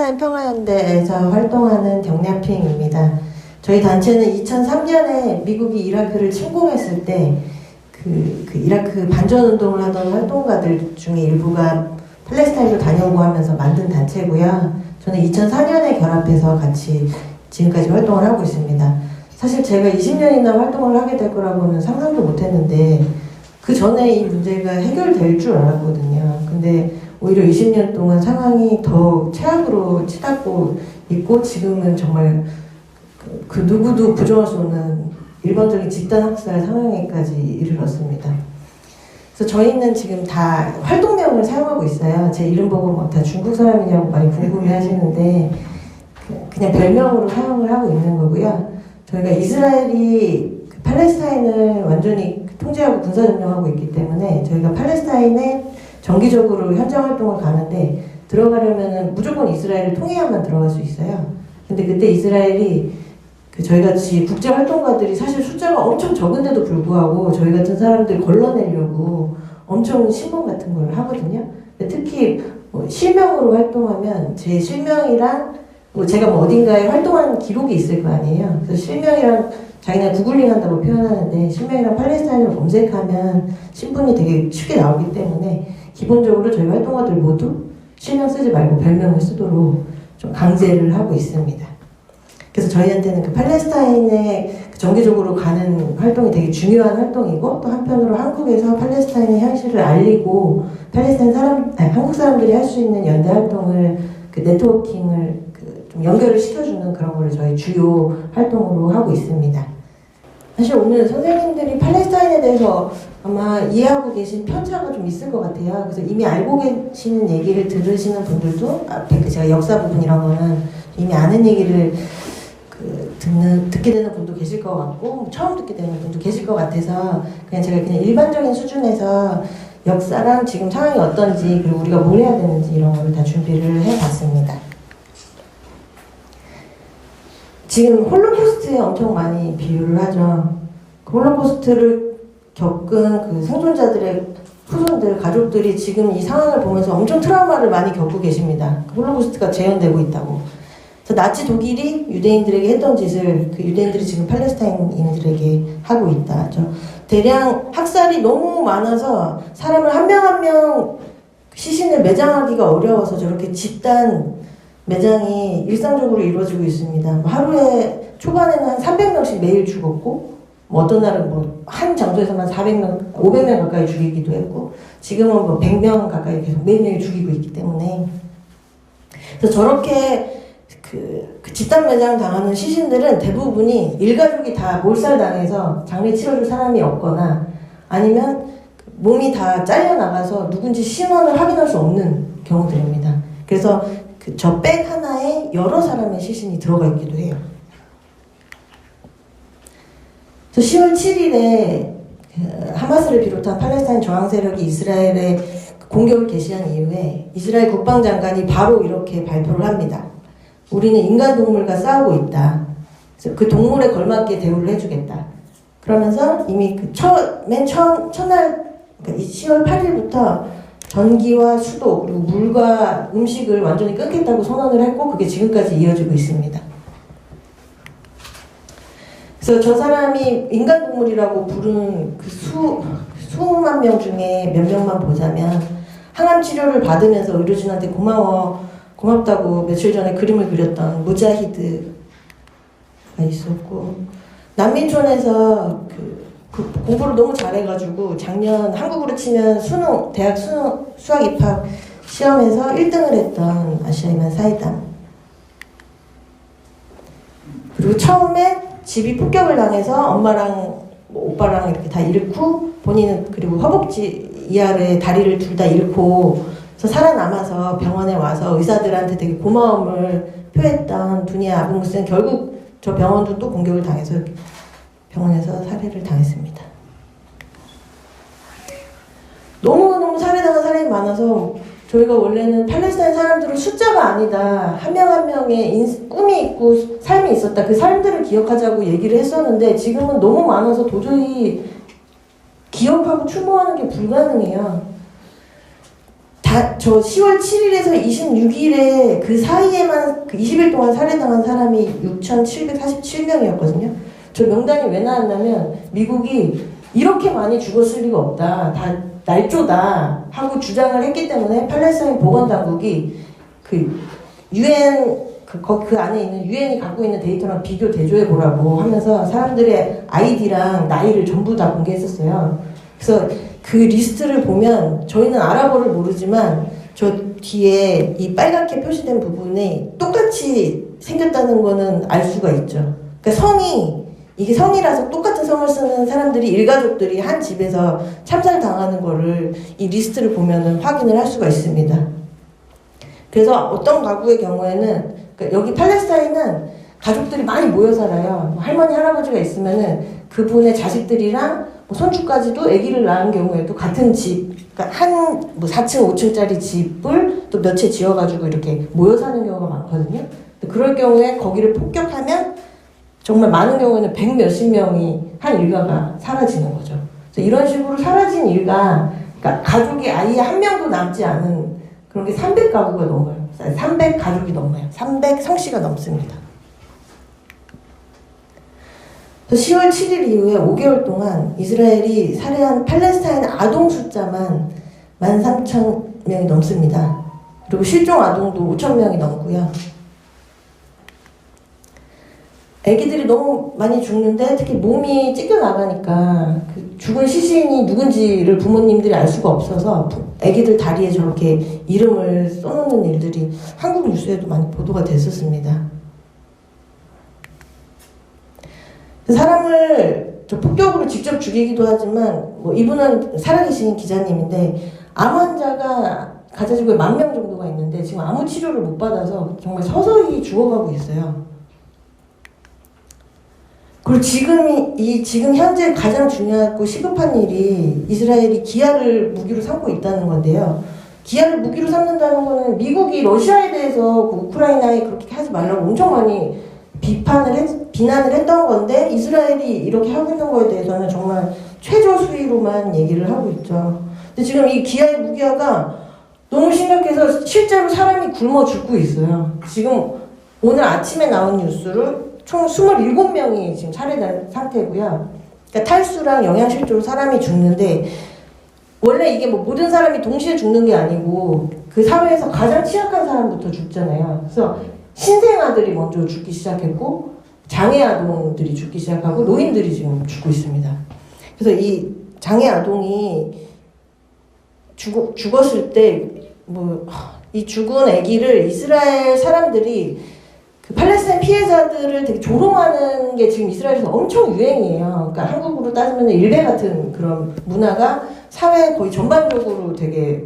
팔레스타인 평화연대에서 활동하는 경례핑입니다. 저희 단체는 2003년에 미국이 이라크를 침공했을 때 그 이라크 반전운동을 하던 활동가들 중에 일부가 팔레스타인으로 다녀오고 하면서 만든 단체고요. 저는 2004년에 결합해서 같이 지금까지 활동을 하고 있습니다. 사실 제가 20년이나 활동을 하게 될 거라고는 상상도 못했는데 그 전에 이 문제가 해결될 줄 알았거든요. 근데 오히려 20년 동안 상황이 더 최악으로 치닫고 있고 지금은 정말 그 누구도 부정할 수 없는 일반적인 집단 학살 상황에까지 이르렀습니다. 그래서 저희는 지금 다 활동명을 사용하고 있어요. 제 이름 보고 뭐 다 중국 사람이냐고 많이 궁금해 하시는데 그냥 별명으로 사용을 하고 있는 거고요. 저희가 이스라엘이 팔레스타인을 완전히 통제하고 군사점령하고 있기 때문에 저희가 팔레스타인에 정기적으로 현장 활동을 가는데 들어가려면 무조건 이스라엘을 통해야만 들어갈 수 있어요. 근데 그때 이스라엘이 저희 같이 국제 활동가들이 사실 숫자가 엄청 적은데도 불구하고 저희 같은 사람들 걸러내려고 엄청 신문 같은 걸 하거든요. 특히 뭐 실명으로 활동하면 제 실명이랑 뭐 제가 뭐 어딘가에 활동한 기록이 있을 거 아니에요. 그래서 실명이랑 자기네 구글링 한다고 표현하는데 실명이랑 팔레스타인을 검색하면 신분이 되게 쉽게 나오기 때문에 기본적으로 저희 활동가들 모두 실명 쓰지 말고 별명을 쓰도록 좀 강제를 하고 있습니다. 그래서 저희한테는 그 팔레스타인에 정기적으로 가는 활동이 되게 중요한 활동이고 또 한편으로 한국에서 팔레스타인의 현실을 알리고 한국 사람들이 할 수 있는 연대 활동을 그 네트워킹을 좀 연결을 시켜주는 그런 거를 저희 주요 활동으로 하고 있습니다. 사실 오늘 선생님들이 팔레스타인에 대해서 아마 이해하고 계신 편차가 좀 있을 것 같아요. 그래서 이미 알고 계시는 얘기를 들으시는 분들도 앞에 제가 역사 부분 이런 거는 이미 아는 얘기를 듣게 되는 분도 계실 것 같고 처음 듣게 되는 분도 계실 것 같아서 제가 그냥 일반적인 수준에서 역사랑 지금 상황이 어떤지 그리고 우리가 뭘 해야 되는지 이런 거를 다 준비를 해봤습니다. 지금 홀로코스트에 엄청 많이 비유를 하죠. 그 홀로코스트를 겪은 그 생존자들의 후손들, 가족들이 지금 이 상황을 보면서 엄청 트라우마를 많이 겪고 계십니다. 그 홀로코스트가 재현되고 있다고. 그래서 나치 독일이 유대인들에게 했던 짓을 그 유대인들이 지금 팔레스타인인들에게 하고 있다. 대량 학살이 너무 많아서 사람을 한 명 한 명 시신을 매장하기가 어려워서 저렇게 집단 매장이 일상적으로 이루어지고 있습니다. 하루에 초반에는 한 300명씩 매일 죽었고 어떤 날은 한 장소에서만 400명, 500명 가까이 죽이기도 했고 지금은 100명 가까이 계속 매일매일 죽이고 있기 때문에 그래서 저렇게 그 집단 매장 당하는 시신들은 대부분이 일가족이 다 몰살당해서 장례 치러줄 사람이 없거나 아니면 몸이 다 잘려나가서 누군지 신원을 확인할 수 없는 경우들입니다. 그래서 저 백 하나에 여러 사람의 시신이 들어가 있기도 해요. 그래서 10월 7일에 하마스를 비롯한 팔레스타인 저항 세력이 이스라엘에 공격을 개시한 이후에 이스라엘 국방장관이 바로 이렇게 발표를 합니다. 우리는 인간동물과 싸우고 있다. 그래서 그 동물에 걸맞게 대우를 해주겠다. 그러면서 이미 맨 첫날, 그러니까 10월 8일부터 전기와 수도 그리고 물과 음식을 완전히 끊겠다고 선언을 했고 그게 지금까지 이어지고 있습니다. 그래서 저 사람이 인간동물이라고 부른 그 수만 명 중에 몇 명만 보자면 항암 치료를 받으면서 의료진한테 고맙다고 며칠 전에 그림을 그렸던 무자히드가 있었고 난민촌에서 그 공부를 너무 잘해가지고 작년 한국으로 치면 대학 수학 입학 시험에서 1등을 했던 아시아이만 사이담 그리고 처음에 집이 폭격을 당해서 엄마랑 오빠랑 이렇게 다 잃고 본인은 그리고 허벅지 이하의 다리를 둘 다 잃고 그래서 살아남아서 병원에 와서 의사들한테 되게 고마움을 표했던 두니아 아부무스는 결국 저 병원도 또 공격을 당해서 병원에서 살해를 당했습니다. 너무너무 살해당한 사람이 많아서 저희가 원래는 팔레스타인 사람들은 숫자가 아니다. 한 명 한 명의 꿈이 있고 삶이 있었다. 그 삶들을 기억하자고 얘기를 했었는데 지금은 너무 많아서 도저히 기억하고 추모하는 게 불가능해요. 다 저 10월 7일에서 26일에 그 사이에만 그 20일 동안 살해당한 사람이 6,747명이었거든요. 저 명단이 왜 나왔냐면 미국이 이렇게 많이 죽었을 리가 없다. 다 날조다 하고 주장을 했기 때문에 팔레스타인 보건당국이 그 유엔 그 안에 있는 유엔이 갖고 있는 데이터랑 비교 대조해 보라고 하면서 사람들의 아이디랑 나이를 전부 다 공개했었어요. 그래서 그 리스트를 보면 저희는 아랍어를 모르지만 저 뒤에 이 빨갛게 표시된 부분이 똑같이 생겼다는 거는 알 수가 있죠. 그러니까 이게 성이라서 똑같은 성을 쓰는 사람들이 일가족들이 한 집에서 참살 당하는 거를 이 리스트를 보면은 확인을 할 수가 있습니다. 그래서 어떤 가구의 경우에는 그러니까 여기 팔레스타인은 가족들이 많이 모여 살아요. 할머니 할아버지가 있으면은 그분의 자식들이랑 뭐 손주까지도 아기를 낳은 경우에도 같은 집, 그러니까 한 뭐 4층 5층짜리 집을 또 몇 채 지어가지고 이렇게 모여 사는 경우가 많거든요. 그럴 경우에 거기를 폭격하면 정말 많은 경우에는 100 몇십 명이 한 일가가 사라지는 거죠. 그래서 이런 식으로 사라진 일가, 그러니까 가족이 아예 한 명도 남지 않은 그런 게 300가구가 넘어요. 300가족이 넘어요. 300 성씨가 넘습니다. 그래서 10월 7일 이후에 5개월 동안 이스라엘이 살해한 팔레스타인 아동 숫자만 13,000명이 넘습니다. 그리고 실종 아동도 5,000명이 넘고요. 애기들이 너무 많이 죽는데 특히 몸이 찢겨나가니까 그 죽은 시신이 누군지를 부모님들이 알 수가 없어서 애기들 다리에 저렇게 이름을 써놓는 일들이 한국 뉴스에도 많이 보도가 됐었습니다. 사람을 폭격으로 직접 죽이기도 하지만 뭐 이분은 살아계신 기자님인데 암 환자가 가자지구에 10,000명 정도가 있는데 지금 아무 치료를 못 받아서 정말 서서히 죽어가고 있어요. 그리고 지금 현재 가장 중요하고 시급한 일이 이스라엘이 기아를 무기로 삼고 있다는 건데요. 기아를 무기로 삼는다는 거는 미국이 러시아에 대해서 그 우크라이나에 그렇게 하지 말라고 엄청 많이 비난을 했던 건데 이스라엘이 이렇게 하고 있는 거에 대해서는 정말 최저 수위로만 얘기를 하고 있죠. 근데 지금 이 기아의 무기화가 너무 심각해서 실제로 사람이 굶어 죽고 있어요. 지금 오늘 아침에 나온 뉴스를 총 27명이 지금 살해된 상태고요. 그러니까 탈수랑 영양실조로 사람이 죽는데 원래 이게 뭐 모든 사람이 동시에 죽는 게 아니고 그 사회에서 가장 취약한 사람부터 죽잖아요. 그래서 신생아들이 먼저 죽기 시작했고 장애 아동들이 죽기 시작하고 노인들이 지금 죽고 있습니다. 그래서 이 장애 아동이 죽었을 때 뭐 이 죽은 아기를 이스라엘 사람들이 그 팔레스타인 피해자들을 되게 조롱하는 게 지금 이스라엘에서 엄청 유행이에요. 그러니까 한국으로 따지면 일베 같은 그런 문화가 사회 거의 전반적으로 되게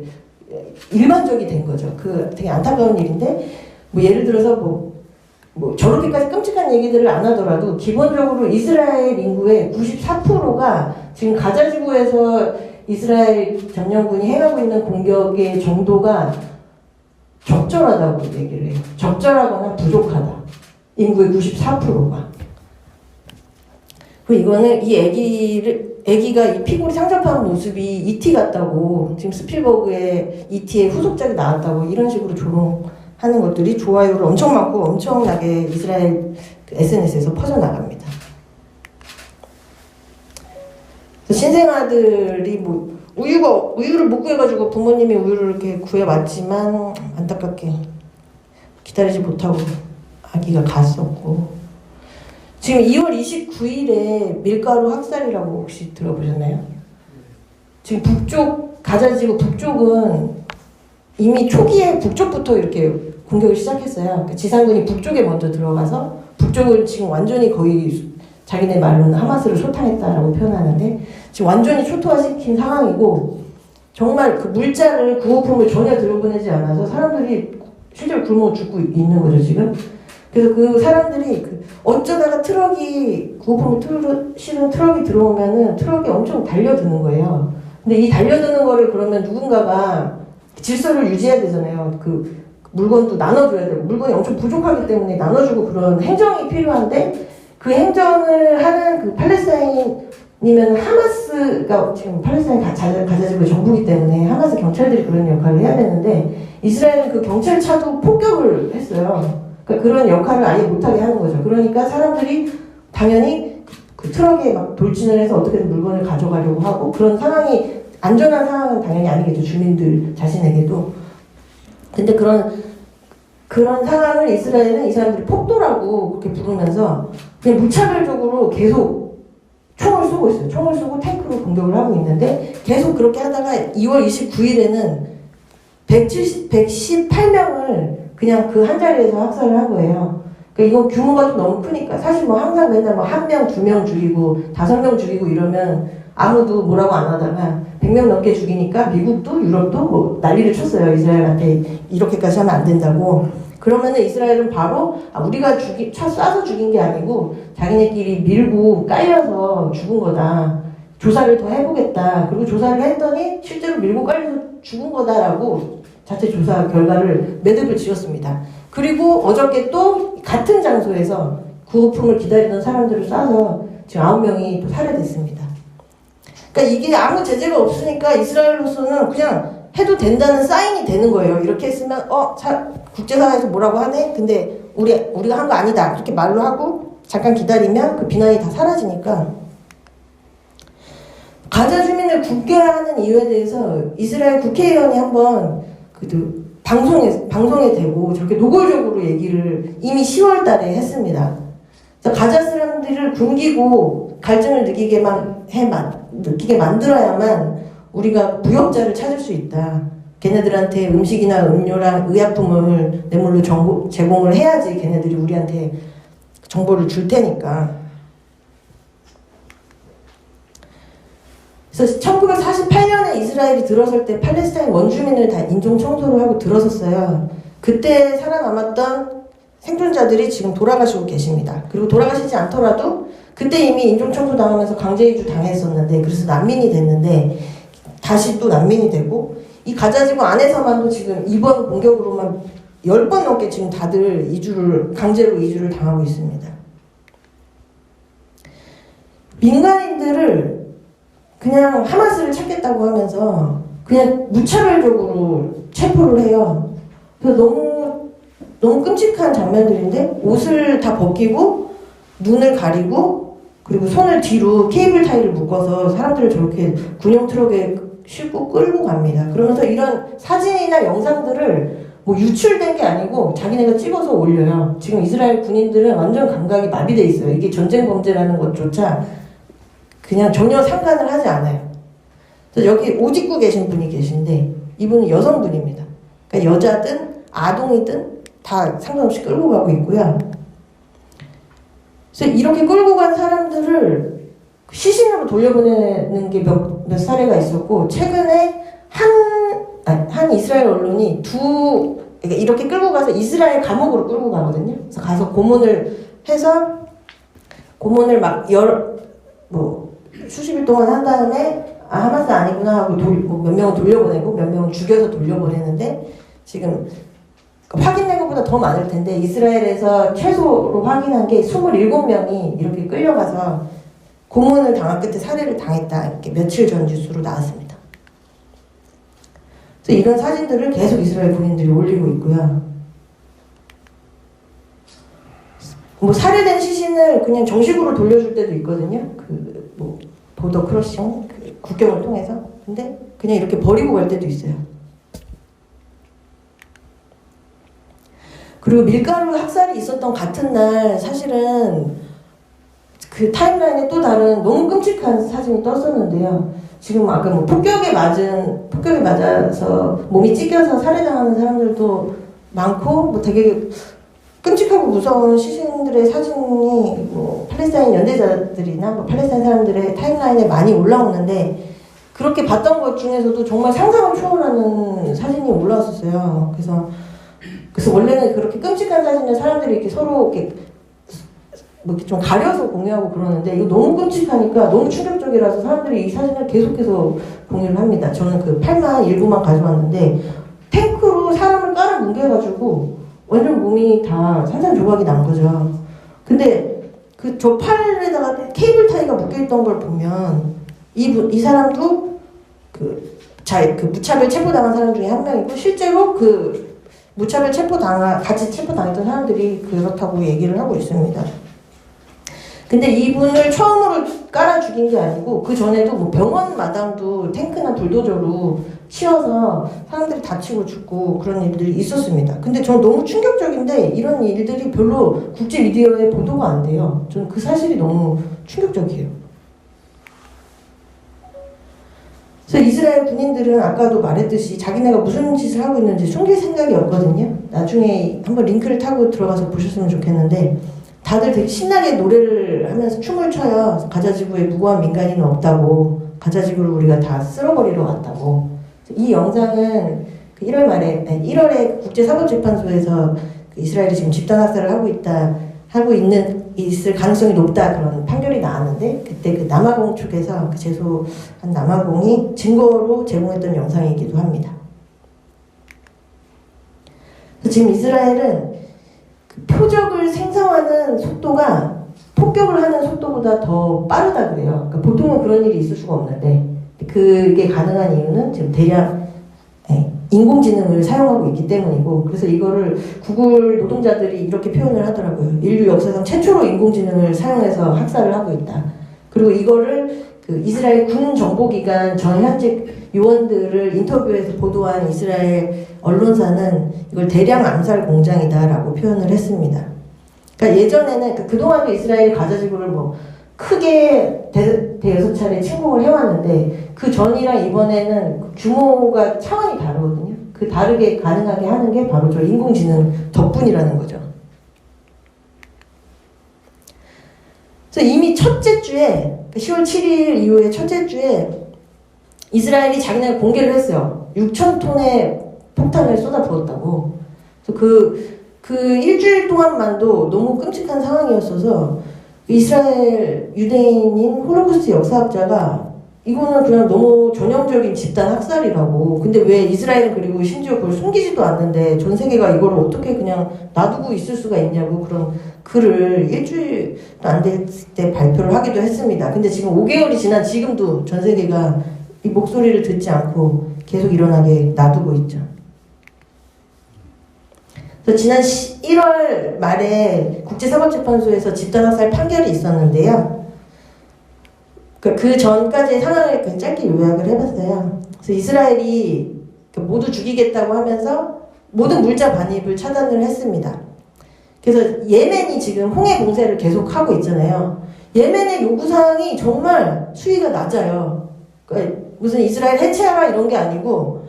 일반적이 된 거죠. 그 되게 안타까운 일인데 뭐 예를 들어서 뭐 저렇게까지 끔찍한 얘기들을 안 하더라도 기본적으로 이스라엘 인구의 94%가 지금 가자지구에서 이스라엘 점령군이 행하고 있는 공격의 정도가 적절하다고 얘기를 해요. 적절하거나 부족하다. 인구의 94%가. 그리고 이거는 이 애기가 이 피골이 상접한 모습이 E.T. 같다고 지금 스필버그의 E.T.의 후속작이 나왔다고 이런 식으로 조롱하는 것들이 좋아요를 엄청 많고 엄청나게 이스라엘 SNS에서 퍼져나갑니다. 신생아들이 뭐 우유를 못 구해가지고 부모님이 우유를 이렇게 구해왔지만 안타깝게 기다리지 못하고 아기가 갔었고 지금 2월 29일에 밀가루 학살이라고 혹시 들어보셨나요? 지금 가자지구 북쪽은 이미 초기에 북쪽부터 이렇게 공격을 시작했어요. 그러니까 지상군이 북쪽에 먼저 들어가서 북쪽을 지금 완전히 거의 자기네 말로는 하마스를 소탕했다라고 표현하는데 지금 완전히 초토화시킨 상황이고 정말 그 물자를 구호품을 전혀 들어보내지 않아서 사람들이 실제로 굶어 죽고 있는 거죠 지금. 그래서 그 사람들이 어쩌다가 구호품을 실은 트럭이 들어오면은 트럭이 엄청 달려드는 거예요. 근데 이 달려드는 거를 그러면 누군가가 질서를 유지해야 되잖아요. 그 물건도 나눠줘야 되고 물건이 엄청 부족하기 때문에 나눠주고 그런 행정이 필요한데 그 행정을 하는 그 팔레스타인이면 하마스 하마스가 지금 팔레스타인 가자지구의 정부이기 때문에 하마스 경찰들이 그런 역할을 해야 되는데 이스라엘은 그 경찰차도 폭격을 했어요. 그러니까 그런 역할을 아예 못하게 하는 거죠. 그러니까 사람들이 당연히 그 트럭에 막 돌진을 해서 어떻게든 물건을 가져가려고 하고 그런 상황이 안전한 상황은 당연히 아니겠죠. 주민들 자신에게도. 근데 그런 상황을 이스라엘은 이 사람들이 폭도라고 그렇게 부르면서 그냥 무차별적으로 계속 총을 쏘고 있어요. 총을 쏘고 탱크로 공격을 하고 있는데 계속 그렇게 하다가 2월 29일에는 118명을 그냥 그 한 자리에서 학살을 한 거예요. 그러니까 이건 규모가 좀 너무 크니까 사실 뭐 항상 맨날 뭐 1명, 2명 죽이고 5명 죽이고 이러면 아무도 뭐라고 안 하다가 100명 넘게 죽이니까 미국도 유럽도 뭐 난리를 쳤어요. 이스라엘한테 이렇게까지 하면 안 된다고. 그러면은 이스라엘은 바로 우리가 쏴서 죽인 게 아니고 자기네끼리 밀고 깔려서 죽은 거다. 조사를 더 해보겠다. 그리고 조사를 했더니 실제로 밀고 깔려서 죽은 거다라고 자체 조사 결과를 매듭을 지었습니다. 그리고 어저께 또 같은 장소에서 구호품을 기다리던 사람들을 쏴서 지금 9명이 또 살해됐습니다. 그러니까 이게 아무 제재가 없으니까 이스라엘로서는 그냥 해도 된다는 사인이 되는 거예요. 이렇게 했으면 국제사회에서 뭐라고 하네? 근데 우리가 한 거 아니다. 그렇게 말로 하고 잠깐 기다리면 그 비난이 다 사라지니까 가자 주민을 굶게 하는 이유에 대해서 이스라엘 국회의원이 한번 방송에 대고 저렇게 노골적으로 얘기를 이미 10월 달에 했습니다. 가자 사람들을 굶기고 갈증을 느끼게 만들어야만 우리가 무역자를 찾을 수 있다. 걔네들한테 음식이나 음료랑 의약품을 뇌물로 제공을 해야지 걔네들이 우리한테 정보를 줄 테니까. 그래서 1948년에 이스라엘이 들어설 때 팔레스타인 원주민을 다 인종 청소를 하고 들어섰어요. 그때 살아남았던 생존자들이 지금 돌아가시고 계십니다. 그리고 돌아가시지 않더라도 그때 이미 인종 청소 당하면서 강제 이주 당했었는데 그래서 난민이 됐는데 다시 또 난민이 되고 이 가자지구 안에서만도 지금 이번 공격으로만 10번 넘게 지금 다들 강제로 이주를 당하고 있습니다. 민간인들을 그냥 하마스를 찾겠다고 하면서 그냥 무차별적으로 체포를 해요. 그래서 너무 끔찍한 장면들인데 옷을 다 벗기고 눈을 가리고 그리고 손을 뒤로 케이블 타이를 묶어서 사람들을 저렇게 군용 트럭에 싣고 끌고 갑니다. 그러면서 이런 사진이나 영상들을 뭐 유출된 게 아니고 자기네가 찍어서 올려요. 지금 이스라엘 군인들은 완전 감각이 마비돼 있어요. 이게 전쟁 범죄라는 것조차 그냥 전혀 상관을 하지 않아요. 그래서 여기 옷 입고 계신 분이 계신데 이분은 여성분입니다. 그러니까 여자든 아동이든 다 상관없이 끌고 가고 있고요. 그래서 이렇게 끌고 간 사람들을 시신으로 돌려보내는 게 몇 사례가 있었고 고최근에 한 이스라엘 언론이 그러니까 이렇게 끌고 가서 이스라엘 감옥으로 끌고 가거든요. 그래서 가서 고문을 막 수십 일 동안 한 다음에 하마스 아니구나 하고 몇 명은 돌려보내고 몇 명은 죽여서 돌려보내는데 지금 확인된 것보다 더 많을 텐데 이스라엘에서 최소로 확인한 게 27명이 이렇게 끌려가서 고문을 당한 끝에 살해를 당했다. 이렇게 며칠 전 뉴스로 나왔습니다. 그래서 이런 사진들을 계속 이스라엘 군인들이 올리고 있고요. 뭐 살해된 시신을 그냥 정식으로 돌려줄 때도 있거든요. 보더 크로싱 국경을 통해서. 근데 그냥 이렇게 버리고 갈 때도 있어요. 그리고 밀가루 학살이 있었던 같은 날 사실은 그 타임라인에 또 다른 너무 끔찍한 사진이 떴었는데요. 지금 아까 폭격에 맞아서 몸이 찢겨서 살해당하는 사람들도 많고 되게 끔찍하고 무서운 시신들의 사진이 팔레스타인 연대자들이나 팔레스타인 사람들의 타임라인에 많이 올라오는데 그렇게 봤던 것 중에서도 정말 상상을 초월하는 사진이 올라왔었어요. 그래서 원래는 그렇게 끔찍한 사진을 사람들이 이렇게 서로 이렇게 좀 가려서 공유하고 그러는데 이거 너무 끔찍하니까 너무 충격적이라서 사람들이 이 사진을 계속해서 공유를 합니다. 저는 그 8만 일부만 가져왔는데 탱크로 사람을 깔아 뭉개가지고 완전 몸이 다 산산조각이 난 거죠. 근데 저 팔에다가 케이블 타이가 묶여있던 걸 보면 이 사람도 그 무차별 체포당한 사람 중에 한 명이고, 실제로 그 무차별 같이 체포당했던 사람들이 그렇다고 얘기를 하고 있습니다. 근데 이분을 처음으로 깔아 죽인 게 아니고, 그 전에도 뭐 병원 마당도 탱크나 불도저로 치워서 사람들이 다치고 죽고 그런 일들이 있었습니다. 근데 저는 너무 충격적인데, 이런 일들이 별로 국제 미디어에 보도가 안 돼요. 저는 그 사실이 너무 충격적이에요. 그래서 이스라엘 군인들은 아까도 말했듯이 자기네가 무슨 짓을 하고 있는지 숨길 생각이 없거든요. 나중에 한번 링크를 타고 들어가서 보셨으면 좋겠는데, 다들 되게 신나게 노래를 하면서 춤을 춰요. 가자지구에 무고한 민간인은 없다고, 가자지구를 우리가 다 쓸어버리러 왔다고. 이 영상은 그 1월에 국제사법재판소에서 그 이스라엘이 지금 집단학살을 있을 가능성이 높다, 그런 판결이 나왔는데, 그때 그 남아공 쪽에서 그 제소한 남아공이 증거로 제공했던 영상이기도 합니다. 그래서 지금 이스라엘은 그 표적을 생성하는 속도가 폭격을 하는 속도보다 더 빠르다 그래요. 그러니까 보통은 그런 일이 있을 수가 없는데, 그게 가능한 이유는 지금 대량 인공지능을 사용하고 있기 때문이고, 그래서 이거를 구글 노동자들이 이렇게 표현을 하더라고요. 인류 역사상 최초로 인공지능을 사용해서 학살을 하고 있다. 그리고 이거를 그 이스라엘 군 정보기관 전 현직 요원들을 인터뷰해서 보도한 이스라엘 언론사는 이걸 대량 암살 공장이다라고 표현을 했습니다. 그러니까 예전에는 그동안도 이스라엘이 가자지구를 뭐 크게 대여섯 차례 침공을 해왔는데, 그 전이랑 이번에는 규모가 차원이 다르거든요. 그 다르게 가능하게 하는 게 바로 저 인공지능 덕분이라는 거죠. 그래서 이미 첫째 주에, 10월 7일 이후에 첫째 주에 이스라엘이 자기네가 공개를 했어요. 6,000톤의 폭탄을 쏟아부었다고. 그래서 그 일주일 동안만도 너무 끔찍한 상황이었어서 이스라엘 유대인인 홀로코스트 역사학자가 이거는 그냥 너무 전형적인 집단 학살이라고. 근데 왜 이스라엘은 그리고 심지어 그걸 숨기지도 않는데 전 세계가 이걸 어떻게 그냥 놔두고 있을 수가 있냐고, 그런 글을 일주일도 안 될 때 발표를 하기도 했습니다. 근데 지금 5개월이 지난 지금도 전 세계가 이 목소리를 듣지 않고 계속 일어나게 놔두고 있죠. 그래서 지난 1월 말에 국제사법재판소에서 집단학살 판결이 있었는데요. 그 전까지의 상황을 짧게 요약을 해봤어요. 그래서 이스라엘이 모두 죽이겠다고 하면서 모든 물자 반입을 차단을 했습니다. 그래서 예멘이 지금 홍해 공세를 계속하고 있잖아요. 예멘의 요구사항이 정말 수위가 낮아요. 그러니까 무슨 이스라엘 해체하라 이런 게 아니고,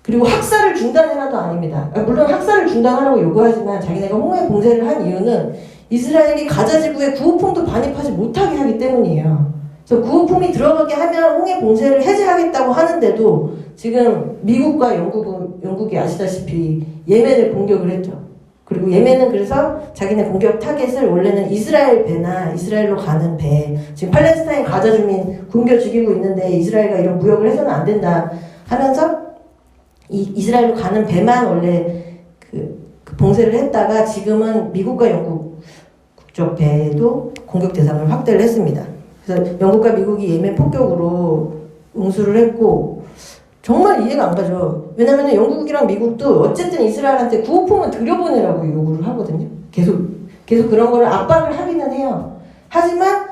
그리고 학살을 중단해라도 아닙니다. 물론 학살을 중단하라고 요구하지만 자기네가 홍해 공세를 한 이유는 이스라엘이 가자지구에 구호품도 반입하지 못하게 하기 때문이에요. 그래서 구호품이 들어가게 하면 홍해 공세를 해제하겠다고 하는데도 지금 미국과 영국이 아시다시피 예멘을 공격을 했죠. 그리고 예멘은 그래서 자기네 공격 타겟을 원래는 이스라엘 배나 이스라엘로 가는 배, 지금 팔레스타인 가자 주민 굶겨 죽이고 있는데 이스라엘과 이런 무역을 해서는 안 된다 하면서 이스라엘로 가는 배만 원래 그 봉쇄를 했다가 지금은 미국과 영국 국적 배도 공격 대상을 확대를 했습니다. 그래서 영국과 미국이 예멘 폭격으로 응수를 했고, 정말 이해가 안 가죠. 왜냐면 영국이랑 미국도 어쨌든 이스라엘한테 구호품은 들여보내라고 요구를 하거든요. 계속 그런 거를 압박을 하기는 해요. 하지만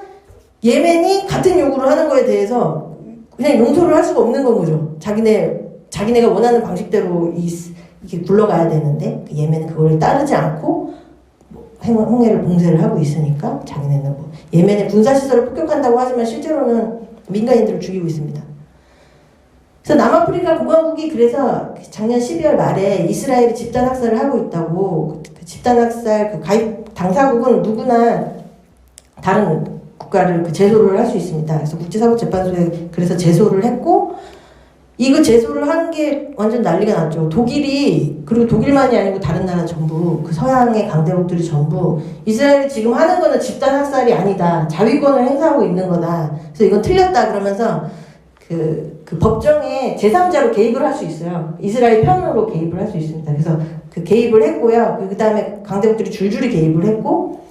예멘이 같은 요구를 하는 거에 대해서 그냥 용서를 할 수가 없는 건 거죠. 자기네가 원하는 방식대로 이게 굴러가야 되는데 예멘은 그거를 따르지 않고 홍해를 봉쇄를 하고 있으니까 자기네는 뭐 예멘의 군사시설을 폭격한다고 하지만 실제로는 민간인들을 죽이고 있습니다. 그래서 남아프리카 공화국이 그래서 작년 12월 말에 이스라엘이 집단 학살을 하고 있다고, 그 집단 학살 그 가입 당사국은 누구나 다른 국가를 제소를 할 수 있습니다. 그래서 국제사법재판소에 그래서 제소를 했고, 이거 제소를 한 게 완전 난리가 났죠. 그리고 독일만이 아니고 다른 나라 전부, 그 서양의 강대국들이 전부 이스라엘이 지금 하는 거는 집단 학살이 아니다, 자위권을 행사하고 있는 거다, 그래서 이건 틀렸다 그러면서 그 법정에 제3자로 개입을 할 수 있어요. 이스라엘 편으로 개입을 할 수 있습니다. 그래서 그 개입을 했고요. 그 다음에 강대국들이 줄줄이 개입을 했고,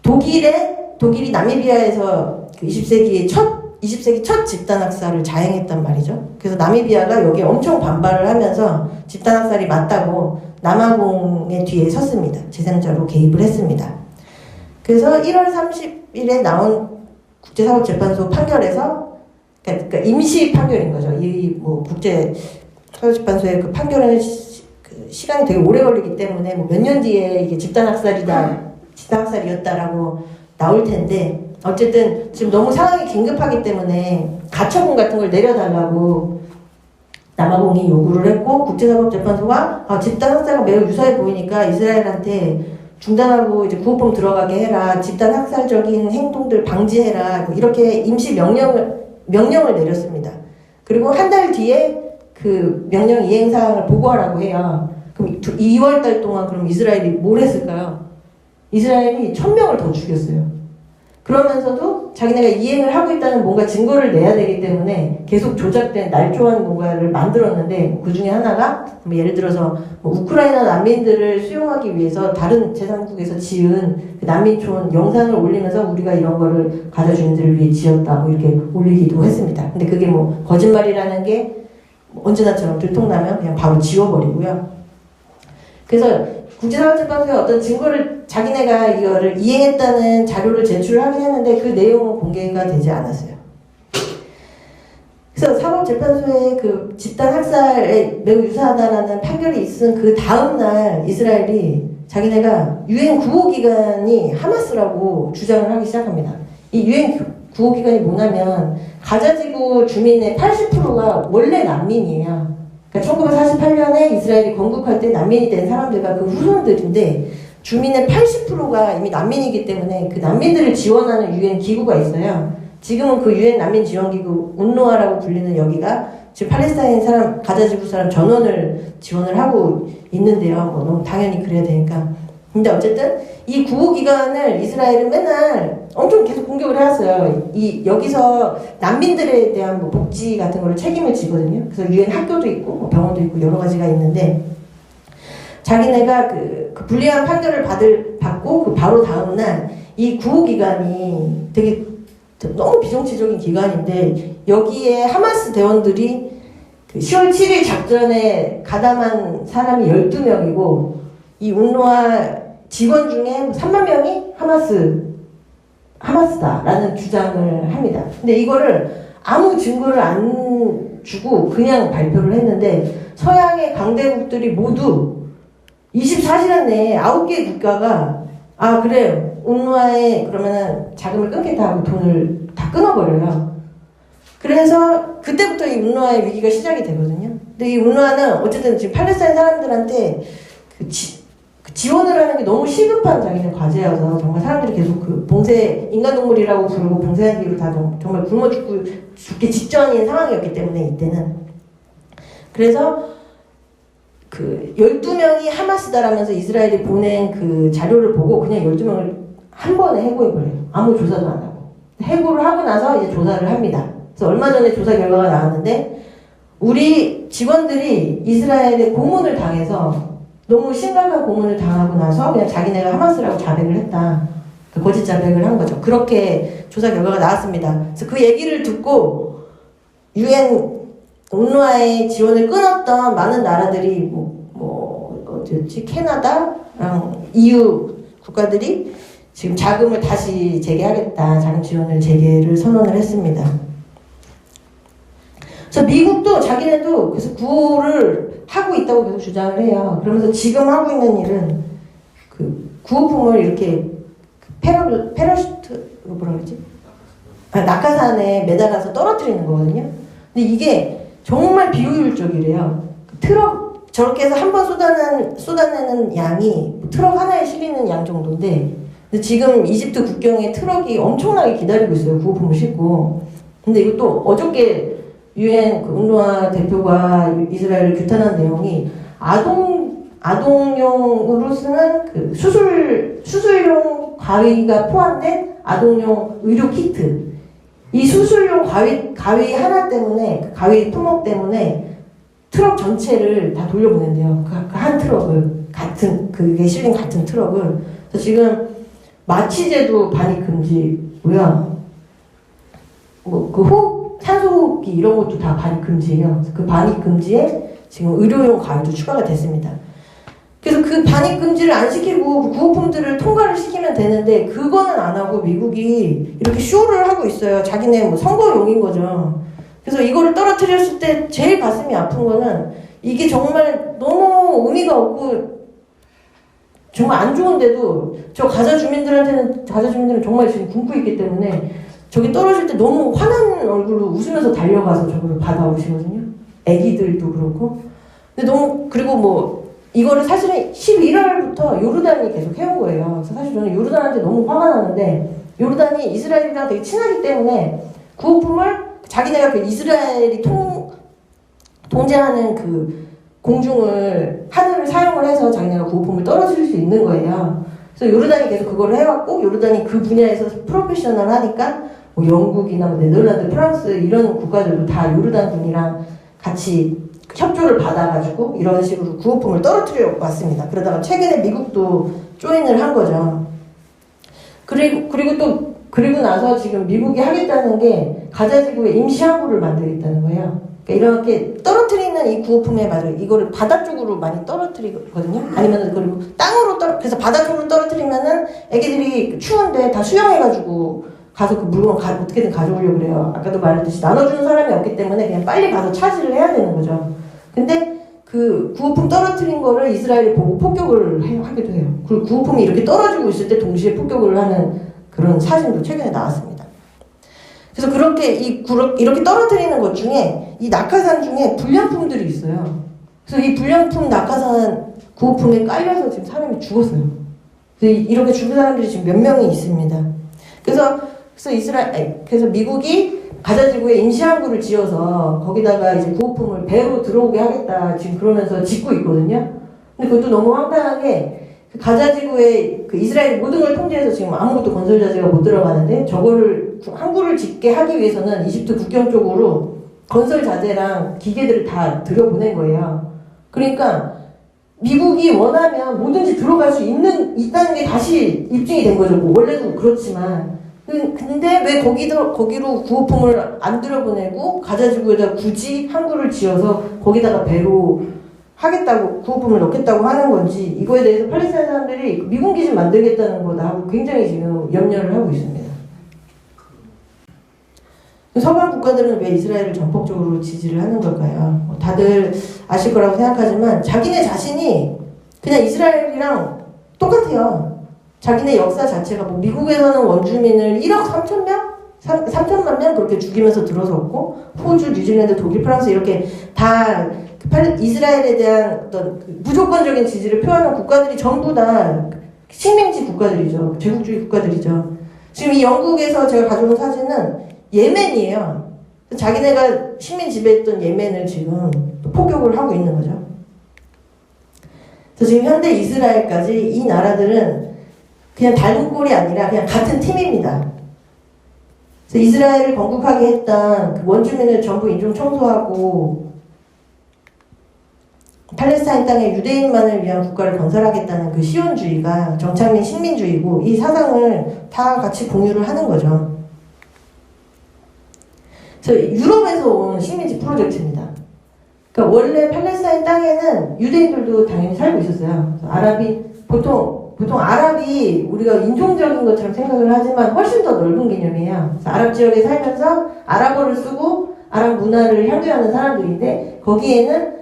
독일이 나미비아에서 그 20세기의 첫 20세기 첫 집단학살을 자행했단 말이죠. 그래서 나미비아가 여기에 엄청 반발을 하면서 집단학살이 맞다고 남아공의 뒤에 섰습니다. 제3자로 개입을 했습니다. 그래서 1월 30일에 나온 국제사법재판소 판결에서, 그러니까 임시 판결인 거죠. 이 뭐 국제사법재판소의 그 판결은 시간이 되게 오래 걸리기 때문에 뭐 몇 년 뒤에 이게 집단학살이었다라고 나올 텐데, 어쨌든 지금 너무 상황이 긴급하기 때문에 가처분 같은 걸 내려달라고 남아공이 요구를 했고, 국제사법재판소가 집단학살과 매우 유사해 보이니까 이스라엘한테 중단하고 이제 구호품 들어가게 해라, 집단학살적인 행동들 방지해라, 뭐 이렇게 임시 명령을 내렸습니다. 그리고 한 달 뒤에 그 명령 이행사항을 보고하라고 해요. 그럼 2월달 동안 그럼 이스라엘이 뭘 했을까요? 이스라엘이 1000명을 더 죽였어요. 그러면서도 자기네가 이행을 하고 있다는 뭔가 증거를 내야 되기 때문에 계속 조작된 날조한 뭔가를 만들었는데, 그 중에 하나가 뭐 예를 들어서 뭐 우크라이나 난민들을 수용하기 위해서 다른 제3국에서 지은 그 난민촌 영상을 올리면서 우리가 이런 거를 가자 주민들을 위해 지었다 뭐 이렇게 올리기도 했습니다. 근데 그게 뭐 거짓말이라는 게 언제나처럼 들통나면 그냥 바로 지워버리고요. 그래서 국제사법재판소에 어떤 증거를, 자기네가 이거를 이행했다는 자료를 제출하긴 했는데 그 내용은 공개가 되지 않았어요. 그래서 사법재판소의 그 집단학살에 매우 유사하다라는 판결이 있은 그 다음날 이스라엘이 자기네가 유엔 구호기관이 하마스라고 주장을 하기 시작합니다. 이 유엔 구호기관이 뭐냐면 가자지구 주민의 80%가 원래 난민이에요. 그러니까 1948년에 이스라엘이 건국할 때 난민이 된 사람들과 그 후손들인데, 주민의 80%가 이미 난민이기 때문에 그 난민들을 지원하는 유엔 기구가 있어요. 지금은 그 유엔 난민 지원기구 운로아라고 불리는 여기가 지금 팔레스타인 사람, 가자지구 사람 전원을 지원을 하고 있는데요. 뭐 너무 당연히 그래야 되니까. 근데 어쨌든 이 구호기관을 이스라엘은 맨날 엄청 계속 공격을 해왔어요. 여기서 난민들에 대한 뭐 복지 같은 거를 책임을 지거든요. 그래서 유엔 학교도 있고 뭐 병원도 있고 여러 가지가 있는데, 자기네가 그 불리한 판결을 받고 그 바로 다음날 이 구호기관이 되게 너무 비정치적인 기관인데, 여기에 하마스 대원들이 그 10월 7일 작전에 가담한 사람이 12명이고 이 운로아 직원 중에 3만 명이 하마스다라는 주장을 합니다. 근데 이거를 아무 증거를 안 주고 그냥 발표를 했는데, 서양의 강대국들이 모두 24시간 내에 9개 국가가 그래 운로아에 그러면은 자금을 끊겠다 하고 돈을 다 끊어버려요. 그래서 그때부터 이 운로아의 위기가 시작이 되거든요. 근데 이 운로아는 어쨌든 지금 팔레스타인 사람들한테 지원을 하는 게 너무 시급한 자기네 과제여서 정말 사람들이 계속 그 봉쇄, 인간동물이라고 부르고 봉쇄한 뒤로 다 정말 굶어 죽기 직전인 상황이었기 때문에 이때는. 그래서 그 12명이 하마스다라면서 이스라엘이 보낸 그 자료를 보고 그냥 12명을 한 번에 해고해버려요. 아무 조사도 안 하고. 해고를 하고 나서 이제 조사를 합니다. 그래서 얼마 전에 조사 결과가 나왔는데, 우리 직원들이 이스라엘에 고문을 당해서 너무 심각한 고문을 당하고 나서 그냥 자기네가 하마스라고 자백을 했다. 거짓 자백을 한 거죠. 그렇게 조사 결과가 나왔습니다. 그래서 그 얘기를 듣고 유엔 운로아의 지원을 끊었던 많은 나라들이 어디였지? 캐나다랑 EU 국가들이 지금 자금을 다시 재개하겠다, 자금 지원을 재개를 선언을 했습니다. 그래서 미국도 자기네도 그래서 구호를 하고 있다고 계속 주장을 해요. 그러면서 지금 하고 있는 일은 그 구호품을 이렇게 패러슈트 뭐라 그러지? 낙하산에 매달아서 떨어뜨리는 거거든요. 근데 이게 정말 비효율적이래요. 트럭 저렇게 해서 한 번 쏟아내는 양이 트럭 하나에 실리는 양 정도인데, 근데 지금 이집트 국경에 트럭이 엄청나게 기다리고 있어요. 구호품을 싣고. 근데 이것도 어저께 유엔 운로아 대표가 이스라엘을 규탄한 내용이 아동용으로 쓰는 그 수술용 가위가 포함된 아동용 의료 키트. 이 수술용 가위 하나 때문에, 가위 품목 때문에 트럭 전체를 다 돌려보낸대요. 그 한 트럭을, 그게 실린 같은 트럭을. 그래서 지금 마취제도 반입 금지고요. 그 산소 호흡기 이런 것도 다 반입 금지예요. 그래서 그 반입 금지에 지금 의료용 가위도 추가가 됐습니다. 그래서 그 반입 금지를 안 시키고 구호품들을 통과를 시키면 되는데 그거는 안 하고 미국이 이렇게 쇼를 하고 있어요. 자기네 뭐 선거용인 거죠. 그래서 이거를 떨어뜨렸을 때 제일 가슴이 아픈 거는 이게 정말 너무 의미가 없고 정말 안 좋은데도 가자 주민들은 정말 지금 굶고 있기 때문에 저기 떨어질 때 너무 화난 얼굴로 웃으면서 달려가서 저거를 받아오시거든요. 애기들도 그렇고. 근데 그리고 뭐 이거를 사실은 11월부터 요르단이 계속 해온 거예요. 그래서 사실 저는 요르단한테 너무 화가 나는데 요르단이 이스라엘이랑 되게 친하기 때문에 구호품을 자기네가 그 이스라엘이 통제하는 그 하늘을 사용을 해서 자기네가 구호품을 떨어뜨릴 수 있는 거예요. 그래서 요르단이 계속 그걸 해왔고 요르단이 그 분야에서 프로페셔널 하니까 뭐 영국이나 뭐 네덜란드, 프랑스 이런 국가들도 다 요르단 군이랑 같이 협조를 받아가지고 이런 식으로 구호품을 떨어뜨려 왔습니다. 그러다가 최근에 미국도 조인을 한 거죠. 그리고 나서 지금 미국이 하겠다는 게 가자지구에 임시항구를 만들겠다는 거예요. 그러니까 이렇게 떨어뜨리는 이 구호품에 맞아요. 이거를 바다 쪽으로 많이 떨어뜨리거든요. 아니면 그리고 땅으로 그래서 바다 쪽으로 떨어뜨리면은 애기들이 추운데 다 수영해가지고 가서 그 물건 어떻게든 가져오려고 그래요. 아까도 말했듯이 나눠주는 사람이 없기 때문에 그냥 빨리 가서 차지를 해야 되는 거죠. 근데 그 구호품 떨어뜨린 거를 이스라엘이 보고 폭격을 하기도 해요. 그리고 구호품이 이렇게 떨어지고 있을 때 동시에 폭격을 하는 그런 사진도 최근에 나왔습니다. 그래서 이렇게 떨어뜨리는 것 중에 이 낙하산 중에 불량품들이 있어요. 그래서 이 불량품 낙하산 구호품에 깔려서 지금 사람이 죽었어요. 그래서 이렇게 죽은 사람들이 지금 몇 명이 있습니다. 그래서 미국이 가자지구에 임시항구를 지어서 거기다가 이제 구호품을 배로 들어오게 하겠다 지금 그러면서 짓고 있거든요. 근데 그것도 너무 황당하게 그 가자지구에 그 이스라엘 모든 걸 통제해서 지금 아무것도 건설 자재가 못 들어가는데 저거를 항구를 짓게 하기 위해서는 이집트 국경 쪽으로 건설 자재랑 기계들을 다 들여보낸 거예요. 그러니까 미국이 원하면 뭐든지 들어갈 수 있다는 게 다시 입증이 된 거죠. 뭐 원래도 그렇지만. 근데 왜 거기로 구호품을 안 들여보내고 가자지구에다 굳이 항구를 지어서 거기다가 배로 하겠다고 구호품을 넣겠다고 하는 건지 이거에 대해서 팔레스타인 사람들이 미군 기지 만들겠다는 거다 하고 굉장히 지금 염려를 하고 있습니다. 서방 국가들은 왜 이스라엘을 전폭적으로 지지를 하는 걸까요? 다들 아실 거라고 생각하지만 자기네 자신이 그냥 이스라엘이랑 똑같아요. 자기네 역사 자체가 뭐 미국에서는 원주민을 1억 3천만 명 그렇게 죽이면서 들어섰고 호주, 뉴질랜드, 독일, 프랑스 이렇게 다 이스라엘에 대한 어떤 무조건적인 지지를 표하는 국가들이 전부 다 식민지 국가들이죠. 제국주의 국가들이죠. 지금 이 영국에서 제가 가져온 사진은 예멘이에요. 자기네가 식민 지배했던 예멘을 지금 폭격을 하고 있는 거죠. 그래서 지금 현대 이스라엘까지 이 나라들은 그냥 닮은 꼴이 아니라 그냥 같은 팀입니다. 그래서 이스라엘을 건국하게 했던 그 원주민을 전부 인종 청소하고 팔레스타인 땅에 유대인만을 위한 국가를 건설하겠다는 그 시온주의가 정착민 식민주의고 이 사상을 다 같이 공유를 하는 거죠. 그래서 유럽에서 온 식민지 프로젝트입니다. 그러니까 원래 팔레스타인 땅에는 유대인들도 당연히 살고 있었어요. 보통 아랍이 우리가 인종적인 것처럼 생각을 하지만 훨씬 더 넓은 개념이에요. 그래서 아랍 지역에 살면서 아랍어를 쓰고 아랍 문화를 향유하는 사람들인데 거기에는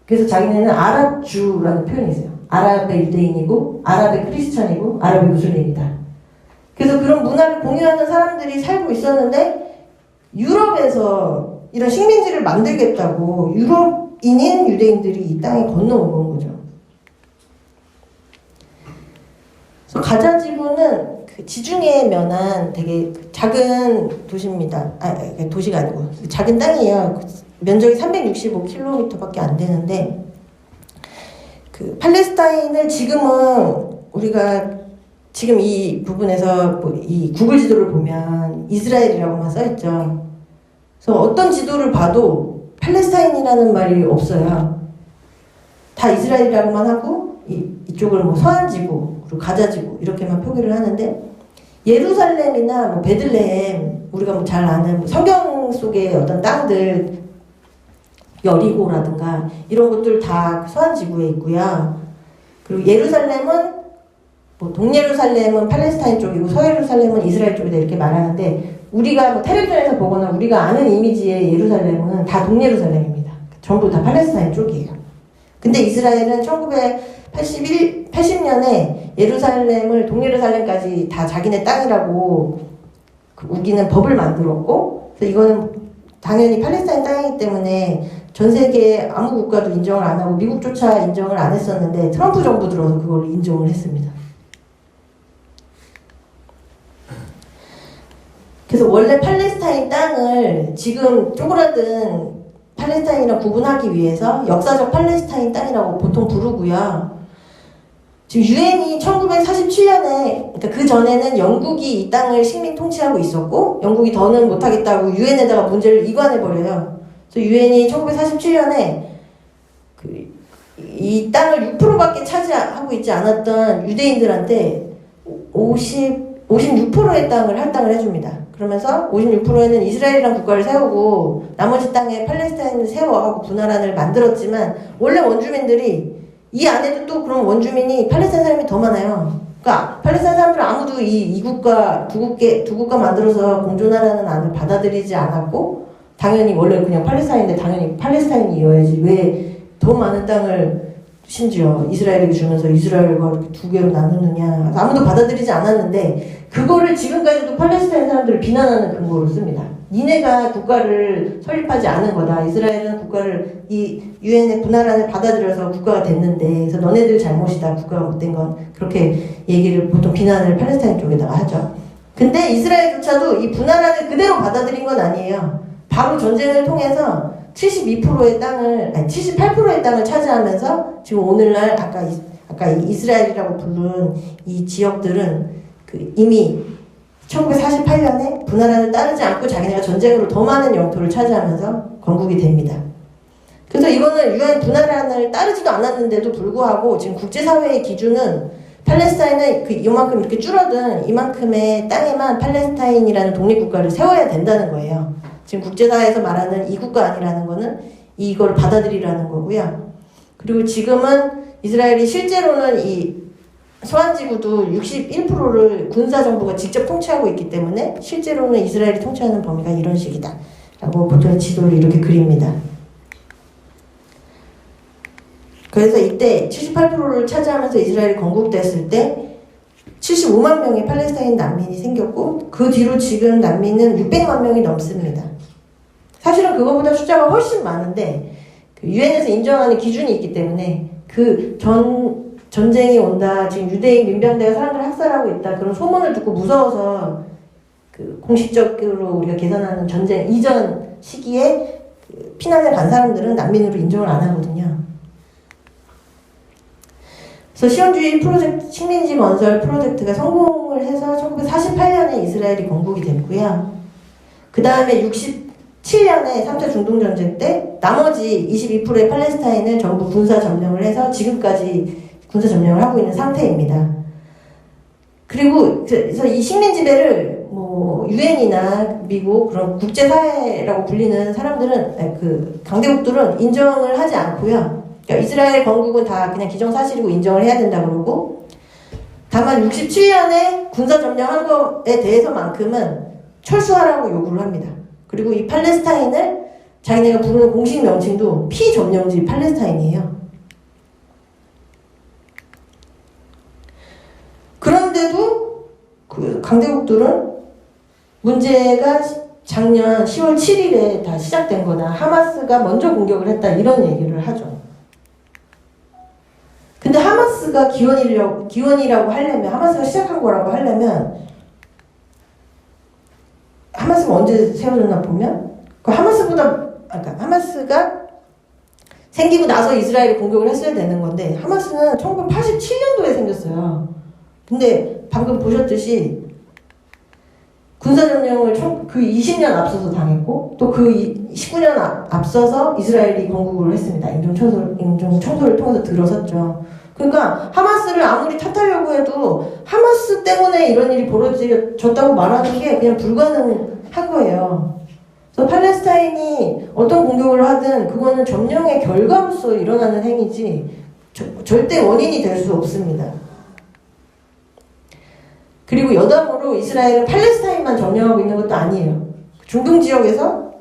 그래서 자기네는 아랍주라는 표현이 있어요. 아랍의 유대인이고 아랍의 크리스찬이고 아랍의 무슬림이다. 그래서 그런 문화를 공유하는 사람들이 살고 있었는데 유럽에서 이런 식민지를 만들겠다고 유럽인인 유대인들이 이 땅에 건너온 거죠. 그래서 가자지구는 그 지중해에 면한 되게 작은 도시입니다. 도시가 아니고 작은 땅이에요. 면적이 365km밖에 안 되는데 그 팔레스타인을 지금은 우리가 지금 이 부분에서 이 구글 지도를 보면 이스라엘이라고만 써있죠. 그래서 어떤 지도를 봐도 팔레스타인이라는 말이 없어요. 다 이스라엘이라고만 하고 이쪽을 뭐 서한지구 그리고 가자지구 이렇게만 표기를 하는데 예루살렘이나 뭐 베들레헴, 우리가 뭐 잘 아는 뭐 성경 속의 어떤 땅들, 여리고라든가 이런 것들 다 소안 지구에 있고요. 그리고 예루살렘은 뭐 동예루살렘은 팔레스타인 쪽이고 서예루살렘은 이스라엘 쪽이다 이렇게 말하는데, 우리가 뭐 텔레비전에서 보거나 우리가 아는 이미지의 예루살렘은 다 동예루살렘입니다. 전부 다 팔레스타인 쪽이에요. 근데 이스라엘은 1980년에 예루살렘을 동예루살렘까지 다 자기네 땅이라고 우기는 법을 만들었고, 그래서 이거는 당연히 팔레스타인 땅이기 때문에 전 세계 아무 국가도 인정을 안 하고 미국조차 인정을 안 했었는데 트럼프 정부 들어서 그걸 인정을 했습니다. 그래서 원래 팔레스타인 땅을 지금 쪼그라든 팔레스타인이랑 구분하기 위해서 역사적 팔레스타인 땅이라고 보통 부르고요. 지금 유엔이 1947년에, 그러니까 그 전에는 영국이 이 땅을 식민 통치하고 있었고, 영국이 더는 못하겠다고 유엔에다가 문제를 이관해버려요. 그래서 유엔이 1947년에 이 땅을 6%밖에 차지하고 있지 않았던 유대인들한테 56%의 땅을 할당을 해줍니다. 그러면서 56%에는 이스라엘이라는 국가를 세우고 나머지 땅에 팔레스타인을 세워하고 분할안을 만들었지만, 원래 원주민들이 이 안에도 또 그런 원주민이 팔레스타인 사람이 더 많아요. 그러니까 팔레스타인 사람들 아무도 이 국가 두 국가 만들어서 공존하라는 안을 받아들이지 않았고, 당연히 원래 그냥 팔레스타인인데 당연히 팔레스타인이어야지 왜 더 많은 땅을 심지어 이스라엘에게 주면서 이스라엘과 이렇게 두 개로 나누느냐. 아무도 받아들이지 않았는데, 그거를 지금까지도 팔레스타인 사람들을 비난하는 근거로 씁니다. 니네가 국가를 설립하지 않은 거다. 이스라엘은 국가를 이 유엔의 분할안을 받아들여서 국가가 됐는데, 그래서 너네들 잘못이다. 국가가 못된 건. 그렇게 얘기를 보통 비난을 팔레스타인 쪽에다가 하죠. 근데 이스라엘조차도 이 분할안을 그대로 받아들인 건 아니에요. 바로 전쟁을 통해서 72%의 땅을, 아니 78%의 땅을 차지하면서 지금 오늘날 아까 이스라엘이라고 부른 이 지역들은 이미 1948년에 분할안을 따르지 않고 자기네가 전쟁으로 더 많은 영토를 차지하면서 건국이 됩니다. 그래서 이거는 유엔 분할안을 따르지도 않았는데도 불구하고 지금 국제사회의 기준은 팔레스타인은 이만큼 이렇게 줄어든 이만큼의 땅에만 팔레스타인이라는 독립국가를 세워야 된다는 거예요. 지금 국제사회에서 말하는 이 국가 아니라는 거는 이걸 받아들이라는 거고요. 그리고 지금은 이스라엘이 실제로는 이 소안지구도 61%를 군사정부가 직접 통치하고 있기 때문에 실제로는 이스라엘이 통치하는 범위가 이런 식이다 라고 보통 지도를 이렇게 그립니다. 그래서 이때 78%를 차지하면서 이스라엘이 건국됐을 때 75만 명의 팔레스타인 난민이 생겼고, 그 뒤로 지금 난민은 600만 명이 넘습니다. 사실은 그거보다 숫자가 훨씬 많은데 유엔에서 인정하는 기준이 있기 때문에 전쟁이 온다, 지금 유대인 민병대가 사람들을 학살하고 있다, 그런 소문을 듣고 무서워서 공식적으로 우리가 계산하는 전쟁 이전 시기에 피난을 간 사람들은 난민으로 인정을 안 하거든요. 그래서 시온주의 프로젝트, 식민지 건설 프로젝트가 성공을 해서 1948년에 이스라엘이 건국이 됐고요. 그 다음에 67년에 3차 중동전쟁 때 나머지 22%의 팔레스타인을 전부 군사 점령을 해서 지금까지 군사 점령을 하고 있는 상태입니다. 그리고 그래서 이 식민 지배를 뭐 유엔이나 미국 그런 국제사회라고 불리는 사람들은 강대국들은 인정을 하지 않고요. 그러니까 이스라엘 건국은 다 그냥 기정사실이고 인정을 해야 된다 그러고, 다만 67년에 군사 점령한 거에 대해서만큼은 철수하라고 요구를 합니다. 그리고 이 팔레스타인을 자기네가 부르는 공식 명칭도 피점령지 팔레스타인이에요. 그런데도 강대국들은 문제가 작년 10월 7일에 다 시작된 거나 하마스가 먼저 공격을 했다 이런 얘기를 하죠. 근데 하마스가 기원이라고 하려면, 하마스가 시작한 거라고 하려면, 하마스가 언제 세워졌나 보면, 하마스가 생기고 나서 이스라엘이 공격을 했어야 되는 건데, 하마스는 1987년도에 생겼어요. 근데 방금 보셨듯이 군사점령을 그 20년 앞서서 당했고, 또 그 19년 앞서서 이스라엘이 건국을 했습니다. 인종 청소를 통해서 들어섰죠. 그러니까 하마스를 아무리 탓하려고 해도 하마스 때문에 이런 일이 벌어졌다고 말하는 게 그냥 불가능한 거예요. 그래서 팔레스타인이 어떤 공격을 하든 그거는 점령의 결과로서 일어나는 행위지 절대 원인이 될 수 없습니다. 그리고 여담으로 이스라엘은 팔레스타인만 점령하고 있는 것도 아니에요. 중동 지역에서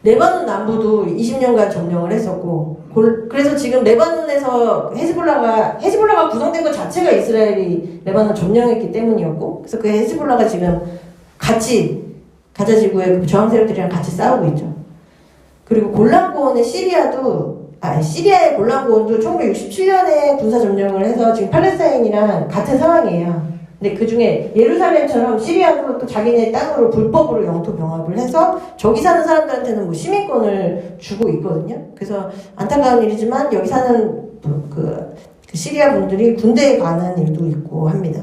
레바논 남부도 20년간 점령을 했었고, 그래서 지금 레바논에서 헤즈볼라가 구성된 것 자체가 이스라엘이 레바논 점령했기 때문이었고, 그래서 그 헤즈볼라가 지금 같이 가자 지구의 그 저항 세력들이랑 같이 싸우고 있죠. 그리고 골란고원의 시리아의 골란고원도 1967년에 군사 점령을 해서 지금 팔레스타인이랑 같은 상황이에요. 근데 그 중에 예루살렘처럼 시리아도 또 자기네 땅으로 불법으로 영토 병합을 해서 저기 사는 사람들한테는 뭐 시민권을 주고 있거든요. 그래서 안타까운 일이지만 여기 사는 그 시리아 분들이 군대에 가는 일도 있고 합니다.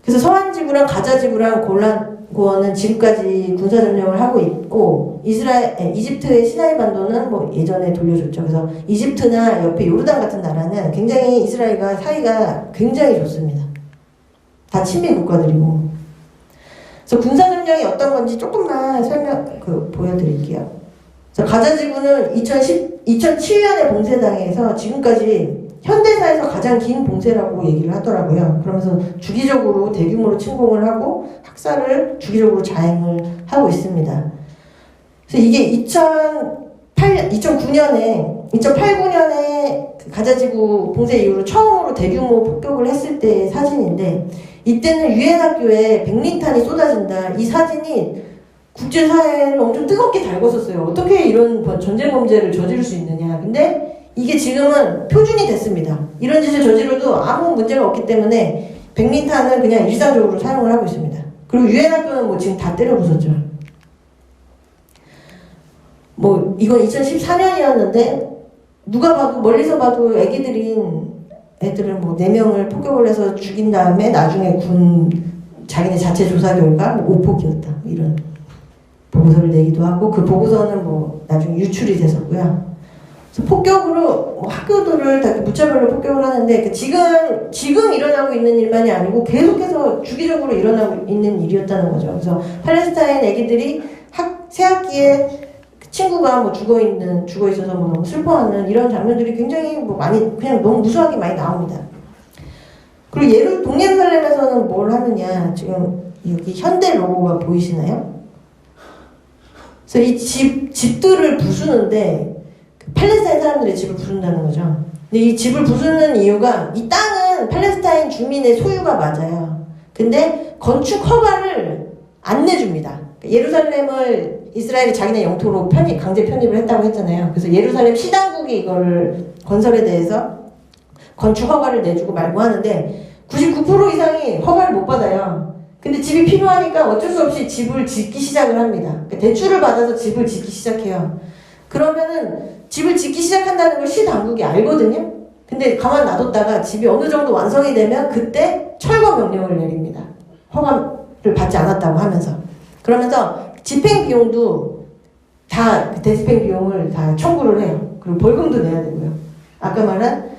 그래서 서한 지구랑 가자 지구랑 골란고원은 지금까지 군사 점령을 하고 있고 이집트의 시나이 반도는 뭐 예전에 돌려줬죠. 그래서 이집트나 옆에 요르단 같은 나라는 굉장히 이스라엘과 사이가 굉장히 좋습니다. 다 친미 국가들이고. 그래서 군사 점령이 어떤 건지 조금만 보여드릴게요. 그래서 가자 지구는 2007년에 봉쇄당해서 지금까지 현대사에서 가장 긴 봉쇄라고 얘기를 하더라고요. 그러면서 주기적으로 대규모로 침공을 하고 학살을 주기적으로 자행을 하고 있습니다. 그래서 이게 2008-9년에 가자지구 봉쇄 이후로 처음으로 대규모 폭격을 했을 때의 사진인데, 이때는 유엔 학교에 백린탄이 쏟아진다. 이 사진이 국제사회를 엄청 뜨겁게 달궜었어요. 어떻게 이런 전쟁 범죄를 저지를 수 있느냐. 근데 이게 지금은 표준이 됐습니다. 이런 짓을 저지르도 아무 문제가 없기 때문에 백린탄은 그냥 일상적으로 사용을 하고 있습니다. 그리고 유엔 학교는 뭐 지금 다 때려 부쉈죠. 뭐 이건 2014년이었는데 누가 봐도 멀리서 봐도 애들은 뭐 4명을 폭격을 해서 죽인 다음에 나중에 자기네 자체 조사 결과 뭐 오폭이었다 이런 보고서를 내기도 하고, 그 보고서는 뭐 나중에 유출이 됐었고요. 그래서 폭격으로 학교들을 다 무차별로 폭격을 하는데, 지금 일어나고 있는 일만이 아니고 계속해서 주기적으로 일어나고 있는 일이었다는 거죠. 그래서 팔레스타인 애기들이 새 학기에 친구가 뭐 죽어 있어서 뭐 너무 슬퍼하는 이런 장면들이 굉장히 뭐 많이, 그냥 너무 무수하게 많이 나옵니다. 그리고 동예루살렘에서는 뭘 하느냐, 지금 여기 현대 로고가 보이시나요? 그래서 이 집들을 부수는데, 팔레스타인 사람들의 집을 부순다는 거죠. 근데 이 집을 부수는 이유가, 이 땅은 팔레스타인 주민의 소유가 맞아요. 근데 건축 허가를 안 내줍니다. 예루살렘을 이스라엘이 자기네 영토로 강제 편입을 했다고 했잖아요. 그래서 예루살렘 시당국이 이거를 건설에 대해서 건축 허가를 내주고 말고 하는데 99% 이상이 허가를 못 받아요. 근데 집이 필요하니까 어쩔 수 없이 집을 짓기 시작을 합니다. 대출을 받아서 집을 짓기 시작해요. 그러면은 집을 짓기 시작한다는 걸 시당국이 알거든요. 근데 가만 놔뒀다가 집이 어느 정도 완성이 되면 그때 철거 명령을 내립니다. 허가를 받지 않았다고 하면서. 그러면서 집행 비용도 대집행 비용을 다 청구를 해요. 그리고 벌금도 내야 되고요. 아까 말한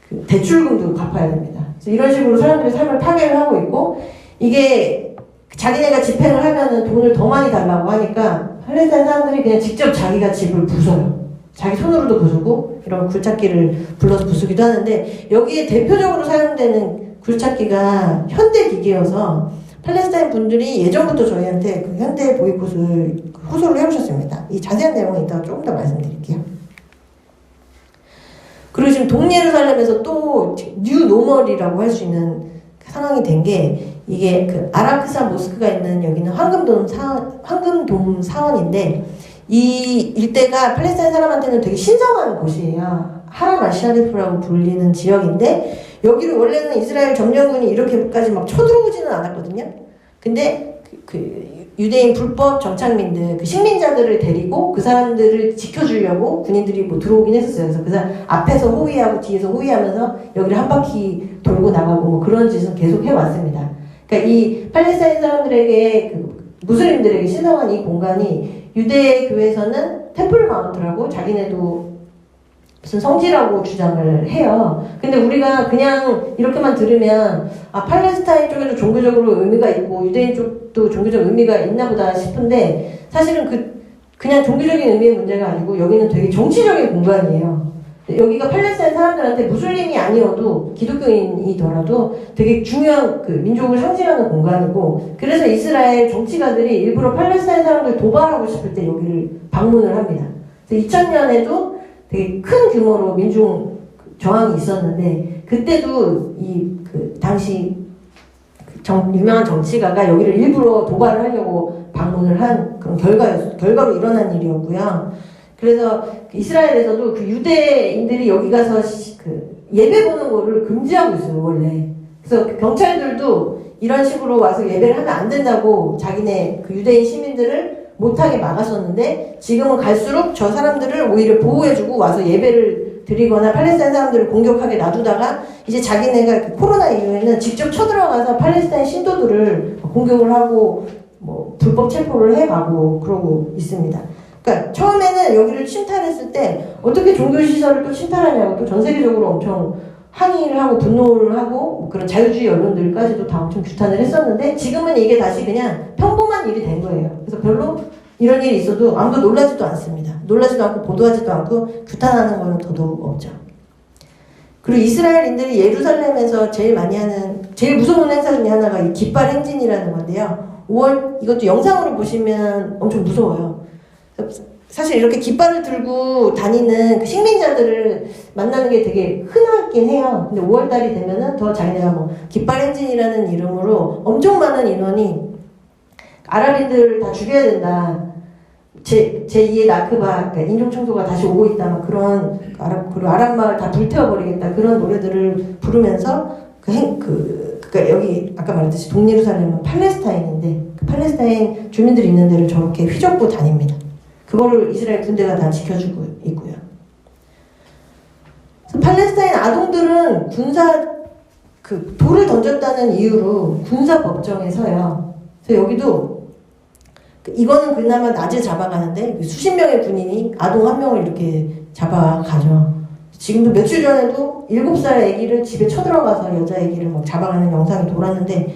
그 대출금도 갚아야 됩니다. 그래서 이런 식으로 사람들이 삶을 파괴를 하고 있고, 이게 자기네가 집행을 하면은 돈을 더 많이 달라고 하니까 팔레스타인 사람들이 그냥 직접 자기가 집을 부숴요. 자기 손으로도 부수고 이런 굴착기를 불러서 부수기도 하는데, 여기에 대표적으로 사용되는 굴착기가 현대 기계여서 팔레스타인 분들이 예전부터 저희한테 그 현대 보이콧을 호소를 해오셨습니다. 이 자세한 내용은 이따가 조금 더 말씀드릴게요. 그리고 지금 동예루살렘에서 또 뉴 노멀이라고 할 수 있는 상황이 된 게, 이게 그 아라크사 모스크가 있는 여기는 황금돔 사원인데, 이 일대가 팔레스타인 사람한테는 되게 신성한 곳이에요. 하람 아시아리프라고 불리는 지역인데, 여기를 원래는 이스라엘 점령군이 이렇게까지 막 쳐들어오지는 않았거든요. 근데 유대인 불법 정착민들, 그 식민자들을 데리고 그 사람들을 지켜주려고 군인들이 뭐 들어오긴 했었어요. 그래서 그 사람 앞에서 호위하고 뒤에서 호위하면서 여기를 한 바퀴 돌고 나가고 뭐 그런 짓은 계속 해왔습니다. 그러니까 이 팔레스타인 사람들에게, 무슬림들에게 신성한 이 공간이 유대 교회에서는 템플 마운트라고, 자기네도 무슨 성지라고 주장을 해요. 근데 우리가 그냥 이렇게만 들으면 아 팔레스타인 쪽에도 종교적으로 의미가 있고 유대인 쪽도 종교적 의미가 있나 보다 싶은데 사실은 그냥 종교적인 의미의 문제가 아니고 여기는 되게 정치적인 공간이에요. 여기가 팔레스타인 사람들한테 무슬림이 아니어도 기독교인이더라도 되게 중요한 그 민족을 상징하는 공간이고 그래서 이스라엘 정치가들이 일부러 팔레스타인 사람들 도발하고 싶을 때 여기를 방문을 합니다. 그래서 2000년에도 되게 큰 규모로 민중 저항이 있었는데 그때도 당시 유명한 정치가가 여기를 일부러 도발을 하려고 방문을 한 그런 결과로 일어난 일이었고요. 그래서 이스라엘에서도 그 유대인들이 여기 가서 예배 보는 거를 금지하고 있어요, 원래. 그래서 경찰들도 이런 식으로 와서 예배를 하면 안 된다고 자기네 그 유대인 시민들을 못하게 막았었는데 지금은 갈수록 저 사람들을 오히려 보호해주고 와서 예배를 드리거나 팔레스타인 사람들을 공격하게 놔두다가 이제 자기네가 코로나 이후에는 직접 쳐들어가서 팔레스타인 신도들을 공격을 하고 뭐 불법 체포를 해가고 그러고 있습니다. 그러니까 처음에는 여기를 침탈했을 때 어떻게 종교시설을 또 침탈하냐고 또 전 세계적으로 엄청 항의를 하고 분노를 하고 그런 자유주의 언론들까지도 다 엄청 규탄을 했었는데 지금은 이게 다시 그냥 평범한 일이 된 거예요. 그래서 별로 이런 일이 있어도 아무도 놀라지도 않습니다. 놀라지도 않고 보도하지도 않고 규탄하는 거는 더더욱 없죠. 그리고 이스라엘인들이 예루살렘에서 제일 많이 하는 제일 무서운 행사 중에 하나가 이 깃발 행진이라는 건데요. 5월 이것도 영상으로 보시면 엄청 무서워요. 사실 이렇게 깃발을 들고 다니는 그 식민자들을 만나는 게 되게 흔하긴 해요. 근데 5월달이 되면은 더 자기네가 뭐 깃발 행진이라는 이름으로 엄청 많은 인원이 아랍인들을 다 죽여야 된다. 제2의 나크바, 그러니까 인종청소가 다시 오고 있다. 막 그런 그리고 아랍 마을 다 불태워버리겠다. 그런 노래들을 부르면서 그러니까 여기 아까 말했듯이 동예루살렘은 팔레스타인인데 그 팔레스타인 주민들이 있는 데를 저렇게 휘젓고 다닙니다. 그거를 이스라엘 군대가 다 지켜주고 있고요. 팔레스타인 아동들은 돌을 던졌다는 이유로 군사 법정에 서요. 그래서 여기도 이거는 그나마 낮에 잡아가는데 수십 명의 군인이 아동 한 명을 이렇게 잡아가죠. 지금도 며칠 전에도 7살 아기를 집에 쳐들어가서 여자 아기를 막 잡아가는 영상이 돌았는데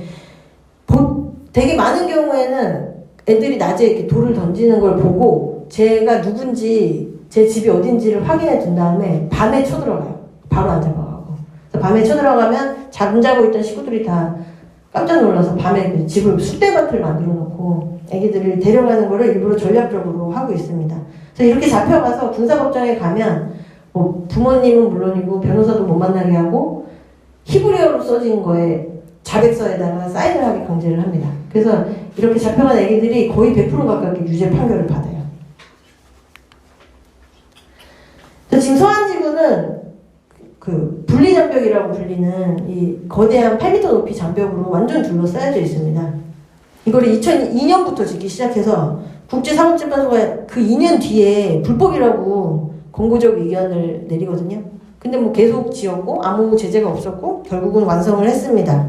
되게 많은 경우에는 애들이 낮에 이렇게 돌을 던지는 걸 보고 제가 누군지 제 집이 어딘지를 확인해 둔 다음에 밤에 쳐들어가요. 바로 안 잡아가고. 그래서 밤에 쳐들어가면 잠자고 있던 식구들이 다 깜짝 놀라서 밤에 집을 쑥대밭을 만들어 놓고 애기들을 데려가는 거를 일부러 전략적으로 하고 있습니다. 그래서 이렇게 잡혀가서 군사법정에 가면 뭐 부모님은 물론이고 변호사도 못 만나게 하고 히브리어로 써진 거에 자백서에다가 사인을 하게 강제를 합니다. 그래서 이렇게 잡혀간 애기들이 거의 100% 가깝게 유죄 판결을 받아요. 지금 서한지구는 그 분리장벽이라고 불리는 이 거대한 8m 높이 장벽으로 완전 둘러싸여져 있습니다. 이거를 2002년부터 짓기 시작해서 국제사법재판소가 그 2년 뒤에 불법이라고 권고적 의견을 내리거든요. 근데 뭐 계속 지었고 아무 제재가 없었고 결국은 완성을 했습니다.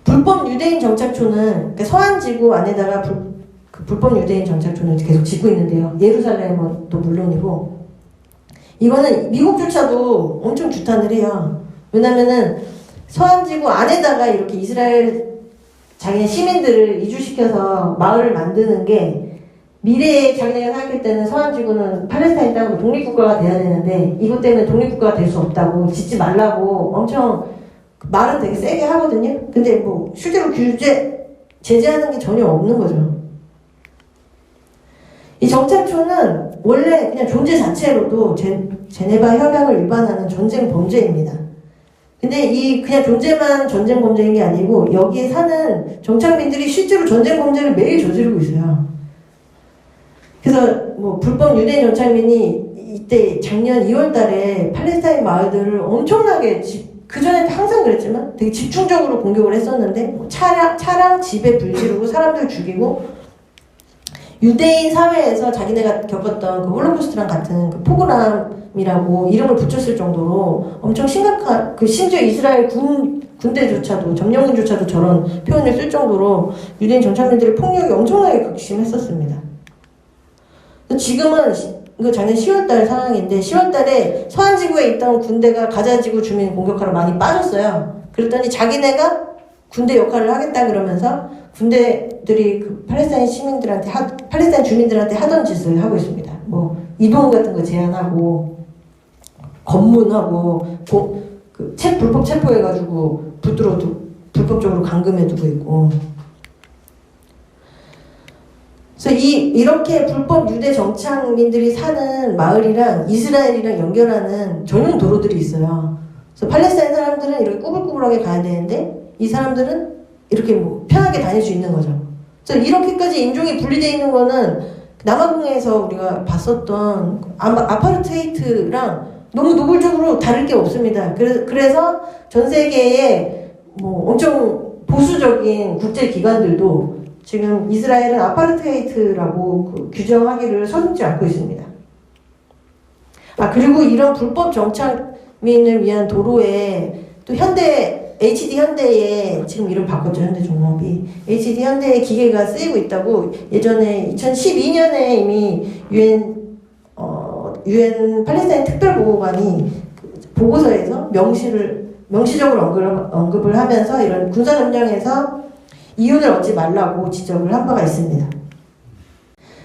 불법 유대인 정착촌은 그러니까 서한지구 안에다가 불법 유대인 정착촌을 계속 짓고 있는데요. 예루살렘은 또 물론이고 이거는 미국조차도 엄청 규탄을 해요. 왜냐면은 서한지구 안에다가 이렇게 이스라엘 자기네 시민들을 이주시켜서 마을을 만드는 게 미래에 자기네가 생각할 때는 서한지구는 팔레스타인 땅으로 독립국가가 돼야 되는데 이것 때문에 독립국가가 될 수 없다고 짓지 말라고 엄청 말은 되게 세게 하거든요. 근데 뭐 실제로 제재하는 게 전혀 없는 거죠. 이 정착촌은 원래 그냥 존재 자체로도 제네바 협약을 위반하는 전쟁 범죄입니다. 근데 이 그냥 존재만 전쟁 범죄인 게 아니고 여기에 사는 정착민들이 실제로 전쟁 범죄를 매일 저지르고 있어요. 그래서 뭐 불법 유대인 정착민이 이때 작년 2월 달에 팔레스타인 마을들을 엄청나게 그전에 항상 그랬지만 되게 집중적으로 공격을 했었는데 뭐 차량 집에 불지르고 사람들 죽이고 유대인 사회에서 자기네가 겪었던 그 홀로코스트랑 같은 그 포그람이라고 이름을 붙였을 정도로 엄청 심각한 심지어 이스라엘 군대조차도 점령군조차도 저런 표현을 쓸 정도로 유대인 정착민들의 폭력이 엄청나게 극심했었습니다. 지금은 이거 작년 10월달 상황인데 10월달에 서한지구에 있던 군대가 가자지구 주민 공격하러 많이 빠졌어요. 그랬더니 자기네가 군대 역할을 하겠다 그러면서 군대들이 그 팔레스타인 시민들한테 팔레스타인 주민들한테 하던 짓을 하고 있습니다. 뭐 이동 같은 거 제한하고 검문하고 불법 체포해가지고 불법적으로 감금해두고 있고. 그래서 이렇게 불법 유대 정착민들이 사는 마을이랑 이스라엘이랑 연결하는 전용 도로들이 있어요. 그래서 팔레스타인 사람들은 이렇게 꾸불꾸불하게 가야 되는데 이 사람들은 이렇게 뭐 편하게 다닐 수 있는 거죠. 그래서 이렇게까지 인종이 분리되어 있는 거는 남아공에서 우리가 봤었던 아파르테이트랑 너무 노골적으로 다를 게 없습니다. 그래서 전 세계의 뭐 엄청 보수적인 국제 기관들도 지금 이스라엘은 아파르테이트라고 규정하기를 서슴지 않고 있습니다. 그리고 이런 불법 정착민을 위한 도로에 또 HD 현대에 지금 이름 바꿨죠. 현대종합이. HD 현대의 기계가 쓰이고 있다고 예전에 2012년에 이미 UN 팔레스타인 특별보고관이 보고서에서 명시적으로 언급을 하면서 이런 군사점령에서 이윤을 얻지 말라고 지적을 한 바가 있습니다.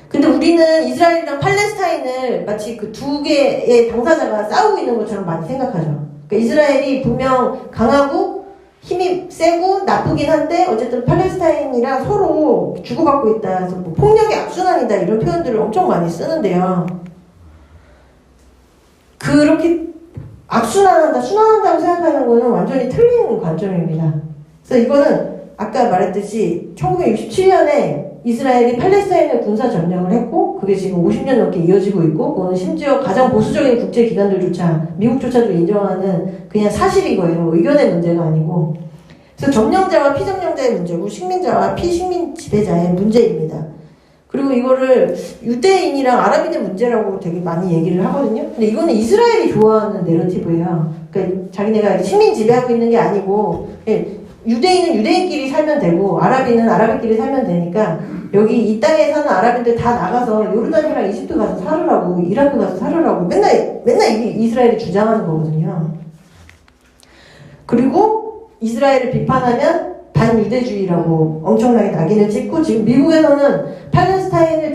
근데 우리는 이스라엘이랑 팔레스타인을 마치 그 두 개의 당사자가 싸우고 있는 것처럼 많이 생각하죠. 그러니까 이스라엘이 분명 강하고 힘이 세고 나쁘긴 한데 어쨌든 팔레스타인이랑 서로 주고받고 있다. 그래서 뭐 폭력의 악순환이다 이런 표현들을 엄청 많이 쓰는데요. 그렇게 순환한다고 생각하는 거는 완전히 틀린 관점입니다. 그래서 이거는 아까 말했듯이 1967년에 이스라엘이 팔레스타인을 군사 점령을 했고 그게 지금 50년 넘게 이어지고 있고 그거는 심지어 가장 보수적인 국제기관들조차 미국조차도 인정하는 그냥 사실인 거예요. 의견의 문제가 아니고. 그래서 점령자와 피점령자의 문제고 식민자와 피식민 지배자의 문제입니다. 그리고 이거를 유대인이랑 아랍인의 문제라고 되게 많이 얘기를 하거든요. 근데 이거는 이스라엘이 좋아하는 내러티브예요. 그러니까 자기네가 식민 지배하고 있는 게 아니고 유대인은 유대인끼리 살면 되고 아랍인은 아랍인끼리 살면 되니까 여기 이 땅에 사는 아랍인들 다 나가서 요르단이랑 이집트 가서 살으라고 이라크 가서 살으라고 맨날 이스라엘이 주장하는 거거든요. 그리고 이스라엘을 비판하면 반유대주의라고 엄청나게 낙인을 찍고 지금 미국에서는 팔레스타인을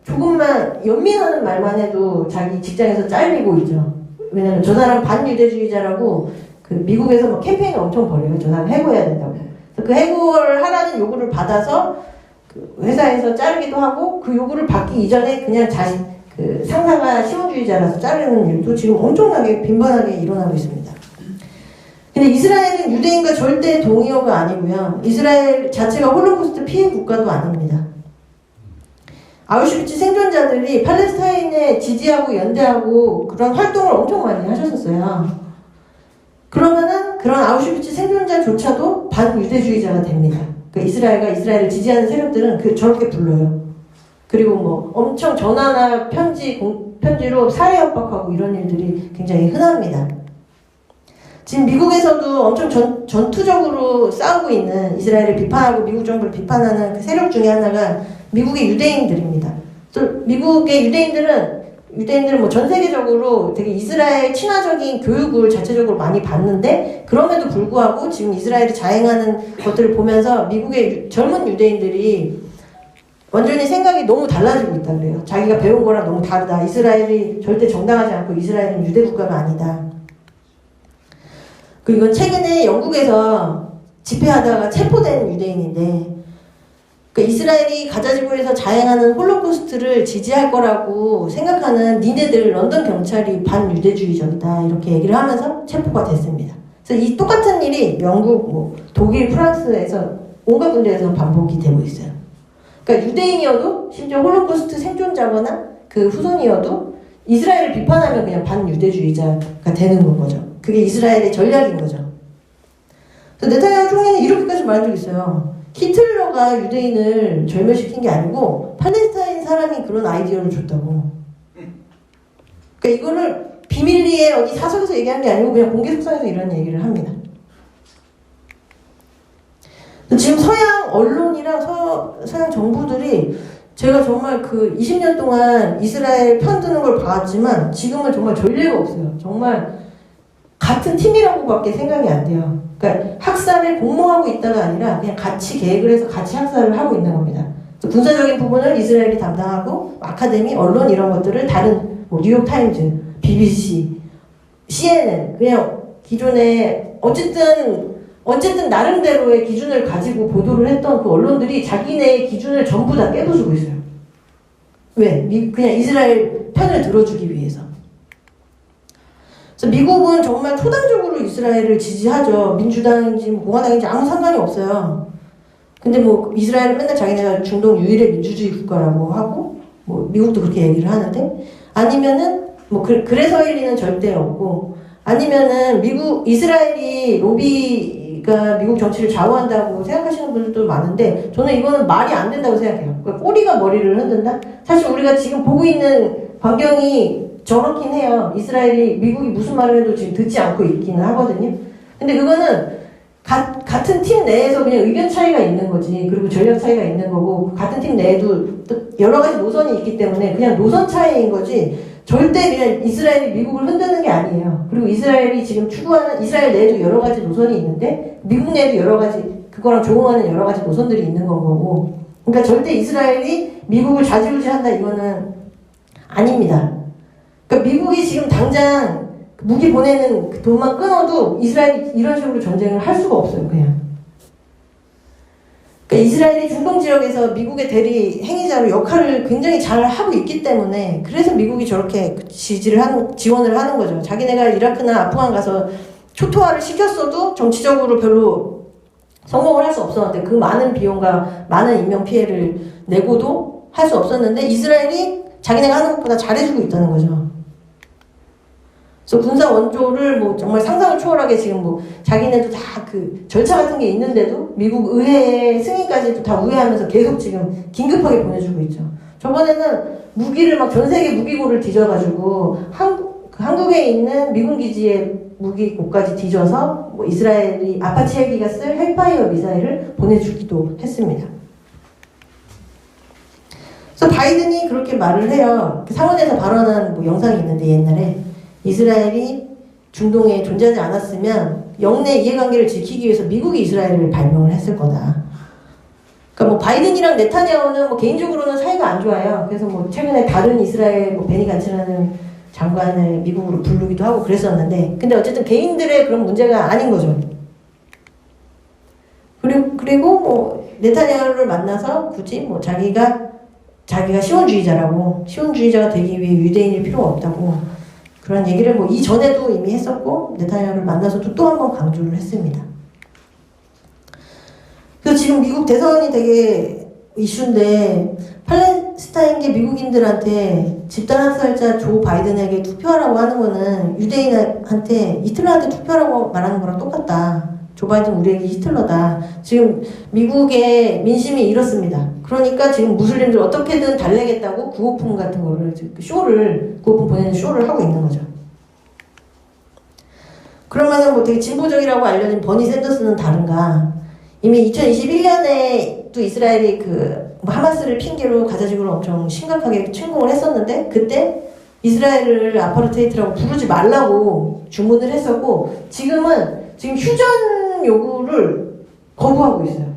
조금만 연민하는 말만 해도 자기 직장에서 잘리고 있죠. 왜냐면 저 사람 반유대주의자라고 그 미국에서 뭐 캠페인을 엄청 벌여요. 저 사람 해고해야 된다고. 그 해고를 하라는 요구를 받아서 그 회사에서 자르기도 하고 그 요구를 받기 이전에 그냥 그 상사가 시원주의자라서 자르는 일도 지금 엄청나게 빈번하게 일어나고 있습니다. 근데 이스라엘은 유대인과 절대 동의어가 아니고요. 이스라엘 자체가 홀로코스트 피해 국가도 아닙니다. 아우슈비츠 생존자들이 팔레스타인에 지지하고 연대하고 그런 활동을 엄청 많이 하셨었어요. 그러면은 그런 아우슈비츠 생존자조차도 반유대주의자가 됩니다. 그러니까 이스라엘을 지지하는 세력들은 저렇게 불러요. 그리고 뭐 엄청 전화나 편지로 살해 협박하고 이런 일들이 굉장히 흔합니다. 지금 미국에서도 엄청 전투적으로 싸우고 있는 이스라엘을 비판하고 미국 정부를 비판하는 그 세력 중에 하나가 미국의 유대인들입니다. 또 미국의 유대인들은 뭐 전 세계적으로 되게 이스라엘 친화적인 교육을 자체적으로 많이 받는데 그럼에도 불구하고 지금 이스라엘이 자행하는 것들을 보면서 미국의 젊은 유대인들이 완전히 생각이 너무 달라지고 있다 그래요. 자기가 배운 거랑 너무 다르다. 이스라엘이 절대 정당하지 않고 이스라엘은 유대 국가가 아니다. 그리고 최근에 영국에서 집회하다가 체포된 유대인인데 그러니까 이스라엘이 가자지구에서 자행하는 홀로코스트를 지지할 거라고 생각하는 니네들 런던 경찰이 반유대주의적이다 이렇게 얘기를 하면서 체포가 됐습니다. 그래서 이 똑같은 일이 영국, 독일, 프랑스에서 온갖 군데에서 반복이 되고 있어요. 그러니까 유대인이어도 심지어 홀로코스트 생존자거나 그 후손이어도 이스라엘을 비판하면 그냥 반유대주의자가 되는 거죠. 그게 이스라엘의 전략인 거죠. 그래서 네타냐후 총리는 이렇게까지 말한 적이 있어요. 히틀러가 유대인을 절멸시킨 게 아니고 팔레스타인 사람이 그런 아이디어를 줬다고. 그러니까 이거를 비밀리에 어디 사석에서 얘기한 게 아니고 그냥 공개 석상에서 이런 얘기를 합니다. 지금 서양 언론이랑 서양 정부들이 제가 정말 그 20년 동안 이스라엘 편 드는 걸 봤지만 지금은 정말 전례가 없어요. 정말 같은 팀이라고밖에 생각이 안 돼요. 그러니까 학살을 공모하고 있다가 아니라 그냥 같이 계획을 해서 같이 학살을 하고 있는 겁니다. 군사적인 부분을 이스라엘이 담당하고 아카데미, 언론 이런 것들을 다른 뭐 뉴욕타임즈, BBC, CNN 그냥 기존에 어쨌든 나름대로의 기준을 가지고 보도를 했던 그 언론들이 자기네의 기준을 전부 다 깨부수고 있어요. 왜? 그냥 이스라엘 편을 들어주기 위해서. 그래서 미국은 정말 초당적으로 이스라엘을 지지하죠. 민주당인지 공화당인지 아무 상관이 없어요. 근데 뭐 이스라엘은 맨날 자기네가 중동 유일의 민주주의 국가라고 하고 뭐 미국도 그렇게 얘기를 하는데 아니면은 뭐 그래서 일리는 절대 없고 아니면은 이스라엘이 로비가 미국 정치를 좌우한다고 생각하시는 분들도 많은데 저는 이거는 말이 안 된다고 생각해요. 그러니까 꼬리가 머리를 흔든다? 사실 우리가 지금 보고 있는 광경이 저렇긴 해요. 이스라엘이 미국이 무슨 말을 해도 지금 듣지 않고 있기는 하거든요. 근데 그거는 같은 팀 내에서 그냥 의견 차이가 있는 거지. 그리고 전략 차이가 있는 거고 같은 팀 내에도 또 여러 가지 노선이 있기 때문에 그냥 노선 차이인 거지 절대 그냥 이스라엘이 미국을 흔드는 게 아니에요. 그리고 이스라엘이 지금 추구하는 이스라엘 내에도 여러 가지 노선이 있는데 미국 내에도 여러 가지 그거랑 조응하는 여러 가지 노선들이 있는 건 거고 그러니까 절대 이스라엘이 미국을 좌지우지한다 이거는 아닙니다. 그러니까 미국이 지금 당장 무기 보내는 그 돈만 끊어도 이스라엘이 이런 식으로 전쟁을 할 수가 없어요, 그냥. 그러니까 이스라엘이 중동 지역에서 미국의 대리 행위자로 역할을 굉장히 잘 하고 있기 때문에 그래서 미국이 저렇게 지원을 하는 거죠. 자기네가 이라크나 아프간 가서 초토화를 시켰어도 정치적으로 별로 성공을 할 수 없었는데 그 많은 비용과 많은 인명 피해를 내고도 할 수 없었는데 이스라엘이 자기네가 하는 것보다 잘해주고 있다는 거죠. 그래서 군사 원조를 뭐 정말 상상을 초월하게 지금 뭐 자기네도 다 그 절차 같은 게 있는데도 미국 의회 승인까지도 다 우회하면서 계속 지금 긴급하게 보내주고 있죠. 저번에는 무기를 막 전 세계 무기고를 뒤져가지고 한국에 있는 미군 기지의 무기고까지 뒤져서 뭐 이스라엘이 아파치 헬기가 쓸 헬파이어 미사일을 보내주기도 했습니다. 그래서 바이든이 그렇게 말을 해요. 상원에서 발언한 뭐 영상이 있는데 옛날에 이스라엘이 중동에 존재하지 않았으면 영내 이해관계를 지키기 위해서 미국이 이스라엘을 발명을 했을 거다. 그러니까 뭐 바이든이랑 네타냐후는 뭐 개인적으로는 사이가 안 좋아요. 그래서 뭐 최근에 다른 이스라엘 뭐 베니 간츠라는 장관을 미국으로 부르기도 하고 그랬었는데 근데 어쨌든 개인들의 그런 문제가 아닌 거죠. 그리고 뭐 네타냐후를 만나서 굳이 뭐 자기가 시온주의자가 되기 위해 유대인일 필요가 없다고 그런 얘기를 뭐 이전에도 이미 했었고 네타냐후를 만나서도 또 한 번 강조를 했습니다. 그래서 지금 미국 대선이 되게 이슈인데 팔레스타인계 미국인들한테 집단학살자 조 바이든에게 투표하라고 하는 거는 유대인한테 히틀러한테 투표하라고 말하는 거랑 똑같다. 조 바이든 우리에게 히틀러다. 지금 미국의 민심이 이렇습니다. 그러니까 지금 무슬림들 어떻게든 달래겠다고 구호품 같은 거를 구호품 보내는 쇼를 하고 있는 거죠. 그러면은 뭐 되게 진보적이라고 알려진 버니 샌더스는 다른가? 이미 2021년에 또 이스라엘이 하마스를 핑계로 가자지구를 엄청 심각하게 침공을 했었는데 그때 이스라엘을 아파르테이트라고 부르지 말라고 주문을 했었고 지금 휴전 요구를 거부하고 있어요.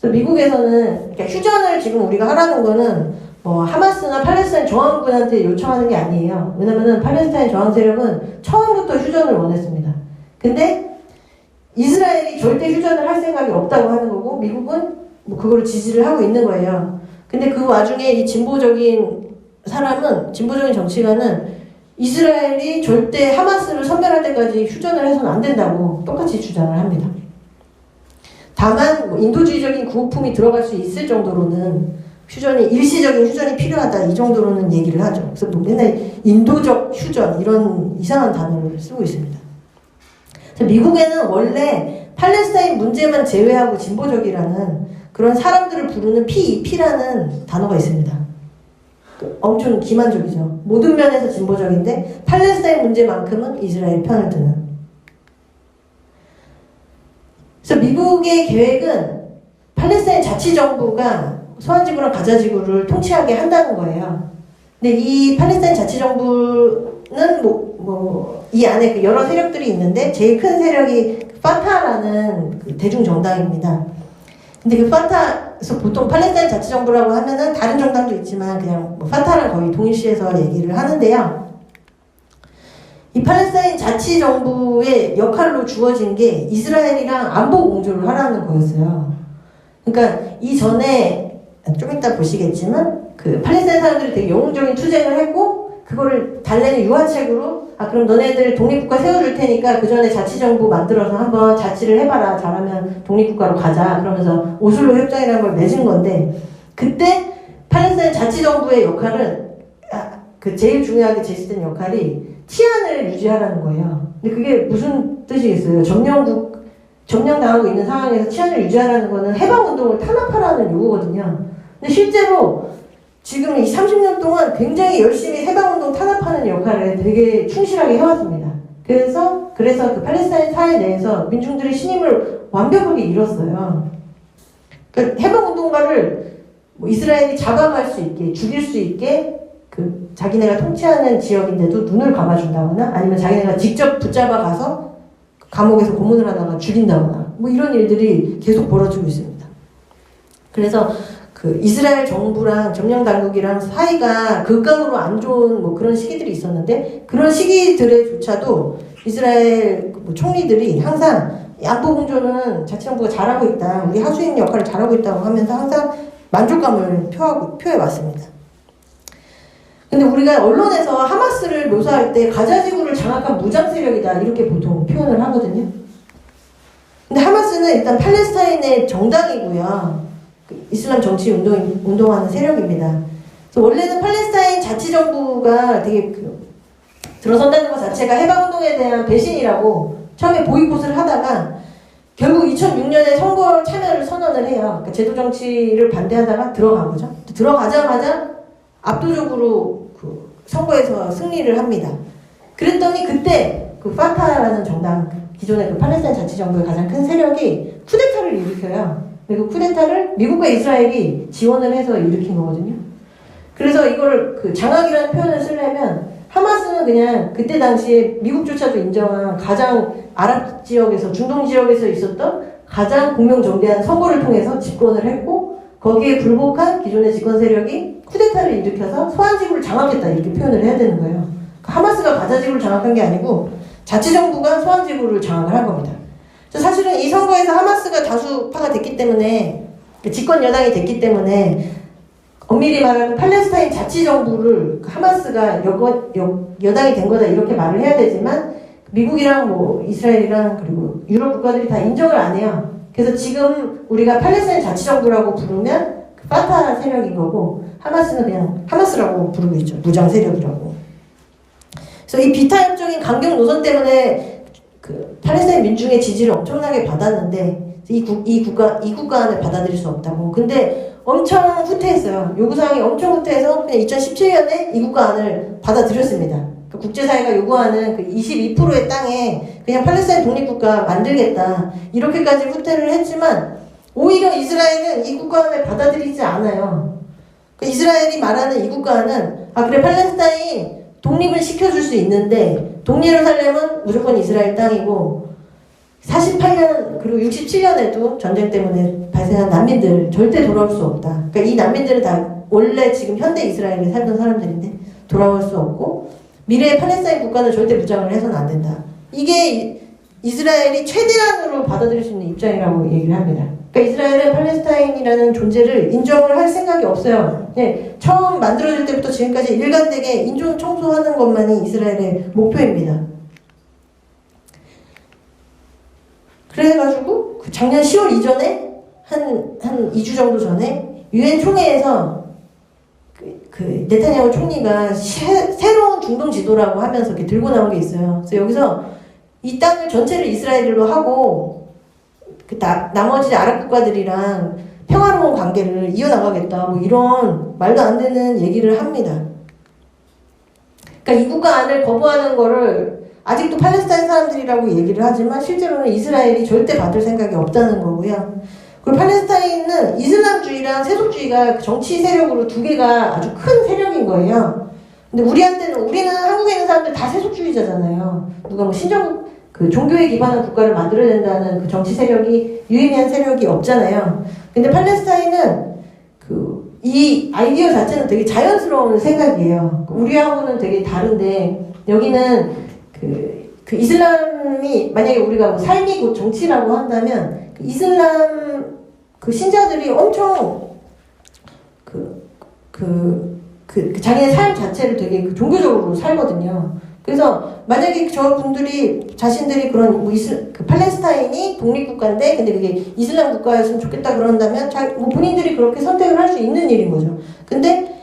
그래서 미국에서는 그러니까 휴전을 지금 우리가 하라는 거는 뭐 하마스나 팔레스타인 저항군한테 요청하는 게 아니에요. 왜냐면은 팔레스타인 저항 세력은 처음부터 휴전을 원했습니다. 근데 이스라엘이 절대 휴전을 할 생각이 없다고 하는 거고 미국은 뭐 그거를 지지를 하고 있는 거예요. 근데 그 와중에 이 진보적인 정치가는 이스라엘이 절대 하마스를 선멸할 때까지 휴전을 해서는 안 된다고 똑같이 주장을 합니다. 다만 뭐 인도주의적인 구호품이 들어갈 수 있을 정도로는 일시적인 휴전이 필요하다 이 정도로는 얘기를 하죠. 그래서 뭐 맨날 인도적 휴전 이런 이상한 단어를 쓰고 있습니다. 미국에는 원래 팔레스타인 문제만 제외하고 진보적이라는 그런 사람들을 부르는 PEP라는 단어가 있습니다. 엄청 기만적이죠. 모든 면에서 진보적인데 팔레스타인 문제만큼은 이스라엘 편을 드는. 그래서 미국의 계획은 팔레스타인 자치정부가 소환지구랑 가자지구를 통치하게 한다는 거예요. 근데 이 팔레스타인 자치정부는 이 안에 그 여러 세력들이 있는데 제일 큰 세력이 파타라는 그 대중정당입니다. 근데 그 파타에서 보통 팔레스타인 자치정부라고 하면은 다른 정당도 있지만 그냥 파타랑 거의 동일시해서 얘기를 하는데요. 이 팔레스타인 자치정부의 역할로 주어진 게 이스라엘이랑 안보 공조를 하라는 거였어요. 그러니까 이전에 좀 이따 보시겠지만 그 팔레스타인 사람들이 되게 영웅적인 투쟁을 했고 그거를 달래는 유화책으로 그럼 너네들 독립국가 세워줄 테니까 그 전에 자치정부 만들어서 한번 자치를 해봐라. 잘하면 독립국가로 가자. 그러면서 오슬로 협정이라는 걸 맺은 건데 그때 팔레스타인 자치정부의 역할은 그 제일 중요하게 제시된 역할이 치안을 유지하라는 거예요. 근데 그게 무슨 뜻이겠어요? 점령당하고 있는 상황에서 치안을 유지하라는 거는 해방운동을 탄압하라는 요구거든요. 근데 실제로 지금 이 30년 동안 굉장히 열심히 해방운동 탄압하는 역할을 되게 충실하게 해왔습니다. 그래서 그 팔레스타인 사회 내에서 민중들의 신임을 완벽하게 잃었어요. 그러니까 해방운동가를 이스라엘이 잡아갈 수 있게, 죽일 수 있게 그 자기네가 통치하는 지역인데도 눈을 감아준다거나 아니면 자기네가 직접 붙잡아 가서 감옥에서 고문을 하다가 죽인다거나 이런 일들이 계속 벌어지고 있습니다. 그래서 그 이스라엘 정부랑 점령 당국이랑 사이가 극강으로 안 좋은 그런 시기들이 있었는데 그런 시기들에조차도 이스라엘 총리들이 항상 안보 공조는 자치정부가 잘하고 있다. 우리 하수인 역할을 잘하고 있다고 하면서 항상 만족감을 표해 왔습니다. 근데 우리가 언론에서 하마스를 묘사할 때 가자지구를 장악한 무장 세력이다 이렇게 보통 표현을 하거든요. 근데 하마스는 일단 팔레스타인의 정당이고요. 이슬람 정치 운동하는 세력입니다. 그래서 원래는 팔레스타인 자치정부가 되게 들어선다는 것 자체가 해방운동에 대한 배신이라고 처음에 보이콧을 하다가 결국 2006년에 선거 참여를 선언을 해요. 그러니까 제도 정치를 반대하다가 들어간 거죠. 들어가자마자 압도적으로 그 선거에서 승리를 합니다. 그랬더니 그때 그 파타라는 정당, 기존의 그 팔레스타인 자치정부의 가장 큰 세력이 쿠데타를 일으켜요. 근데 그 쿠데타를 미국과 이스라엘이 지원을 해서 일으킨 거거든요. 그래서 이거를 그 장악이라는 표현을 쓰려면 하마스는 그냥 그때 당시에 미국조차도 인정한 가장 아랍 지역에서 중동 지역에서 있었던 가장 공명정대한 선거를 통해서 집권을 했고 거기에 불복한 기존의 집권 세력이 쿠데타를 일으켜서 소환지구를 장악했다 이렇게 표현을 해야 되는 거예요. 하마스가 가자지구를 장악한 게 아니고 자치정부가 소환지구를 장악을 한 겁니다. 사실은 이 선거에서 하마스가 다수파가 됐기 때문에 집권 여당이 됐기 때문에 엄밀히 말하면 팔레스타인 자치정부를 하마스가 여당이 된 거다 이렇게 말을 해야 되지만 미국이랑 이스라엘이랑 그리고 유럽 국가들이 다 인정을 안 해요. 그래서 지금 우리가 팔레스타인 자치정부라고 부르면 그 파타 세력인 거고 하마스는 그냥 하마스라고 부르고 있죠. 무장 세력이라고. 그래서 이 비타협적인 강경 노선 때문에 그 팔레스타인 민중의 지지를 엄청나게 받았는데 이 국가안을 받아들일 수 없다고. 근데 엄청 후퇴했어요. 요구사항이 엄청 후퇴해서 그냥 2017년에 이 국가안을 받아들였습니다. 그 국제사회가 요구하는 그 22%의 땅에 그냥 팔레스타인 독립국가 만들겠다. 이렇게까지 후퇴를 했지만 오히려 이스라엘은 이 국가안을 받아들이지 않아요. 그 이스라엘이 말하는 이 국가안은 그래 팔레스타인 독립을 시켜줄 수 있는데 독립을 살려면 무조건 이스라엘 땅이고 48년 그리고 67년에도 전쟁 때문에 발생한 난민들 절대 돌아올 수 없다. 그러니까 이 난민들은 다 원래 지금 현대 이스라엘에 살던 사람들인데 돌아올 수 없고 미래의 팔레스타인 국가는 절대 무장을 해서는 안 된다. 이게 이스라엘이 최대한으로 받아들일 수 있는 입장이라고 얘기를 합니다. 그러니까 이스라엘은 팔레스타인이라는 존재를 인정을 할 생각이 없어요. 네, 처음 만들어질 때부터 지금까지 일관되게 인종 청소하는 것만이 이스라엘의 목표입니다. 그래가지고 작년 10월 이전에 한 2주 정도 전에 유엔 총회에서 그 네타냐후 총리가 새로운 중동 지도라고 하면서 이렇게 들고 나온 게 있어요. 그래서 여기서 이 땅을 전체를 이스라엘로 하고 나머지 아랍 국가들이랑 평화로운 관계를 이어나가겠다. 이런 말도 안 되는 얘기를 합니다. 그러니까 이 국가안을 거부하는 거를 아직도 팔레스타인 사람들이라고 얘기를 하지만 실제로는 이스라엘이 절대 받을 생각이 없다는 거고요. 그리고 팔레스타인은 이슬람주의랑 세속주의가 정치 세력으로 두 개가 아주 큰 세력인 거예요. 근데 우리는 한국에 있는 사람들 다 세속주의자잖아요. 누가 뭐 그 종교에 기반한 국가를 만들어야 된다는 그 정치 세력이 유의미한 세력이 없잖아요. 근데 팔레스타인은 이 아이디어 자체는 되게 자연스러운 생각이에요. 우리하고는 되게 다른데 여기는 그 이슬람이 만약에 우리가 뭐 삶이 곧 정치라고 한다면 그 이슬람 그 신자들이 엄청 자기의 삶 자체를 되게 종교적으로 살거든요. 그래서 만약에 저분들이 자신들이 그런 그 팔레스타인이 독립국가인데 근데 그게 이슬람 국가였으면 좋겠다 그런다면 뭐 본인들이 그렇게 선택을 할 수 있는 일인 거죠. 근데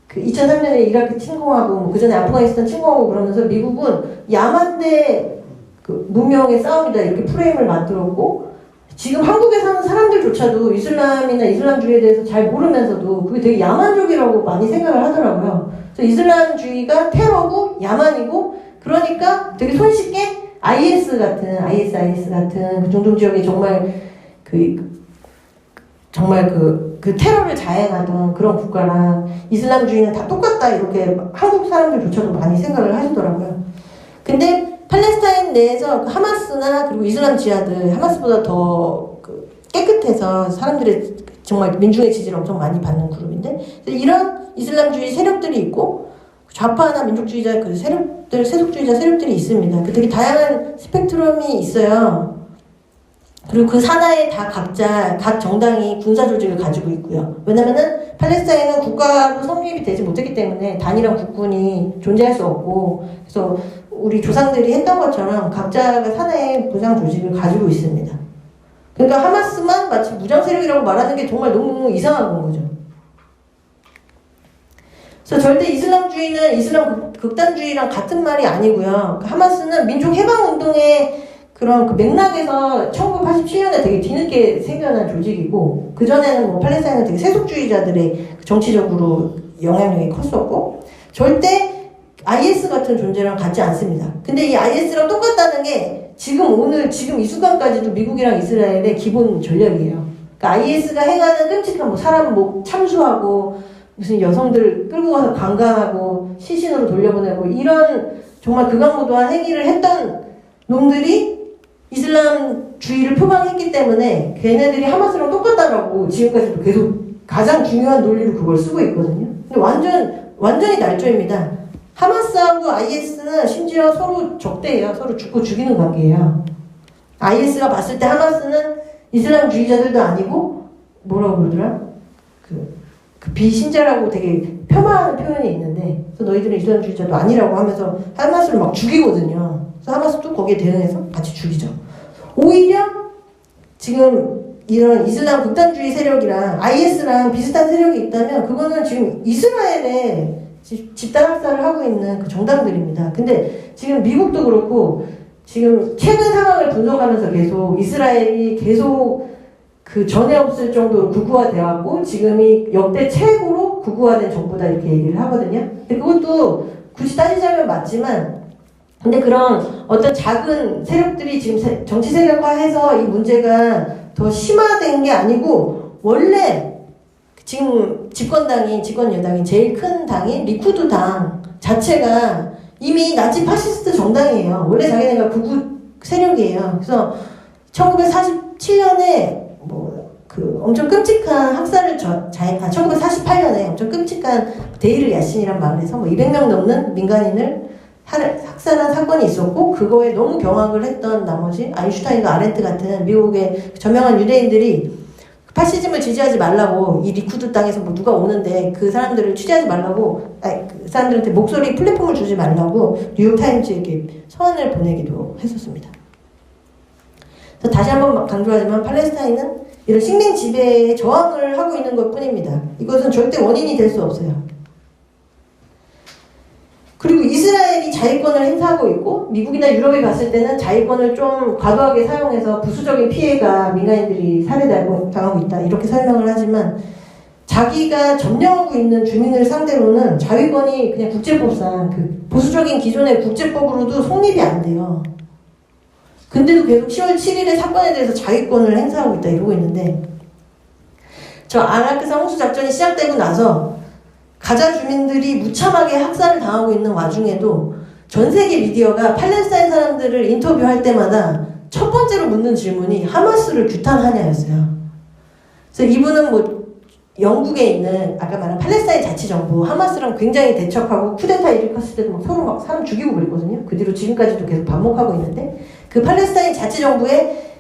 그 2003년에 이라크 침공하고 뭐 그전에 아프가니스탄 침공하고 그러면서 미국은 야만대 그 문명의 싸움이다 이렇게 프레임을 만들었고 지금 한국에 사는 사람들조차도 이슬람이나 이슬람주의에 대해서 잘 모르면서도 그게 되게 야만적이라고 많이 생각을 하더라고요. 그래서 이슬람주의가 테러고 야만이고 그러니까 되게 손쉽게 ISIS 같은 그 중동 지역에 정말 그 테러를 자행하던 그런 국가랑 이슬람주의는 다 똑같다 이렇게 한국 사람들조차도 많이 생각을 하시더라고요. 근데 팔레스타인 내에서 하마스나 그리고 이슬람 지하들 하마스보다 더 깨끗해서 사람들의 정말 민중의 지지를 엄청 많이 받는 그룹인데 이런 이슬람주의 세력들이 있고 좌파나 민족주의자 그 세력들 세속주의자 세력들이 있습니다. 되게 다양한 스펙트럼이 있어요. 그리고 그 산하에 다 각자 각 정당이 군사 조직을 가지고 있고요. 왜냐면은 팔레스타인은 국가로 성립이 되지 못했기 때문에 단일한 국군이 존재할 수 없고 그래서 우리 조상들이 했던 것처럼 각자가 산하에 무장 조직을 가지고 있습니다. 그러니까 하마스만 마치 무장 세력이라고 말하는 게 정말 너무 이상한 거죠. 그래서 절대 이슬람주의는 이슬람 극단주의랑 같은 말이 아니고요. 하마스는 민족 해방 운동의 그런 그 맥락에서 1987년에 되게 뒤늦게 생겨난 조직이고 그전에는 뭐 팔레스타인은 되게 세속주의자들의 정치적으로 영향력이 컸었고 절대 IS 같은 존재랑 같지 않습니다. 근데 이 IS랑 똑같다는 게 지금 이 순간까지도 미국이랑 이스라엘의 기본 전략이에요. 그러니까 IS가 행하는 끔찍한 뭐 사람 목 참수하고 무슨 여성들 끌고 가서 강간하고 시신으로 돌려보내고 이런 정말 극악무도한 행위를 했던 놈들이 이슬람주의를 표방했기 때문에 걔네들이 하마스랑 똑같다라고 지금까지도 계속 가장 중요한 논리로 그걸 쓰고 있거든요. 근데 완전히 날조입니다. 하마스하고 IS는 심지어 서로 적대예요. 서로 죽고 죽이는 관계예요. IS가 봤을 때 하마스는 이슬람주의자들도 아니고 뭐라고 그러더라? 그 비신자라고 되게 폄하하는 표현이 있는데 그래서 너희들은 이슬람주의자도 아니라고 하면서 하마스를 막 죽이거든요. 그래서 하마스도 거기에 대응해서 같이 죽이죠. 오히려 지금 이런 이슬람 극단주의 세력이랑 IS랑 비슷한 세력이 있다면 그거는 지금 이스라엘에 집단 학살을 하고 있는 그 정당들입니다. 근데 지금 미국도 그렇고 지금 최근 상황을 분석하면서 계속 이스라엘이 계속 그 전에 없을 정도로 극우화되었고 지금이 역대 최고로 극우화된 정부다 이렇게 얘기를 하거든요. 근데 그것도 굳이 따지자면 맞지만 근데 그런 어떤 작은 세력들이 지금 정치 세력화해서 이 문제가 더 심화된 게 아니고 원래 지금 집권 여당이 제일 큰 당인 리쿠드 당 자체가 이미 나치 파시스트 정당이에요. 원래 자기네가 극우 세력이에요. 그래서 1947년에 엄청 끔찍한 학살을 1948년에 엄청 끔찍한 데이르 야신이란 마을에서 200명 넘는 민간인을 학살한 사건이 있었고 그거에 너무 경악을 했던 나머지 아인슈타인과 아렌트 같은 미국의 저명한 유대인들이 파시즘을 지지하지 말라고 이 리쿠드 땅에서 뭐 누가 오는데 그 사람들을 취재하지 말라고 그 사람들한테 목소리 플랫폼을 주지 말라고 뉴욕타임즈에게 서한을 보내기도 했었습니다. 그래서 다시 한번 강조하지만 팔레스타인은 이런 식민 지배에 저항을 하고 있는 것 뿐입니다. 이것은 절대 원인이 될 수 없어요. 그리고 이스라엘이 자위권을 행사하고 있고 미국이나 유럽에 갔을 때는 자위권을 좀 과도하게 사용해서 부수적인 피해가 민간인들이 살해당하고 있다 이렇게 설명을 하지만 자기가 점령하고 있는 주민을 상대로는 자위권이 그냥 국제법상 그 보수적인 기존의 국제법으로도 성립이 안 돼요. 근데도 계속 10월 7일의 사건에 대해서 자위권을 행사하고 있다 이러고 있는데, 저 아라크사 홍수작전이 시작되고 나서 가자 주민들이 무참하게 학살을 당하고 있는 와중에도 전 세계 미디어가 팔레스타인 사람들을 인터뷰할 때마다 첫 번째로 묻는 질문이 하마스를 규탄하냐였어요. 그래서 이분은 뭐 영국에 있는 아까 말한 팔레스타인 자치정부 하마스랑 굉장히 대척하고 쿠데타 일으켰을 때도 막 서로 막 사람 죽이고 그랬거든요. 그 뒤로 지금까지도 계속 반복하고 있는데, 그 팔레스타인 자치정부의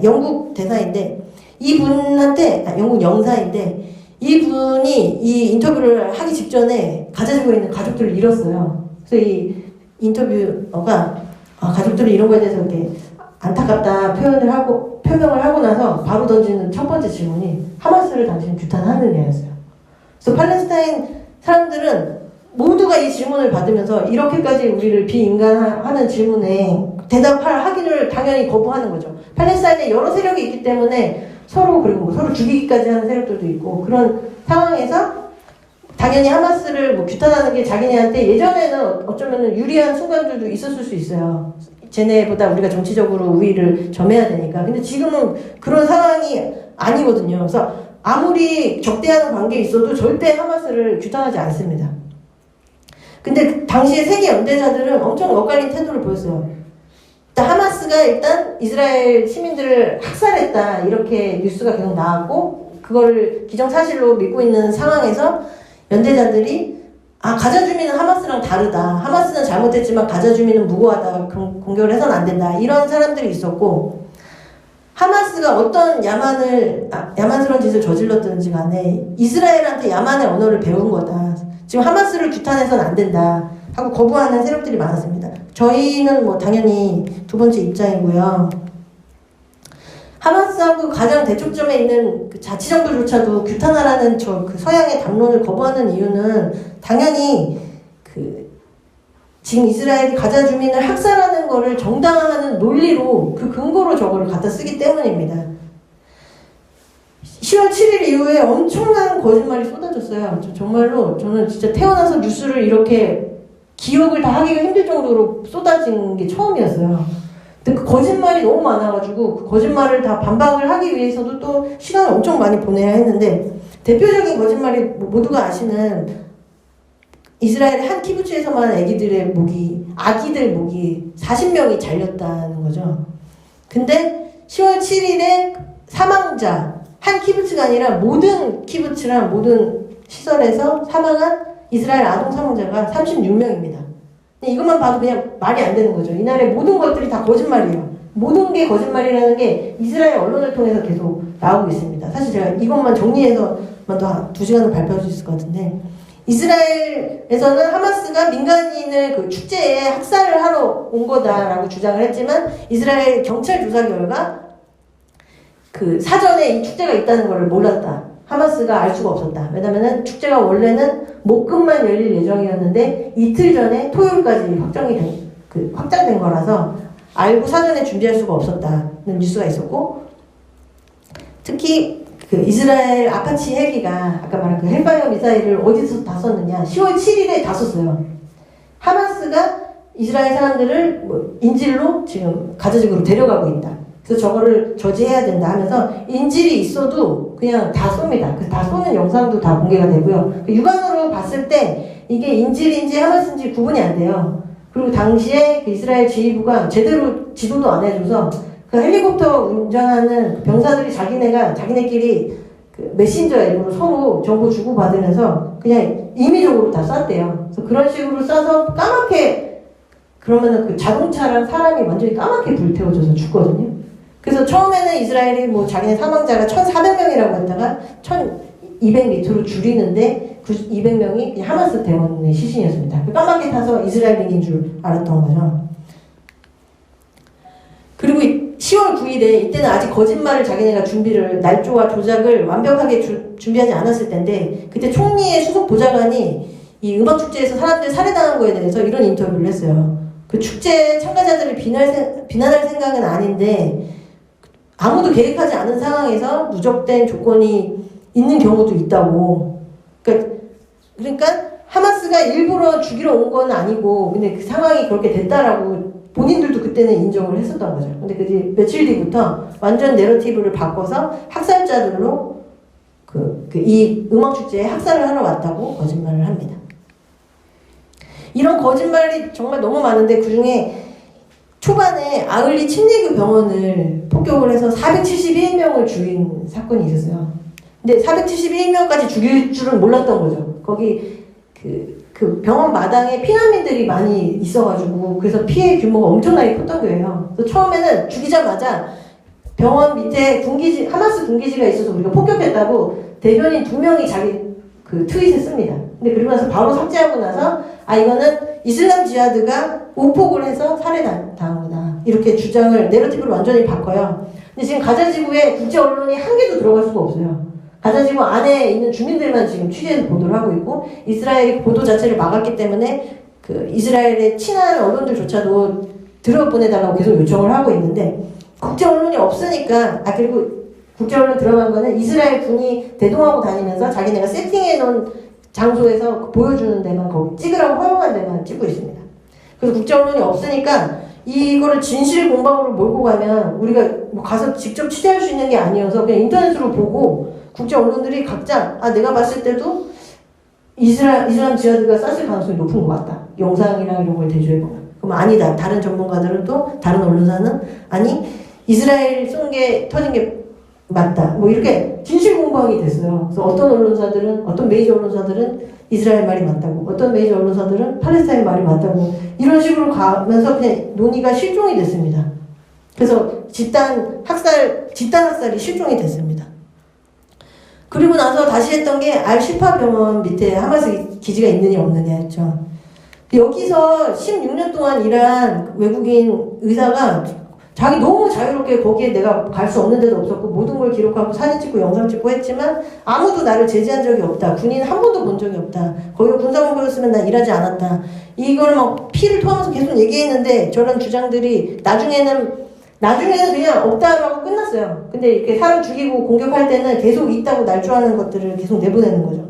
영국 대사인데, 이분한테 영국 영사인데, 이분이 이 인터뷰를 하기 직전에 가자 지구에 있는 가족들을 잃었어요. 그래서 이 인터뷰어가 가족들이 이런 거에 대해서 이렇게 안타깝다 표명을 하고 나서 바로 던지는 첫 번째 질문이 하마스를 당신은 규탄하느냐였어요. 그래서 팔레스타인 사람들은 모두가 이 질문을 받으면서 이렇게까지 우리를 비인간하는 질문에 대답할 확인을 당연히 거부하는 거죠. 팔레스타인에 여러 세력이 있기 때문에 서로, 그리고 뭐 서로 죽이기까지 하는 세력들도 있고, 그런 상황에서 당연히 하마스를 뭐 규탄하는 게 자기네한테 예전에는 어쩌면 유리한 순간들도 있었을 수 있어요. 쟤네보다 우리가 정치적으로 우위를 점해야 되니까. 근데 지금은 그런 상황이 아니거든요. 그래서 아무리 적대하는 관계에 있어도 절대 하마스를 규탄하지 않습니다. 근데 당시에 세계 연대자들은 엄청 엇갈린 태도를 보였어요. 하마스가 일단 이스라엘 시민들을 학살했다 이렇게 뉴스가 계속 나왔고, 그걸 기정사실로 믿고 있는 상황에서 연대자들이 가자 주민은 하마스랑 다르다, 하마스는 잘못했지만 가자 주민은 무고하다, 공격을 해서는 안 된다, 이런 사람들이 있었고, 하마스가 어떤 야만스러운 짓을 저질렀든지 간에 이스라엘한테 야만의 언어를 배운 거다, 지금 하마스를 규탄해서는 안 된다 하고 거부하는 세력들이 많았습니다. 저희는 뭐 당연히 두 번째 입장이고요. 하마스하고 가장 대척점에 있는 그 자치정부조차도 규탄하라는 그 서양의 담론을 거부하는 이유는 당연히 지금 이스라엘이 가자 주민을 학살하는 거를 정당화하는 논리로 그 근거로 저거를 갖다 쓰기 때문입니다. 10월 7일 이후에 엄청난 거짓말이 쏟아졌어요. 정말로 저는 진짜 태어나서 뉴스를 이렇게 기억을 다 하기가 힘들 정도로 쏟아진 게 처음이었어요. 근데 그 거짓말이 너무 많아가지고 그 거짓말을 다 반박을 하기 위해서도 또 시간을 엄청 많이 보내야 했는데, 대표적인 거짓말이 모두가 아시는 이스라엘의 한 키부츠에서만 아기들 목이 40명이 잘렸다는 거죠. 근데 10월 7일에 사망자, 한 키부츠가 아니라 모든 키부츠랑 모든 시설에서 사망한 이스라엘 아동 사망자가 36명입니다. 이것만 봐도 그냥 말이 안 되는 거죠. 이날의 모든 것들이 다 거짓말이에요. 모든 게 거짓말이라는 게 이스라엘 언론을 통해서 계속 나오고 있습니다. 사실 제가 이것만 정리해서만 더 2시간을 발표할 수 있을 것 같은데, 이스라엘에서는 하마스가 민간인을 그 축제에 학살을 하러 온 거다라고 주장을 했지만, 이스라엘 경찰 조사 결과 그 사전에 이 축제가 있다는 걸 몰랐다, 하마스가 알 수가 없었다. 왜냐면은 축제가 원래는 목금만 열릴 예정이었는데 이틀 전에 토요일까지 확장된 거라서 알고 사전에 준비할 수가 없었다는 뉴스가 있었고, 특히 그 이스라엘 아파치 헬기가 아까 말한 그 헬파이어 미사일을 어디서 다 썼느냐, 10월 7일에 다 썼어요. 하마스가 이스라엘 사람들을 뭐 인질로 지금 가자지구로 데려가고 있다, 그래서 저거를 저지해야 된다 하면서 인질이 있어도 그냥 다 쏩니다. 그 다 쏘는 영상도 다 공개가 되고요. 육안으로 봤을 때 이게 인질인지 하마스인지 구분이 안 돼요. 그리고 당시에 그 이스라엘 지휘부가 제대로 지도도 안 해줘서 그 헬리콥터 운전하는 병사들이 자기네끼리 그 메신저 앱으로 서로 정보 주고받으면서 그냥 임의적으로 다 쐈대요. 그래서 그런 식으로 쏴서 까맣게, 그러면은 그 자동차랑 사람이 완전히 까맣게 불태워져서 죽거든요. 그래서 처음에는 이스라엘이 뭐 자기네 사망자가 1,400명이라고 했다가 1,200 밑으로 줄이는데 그 200명이 그냥 하마스 대원의 시신이었습니다. 까맣게 타서 이스라엘인인 줄 알았던 거죠. 그리고 10월 9일에 이때는 아직 거짓말을 자기네가 날조와 조작을 완벽하게 준비하지 않았을 텐데, 그때 총리의 수석 보좌관이 이 음악축제에서 사람들 살해당한 거에 대해서 이런 인터뷰를 했어요. 그 축제 참가자들을 비난할 생각은 아닌데 아무도 계획하지 않은 상황에서 누적된 조건이 있는 경우도 있다고. 그러니까 하마스가 일부러 죽이러 온 건 아니고, 근데 그 상황이 그렇게 됐다라고 본인들도 그때 그때는 인정을 했었던 거죠. 근데 그 며칠 뒤부터 완전 내러티브를 바꿔서 학살자들로 이 음악축제에 학살을 하러 왔다고 거짓말을 합니다. 이런 거짓말이 정말 너무 많은데 그 중에 초반에 아울리 침례교 병원을 폭격을 해서 471명을 죽인 사건이 있었어요. 근데 471명까지 죽일 줄은 몰랐던 거죠. 거기 그 병원 마당에 피난민들이 많이 있어가지고 그래서 피해 규모가 엄청나게 컸던 거예요. 그래서 처음에는 죽이자마자 병원 밑에 하마스 군기지가 있어서 우리가 폭격했다고 대변인 2명이 자기 그 트윗에 씁니다. 근데 그리고 나서 바로 삭제하고 나서 이거는 이슬람 지하드가 오폭을 해서 살해당한 거다. 이렇게 주장을 내러티브를 완전히 바꿔요. 근데 지금 가자 지구에 국제 언론이 한 개도 들어갈 수가 없어요. 가자 지구 안에 있는 주민들만 지금 취재해서 보도를 하고 있고 이스라엘이 보도 자체를 막았기 때문에 그 이스라엘의 친한 언론들조차도 들어보내달라고 계속 요청을 하고 있는데 국제 언론이 없으니까 그리고 국제 언론 들어간 거는 이스라엘 군이 대동하고 다니면서 자기네가 세팅해 놓은 장소에서 보여주는 데만 거기 찍으라고 허용한 데만 찍고 있습니다. 그래서 국제 언론이 없으니까 이거를 진실 공방으로 몰고 가면 우리가 뭐 가서 직접 취재할 수 있는 게 아니어서 그냥 인터넷으로 보고 국제 언론들이 각자 내가 봤을 때도 이슬람 지하드가 쐈을 가능성이 높은 것 같다. 영상이랑 이런 걸 대조해보면. 그럼 아니다. 다른 전문가들은 또 다른 언론사는 아니 이스라엘 쏜 게 터진 게 맞다. 뭐 이렇게 진실 공방이 됐어요. 그래서 어떤 메이저 언론사들은 이스라엘 말이 맞다고, 어떤 메이저 언론사들은 팔레스타인 말이 맞다고 이런 식으로 가면서 그냥 논의가 실종이 됐습니다. 그래서 집단 학살이 실종이 됐습니다. 그리고 나서 다시 했던 게 알시파 병원 밑에 하마스 기지가 있느냐 없느냐였죠. 여기서 16년 동안 일한 외국인 의사가 자기 너무 자유롭게 거기에 내가 갈 수 없는 데도 없었고 모든 걸 기록하고 사진 찍고 영상 찍고 했지만 아무도 나를 제지한 적이 없다. 군인 한 번도 본 적이 없다. 거기가 군사본부였으면 난 일하지 않았다. 이걸 막 피를 토하면서 계속 얘기했는데 저런 주장들이 나중에는 그냥 없다고 하고 끝났어요. 근데 이렇게 사람 죽이고 공격할 때는 계속 있다고 날조하는 것들을 계속 내보내는 거죠.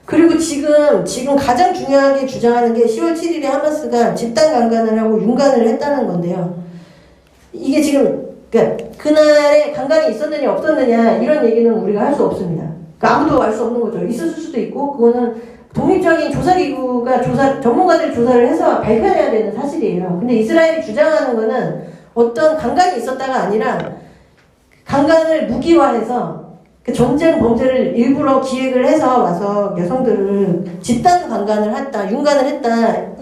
그리고 지금 가장 중요하게 주장하는 게 10월 7일에 하마스가 집단 강간을 하고 윤간을 했다는 건데요. 이게 지금 그러니까 그날에 강간이 있었느냐 없었느냐 이런 얘기는 우리가 할 수 없습니다. 그러니까 아무도 알 수 없는 거죠. 있었을 수도 있고 그거는 독립적인 조사기구가 전문가들 조사를 해서 발표해야 되는 사실이에요. 근데 이스라엘이 주장하는 거는 어떤 강간이 있었다가 아니라 강간을 무기화해서 그 전쟁 범죄를 일부러 기획을 해서 와서 여성들을 집단 강간을 했다, 윤간을 했다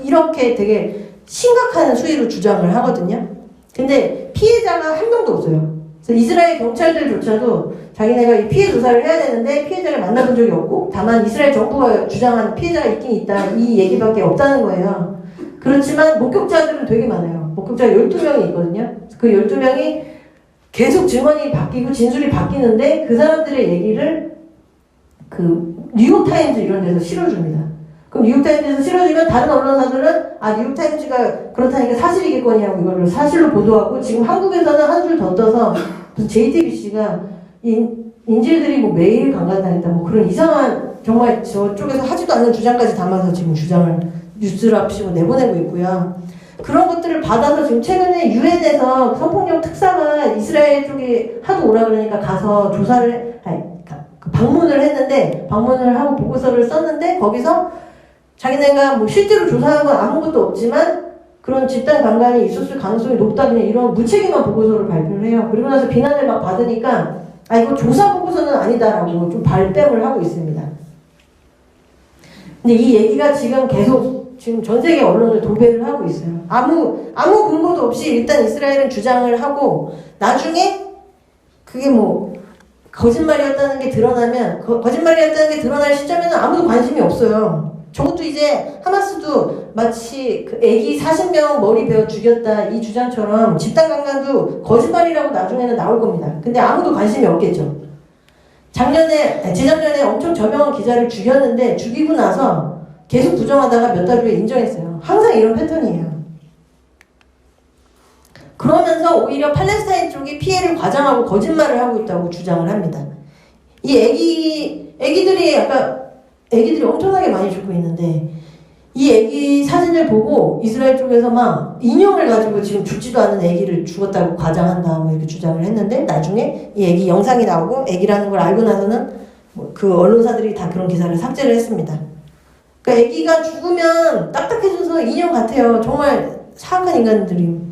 이렇게 되게 심각한 수위로 주장을 하거든요. 근데 피해자가 한 명도 없어요. 그래서 이스라엘 경찰들조차도 자기네가 이 피해 조사를 해야 되는데 피해자를 만나본 적이 없고 다만 이스라엘 정부가 주장하는 피해자가 있긴 있다 이 얘기밖에 없다는 거예요. 그렇지만 목격자들은 되게 많아요. 목격자가 12명이 있거든요. 그 12명이 계속 증언이 바뀌고 진술이 바뀌는데 그 사람들의 얘기를 그 뉴욕타임즈 이런 데서 실어줍니다. 그럼 뉴욕타임즈에서 실어주면 다른 언론사들은 뉴욕타임즈가 그렇다니까 사실이겠거니 하고 이거를 사실로 보도하고 지금 한국에서는 한 줄 더 떠서 무슨 JTBC가 인질들이 뭐 매일 강간당했다 뭐 그런 이상한 정말 저쪽에서 하지도 않는 주장까지 담아서 지금 주장을 뉴스랍시고 내보내고 있고요. 그런 것들을 받아서 지금 최근에 유엔에서 성폭력 특사가 이스라엘 쪽에 하도 오라 그러니까 가서 방문을 했는데 방문을 하고 보고서를 썼는데 거기서 자기네가 뭐 실제로 조사한 건 아무것도 없지만 그런 집단 강간이 있었을 가능성이 높다 그냥 이런 무책임한 보고서를 발표를 해요. 그리고 나서 비난을 막 받으니까 이거 조사 보고서는 아니다라고 좀 발뺌을 하고 있습니다. 근데 이 얘기가 지금 계속 지금 전 세계 언론을 도배를 하고 있어요. 아무 근거도 없이 일단 이스라엘은 주장을 하고 나중에 그게 뭐 거짓말이었다는 게 드러나면 거짓말이었다는 게 드러날 시점에는 아무도 관심이 없어요. 저것도 이제 하마스도 마치 그 애기 40명 머리 베어 죽였다 이 주장처럼 집단 강간도 거짓말이라고 나중에는 나올 겁니다. 근데 아무도 관심이 없겠죠. 재작년에 엄청 저명한 기자를 죽였는데 죽이고 나서 계속 부정하다가 몇 달 후에 인정했어요. 항상 이런 패턴이에요. 그러면서 오히려 팔레스타인 쪽이 피해를 과장하고 거짓말을 하고 있다고 주장을 합니다. 이 애기들이 엄청나게 많이 죽고 있는데 이 애기 사진을 보고 이스라엘 쪽에서 막 인형을 가지고 지금 죽지도 않은 애기를 죽었다고 과장한다 뭐 이렇게 주장을 했는데, 나중에 이 애기 영상이 나오고 애기라는 걸 알고 나서는 그 언론사들이 다 그런 기사를 삭제를 했습니다. 그러니까 애기가 죽으면 딱딱해져서 인형 같아요. 정말 사악한 인간들입니다.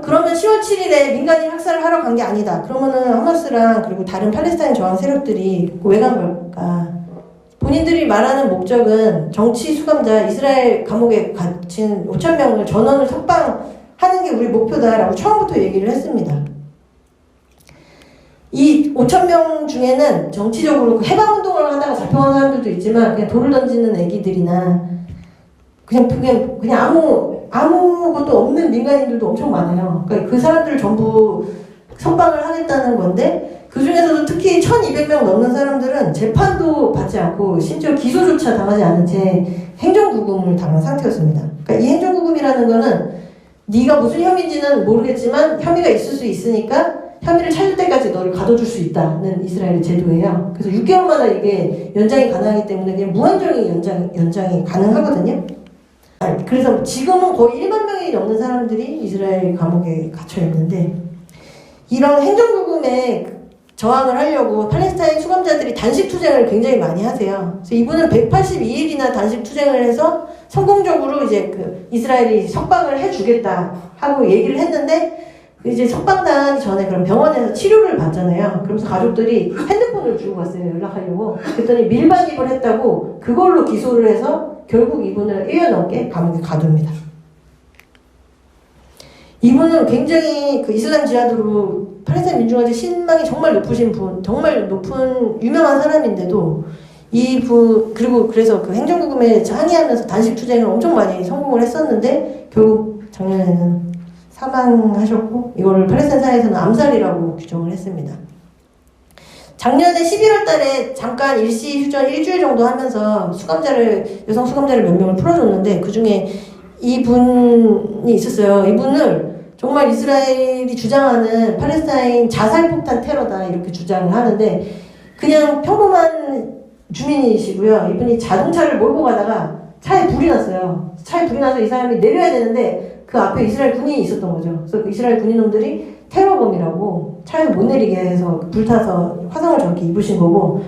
그러면 10월 7일에 민간인 학살을 하러 간 게 아니다. 그러면은 하마스랑 그리고 다른 팔레스타인 저항 세력들이 왜 간 걸까? 본인들이 말하는 목적은 정치 수감자 이스라엘 감옥에 갇힌 5,000명을 전원을 석방하는 게 우리 목표다라고 처음부터 얘기를 했습니다. 이 5,000명 중에는 정치적으로 해방운동을 하다가 잡혀간 사람들도 있지만 그냥 돌을 던지는 애기들이나 그냥 아무것도 없는 민간인들도 엄청 많아요. 그러니까 그 사람들을 전부 석방을 하겠다는 건데, 그 중에서도 특히 1,200명 넘는 사람들은 재판도 받지 않고 심지어 기소조차 당하지 않은 채 행정구금을 당한 상태였습니다. 그러니까 이 행정구금이라는 거는 네가 무슨 혐의인지는 모르겠지만 혐의가 있을 수 있으니까 혐의를 찾을 때까지 너를 가둬줄 수 있다는 이스라엘의 제도예요. 그래서 6개월마다 이게 연장이 가능하기 때문에 그냥 무한정의 연장이 가능하거든요. 그래서 지금은 거의 1만 명이 넘는 사람들이 이스라엘 감옥에 갇혀 있는데, 이런 행정구금에 저항을 하려고 팔레스타인 수감자들이 단식 투쟁을 굉장히 많이 하세요. 그래서 이분은 182일이나 단식 투쟁을 해서 성공적으로 이제 그 이스라엘이 석방을 해주겠다 하고 얘기를 했는데, 이제 석방당하기 전에 그럼 병원에서 치료를 받잖아요. 그러면서 가족들이 핸드폰을 주고 갔어요. 연락하려고. 그랬더니 밀반입을 했다고 그걸로 기소를 해서 결국 이분을 1년 넘게 감옥에 가둡니다. 이분은 굉장히 그 이슬람 지하드로 팔레스타인 민중한테 신망이 정말 높으신 분, 정말 높은 유명한 사람인데도 그리고 그래서 그 행정구금에 항의하면서 단식 투쟁을 엄청 많이 성공을 했었는데 결국 작년에는 사망하셨고, 이거를 팔레스타인 사회에서는 암살이라고 규정을 했습니다. 작년에 11월 달에 잠깐 일시 휴전 일주일 정도 하면서 여성 수감자를 몇 명을 풀어줬는데, 그 중에 이분이 있었어요. 이분을 정말 이스라엘이 주장하는 팔레스타인 자살폭탄 테러다 이렇게 주장을 하는데, 그냥 평범한 주민이시고요. 이분이 자동차를 몰고 가다가 차에 불이 났어요. 차에 불이 나서 이 사람이 내려야 되는데 그 앞에 이스라엘 군인이 있었던 거죠. 그래서 그 이스라엘 군인놈들이 테러범이라고 차에서 못 내리게 해서 불타서 화상을 저렇게 입으신 거고,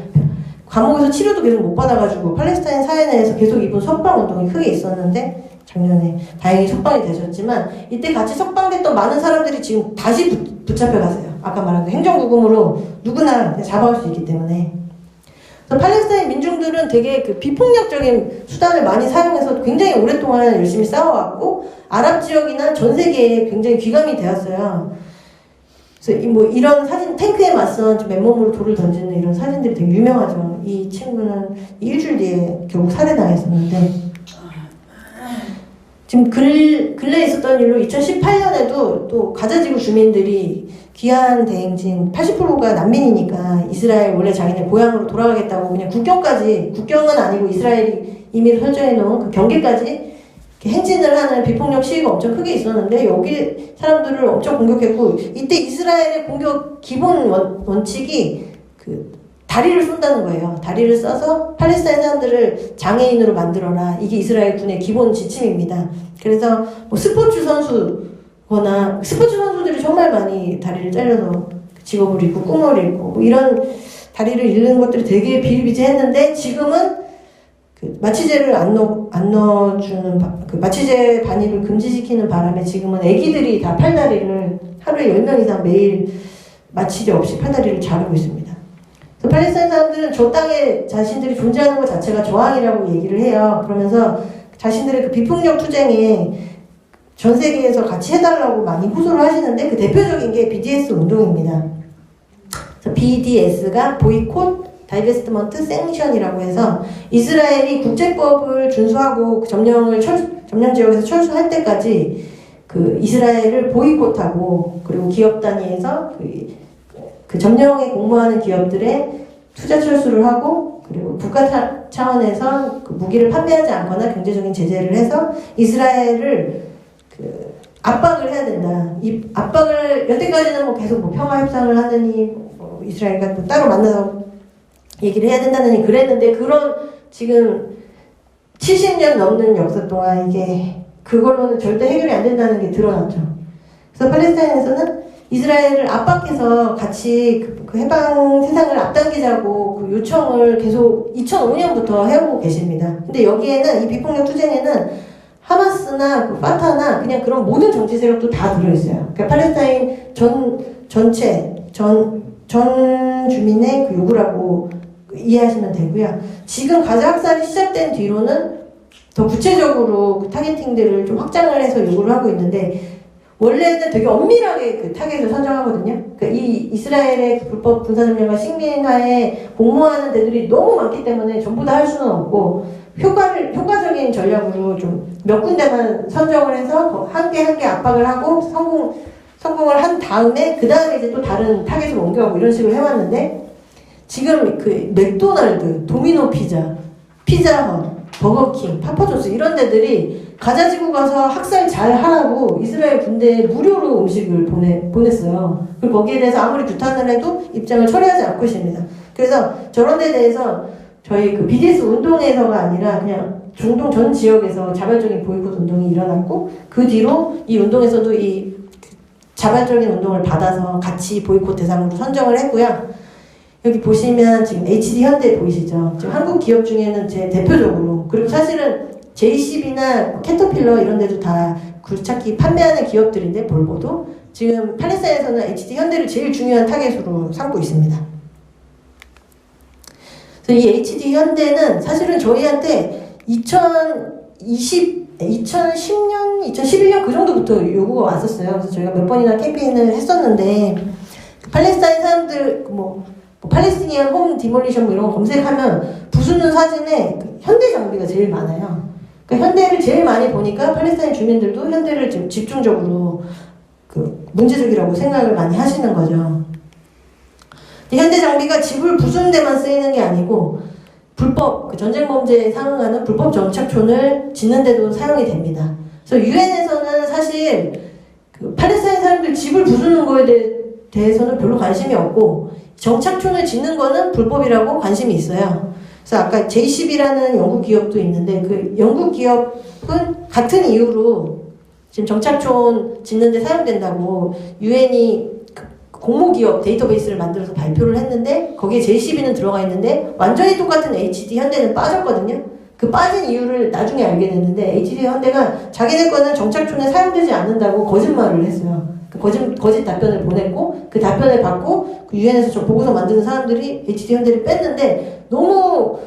감옥에서 치료도 계속 못 받아가지고 팔레스타인 사회 내에서 계속 이분 석방운동이 크게 있었는데, 작년에 다행히 석방이 되셨지만 이때 같이 석방됐던 많은 사람들이 지금 다시 붙잡혀 가세요. 아까 말한 그 행정구금으로 누구나 잡아갈 수 있기 때문에. 그래서 팔레스타인 민중들은 되게 그 비폭력적인 수단을 많이 사용해서 굉장히 오랫동안 열심히 싸워왔고, 아랍 지역이나 전 세계에 굉장히 귀감이 되었어요. 그래서 이런 사진, 탱크에 맞선 맨몸으로 돌을 던지는 이런 사진들이 되게 유명하죠. 이 친구는 일주일 뒤에 결국 살해당했었는데, 지금 근래에 있었던 일로 2018년에도 또 가자지구 주민들이 귀한 대행진 80%가 난민이니까 이스라엘 원래 자기네 고향으로 돌아가겠다고 그냥 국경은 아니고 이스라엘이 이미 설정해 놓은 그 경계까지 행진을 하는 비폭력 시위가 엄청 크게 있었는데, 여기 사람들을 엄청 공격했고, 이때 이스라엘의 공격 기본 원칙이 그 다리를 쏜다는 거예요. 다리를 써서 팔레스타인 사람들을 장애인으로 만들어라. 이게 이스라엘 군의 기본 지침입니다. 그래서 스포츠 선수들이 정말 많이 다리를 잘려서 직업을 잃고 꿈을 잃고 이런 다리를 잃는 것들이 되게 비일비재했는데, 지금은 그 마취제를 안 넣어주는 그 마취제 반입을 금지시키는 바람에 지금은 애기들이 다 팔다리를 하루에 10명 이상 매일 마취제 없이 팔다리를 자르고 있습니다. 팔레스타인 사람들은 저 땅에 자신들이 존재하는 것 자체가 저항이라고 얘기를 해요. 그러면서 자신들의 그 비폭력 투쟁에 전 세계에서 같이 해달라고 많이 호소를 하시는데, 그 대표적인 게 BDS 운동입니다. 그래서 BDS가 보이콧, 다이베스트먼트, 생션이라고 해서 이스라엘이 국제법을 준수하고 그 점령 지역에서 철수할 때까지 그 이스라엘을 보이콧하고, 그리고 기업 단위에서 그 점령에 공모하는 기업들의 투자 철수를 하고, 그리고 국가 차원에서 그 무기를 판매하지 않거나 경제적인 제재를 해서 이스라엘을 그 압박을 해야 된다. 이 압박을 여태까지는 계속 평화 협상을 하느니 이스라엘과 따로 만나서 얘기를 해야 된다는 그랬는데 그런 지금 70년 넘는 역사 동안 이게 그걸로는 절대 해결이 안 된다는 게 드러났죠. 그래서 팔레스타인에서는 이스라엘을 압박해서 같이 그 해방 세상을 앞당기자고 그 요청을 계속 2005년부터 해오고 계십니다. 근데 여기에는 이 비폭력 투쟁에는 하마스나 그 파타나 그냥 그런 모든 정치 세력도 다 들어있어요. 그러니까 팔레스타인 전 주민의 그 요구라고 이해하시면 되고요. 지금 가자 학살이 시작된 뒤로는 더 구체적으로 그 타겟팅들을 좀 확장을 해서 요구를 하고 있는데 원래는 되게 엄밀하게 그 타겟을 선정하거든요. 그러니까 이 이스라엘의 그 불법 군사점령과 식민화에 공모하는 데들이 너무 많기 때문에 전부 다 할 수는 없고 효과적인 전략으로 좀 몇 군데만 선정을 해서 한 개 한 개 압박을 하고 성공을 한 다음에 그 다음에 이제 또 다른 타겟을 옮겨가고 이런 식으로 해왔는데 지금 그 맥도날드, 도미노 피자, 피자헛, 버거킹, 파파존스 이런 데들이 가자지구 가서 학살 잘 하라고 이스라엘 군대에 무료로 음식을 보냈어요. 그리고 거기에 대해서 아무리 규탄을 해도 입장을 철회하지 않고 있습니다. 그래서 저런 데 대해서 저희 그 BDS 운동에서가 아니라 그냥 중동 전 지역에서 자발적인 보이콧 운동이 일어났고 그 뒤로 이 운동에서도 이 자발적인 운동을 받아서 같이 보이콧 대상으로 선정을 했고요. 여기 보시면 지금 HD 현대 보이시죠? 지금 한국 기업 중에는 제 대표적으로 그리고 사실은 JCB나 캐터필러 이런 데도 다 굴착기 판매하는 기업들인데 볼보도 지금 팔레스타인에서는 HD 현대를 제일 중요한 타겟으로 삼고 있습니다. 그래서 이 HD 현대는 사실은 저희한테 2010년, 2011년 그 정도부터 요구가 왔었어요. 그래서 저희가 몇 번이나 캠페인을 했었는데 팔레스타인 사람들 팔레스티니안 홈 디몰리션 이런 거 검색하면 부수는 사진에 현대 장비가 제일 많아요. 그러니까 현대를 제일 많이 보니까 팔레스타인 주민들도 현대를 좀 집중적으로 그 문제적이라고 생각을 많이 하시는 거죠. 현대 장비가 집을 부수는 데만 쓰이는 게 아니고 불법 그 전쟁 범죄에 상응하는 불법 정착촌을 짓는 데도 사용이 됩니다. 그래서 유엔에서는 사실 그 팔레스타인 사람들 집을 부수는 거에 대해서는 별로 관심이 없고 정착촌을 짓는 거는 불법이라고 관심이 있어요. 그래서 아까 JCB라는 영국 기업도 있는데 그 영국 기업은 같은 이유로 지금 정착촌 짓는 데 사용된다고 유엔이 공모기업 데이터베이스를 만들어서 발표를 했는데 거기에 JCB는 들어가 있는데 완전히 똑같은 HD 현대는 빠졌거든요. 그 빠진 이유를 나중에 알게 됐는데 HD 현대가 자기네 거는 정착촌에 사용되지 않는다고 거짓말을 했어요. 그 거짓 답변을 보냈고 그 답변을 받고 그 유엔에서 저 보고서 만드는 사람들이 HD 현대를 뺐는데 너무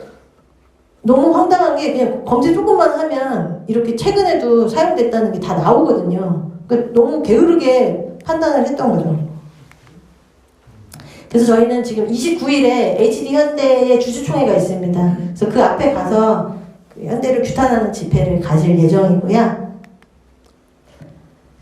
황당한 게 그냥 검색 조금만 하면 이렇게 최근에도 사용됐다는 게 다 나오거든요. 그러니까 너무 게으르게 판단을 했던 거죠. 그래서 저희는 지금 29일에 HD 현대의 주주총회가 있습니다. 그래서 그 앞에 가서 그 현대를 규탄하는 집회를 가질 예정이고요.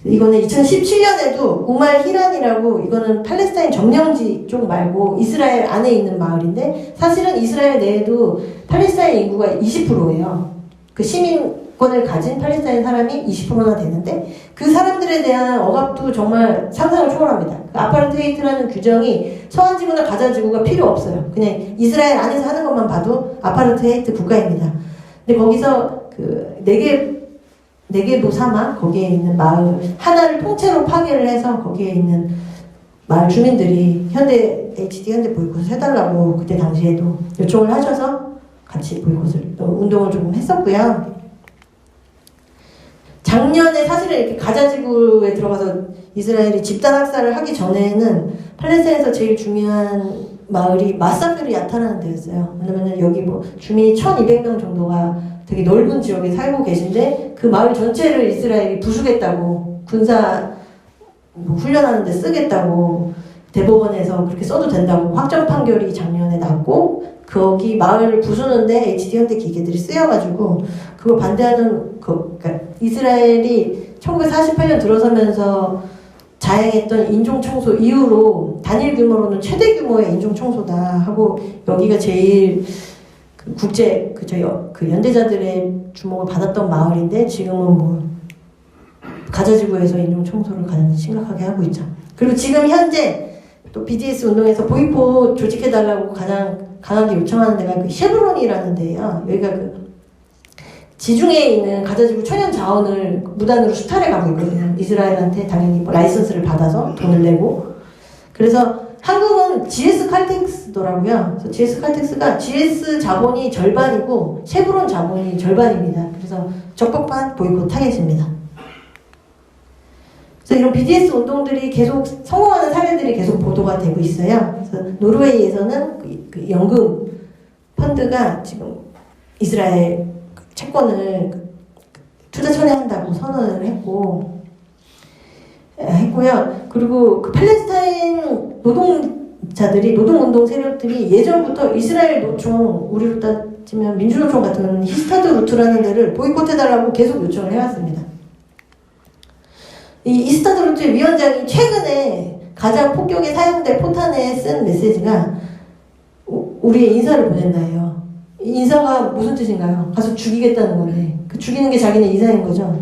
이거는 2017년에도 우말 히란이라고 이거는 팔레스타인 점령지 쪽 말고 이스라엘 안에 있는 마을인데 사실은 이스라엘 내에도 팔레스타인 인구가 20%예요. 그 시민권을 가진 팔레스타인 사람이 20%나 되는데 그 사람들에 대한 억압도 정말 상상을 초월합니다. 그 아파르테이트라는 규정이 서한지구나 가자지구가 필요 없어요. 그냥 이스라엘 안에서 하는 것만 봐도 아파르테이트 국가입니다. 근데 거기서 그 네개도 사막 거기에 있는 마을 하나를 통째로 파괴를 해서 거기에 있는 마을 주민들이 HD 현대 보이콧을 해달라고 그때 당시에도 요청을 하셔서 같이 보이콧을 운동을 조금 했었고요. 작년에 사실은 이렇게 가자지구에 들어가서 이스라엘이 집단 학살을 하기 전에는 팔레스타인에서 제일 중요한 마을이 마사페르 야타라는 데였어요. 왜냐면 여기 뭐 주민이 1200명 정도가 되게 넓은 지역에 살고 계신데 그 마을 전체를 이스라엘이 부수겠다고 군사 훈련하는 데 쓰겠다고 대법원에서 그렇게 써도 된다고 확정 판결이 작년에 났고 거기 마을을 부수는데 HD 현대 기계들이 쓰여가지고 그거 반대하는 그러니까 이스라엘이 1948년 들어서면서 자행했던 인종청소 이후로 단일 규모로는 최대 규모의 인종청소다 하고 여기가 제일 국제 그 연대자들의 주목을 받았던 마을인데 지금은 뭐 가자지구에서 인종청소를 가장 심각하게 하고 있죠. 그리고 지금 현재 또 BDS 운동에서 보이콧 조직해달라고 가장 강하게 요청하는 데가 그 쉐브론이라는 데예요. 여기가 그 지중해에 있는 가자지구 천연 자원을 무단으로 수탈해 가고 있거든요. 이스라엘한테 당연히 뭐 라이선스를 받아서 돈을 내고. 그래서 한국은 GS 칼텍스더라고요. 그래서 GS 칼텍스가 GS 자본이 절반이고 쉐브론 자본이 절반입니다. 그래서 적법한 보이콧 타겟입니다. 그래서 이런 BDS 운동들이 계속 성공하는 사례들이 계속 보도가 되고 있어요. 그래서 노르웨이에서는 그 연금 펀드가 지금 이스라엘 채권을 투자 철회한다고 선언을 했고요. 그리고 그 팔레스타인 노동운동 세력들이 예전부터 이스라엘 노총, 우리로 따지면 민주노총 같은 히스타드 루트라는 데를 보이콧해달라고 계속 요청을 해왔습니다. 이 히스타드 루트의 위원장이 최근에 가장 폭격에 사용된 포탄에 쓴 메시지가 우리의 인사를 보낸다 해요. 인사가 무슨 뜻인가요? 가서 죽이겠다는 건데 그 죽이는 게 자기네 인사인 거죠.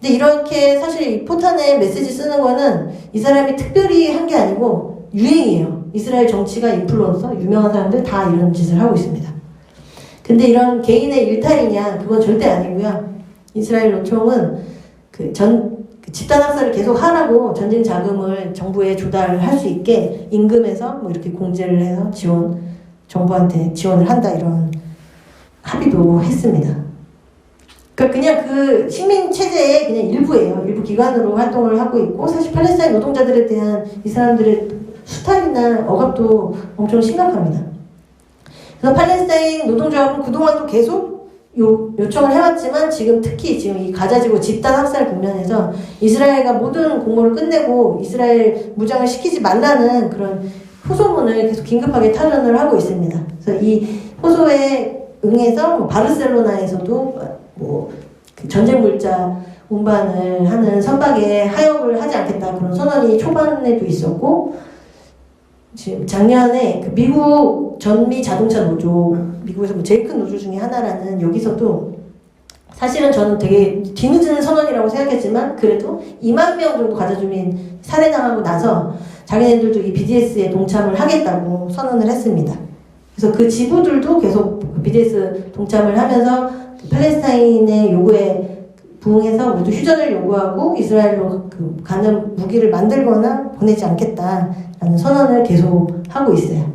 근데 이렇게 사실 이 포탄에 메시지 쓰는 거는 이 사람이 특별히 한 게 아니고 유행이에요. 이스라엘 정치가 인플루언서, 유명한 사람들 다 이런 짓을 하고 있습니다. 근데 이런 개인의 일탈이냐? 그건 절대 아니고요. 이스라엘 노총은 그 집단 학살을 계속 하라고 전쟁 자금을 정부에 조달할 수 있게 임금에서 뭐 이렇게 공제를 해서 정부한테 지원을 한다 이런 합의도 했습니다. 그러니까 그냥 그 식민 체제의 그냥 일부예요. 일부 기관으로 활동을 하고 있고 사실 팔레스타인 노동자들에 대한 이 사람들의 수탈이나 억압도 엄청 심각합니다. 그래서 팔레스타인 노동조합은 그동안도 계속 요청을 해왔지만 특히 지금 이 가자지구 집단 학살 국면에서 이스라엘과 모든 공모를 끝내고 이스라엘 무장을 시키지 말라는 그런 호소문을 계속 긴급하게 타전을 하고 있습니다. 그래서 이 호소에 응해서 바르셀로나에서도 그 전쟁 물자 운반을 하는 선박에 하역을 하지 않겠다 그런 선언이 초반에도 있었고 지금 작년에 그 미국 전미 자동차 노조 미국에서 제일 큰 노조 중에 하나라는 여기서도 사실은 저는 되게 뒤늦은 선언이라고 생각했지만 그래도 2만 명 정도 가자주민 살해당하고 나서 자기네들도 이 BDS에 동참을 하겠다고 선언을 했습니다. 그래서 그 지부들도 계속 BDS 동참을 하면서 팔레스타인의 요구에 부응해서 모두 휴전을 요구하고 이스라엘로 가는 무기를 만들거나 보내지 않겠다라는 선언을 계속 하고 있어요.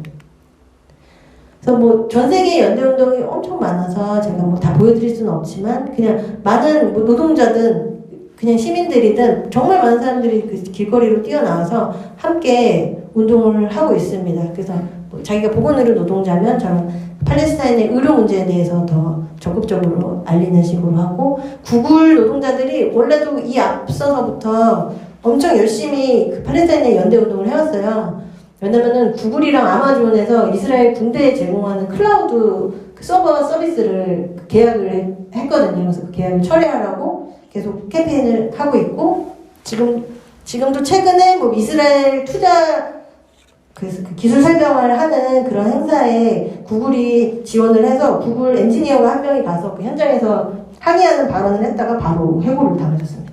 그래서 뭐 전 세계 연대운동이 엄청 많아서 제가 뭐 다 보여드릴 수는 없지만 그냥 많은 뭐 노동자든 그냥 시민들이든 정말 많은 사람들이 그 길거리로 뛰어나와서 함께 운동을 하고 있습니다. 그래서 뭐 자기가 보건의료 노동자면 저는 팔레스타인의 의료 문제에 대해서 더 적극적으로 알리는 식으로 하고 구글 노동자들이 원래도 이 앞서서부터 엄청 열심히 그 팔레스타인의 연대운동을 해왔어요. 왜냐면은 구글이랑 아마존에서 이스라엘 군대에 제공하는 클라우드 서버 서비스를 계약을 했거든요. 그래서 그 계약을 철회하라고 계속 캠페인을 하고 있고 지금도 최근에 뭐 이스라엘 투자 그래서 그 기술 설명을 하는 그런 행사에 구글이 지원을 해서 구글 엔지니어가 한 명이 가서 그 현장에서 항의하는 발언을 했다가 바로 해고를 당하셨습니다.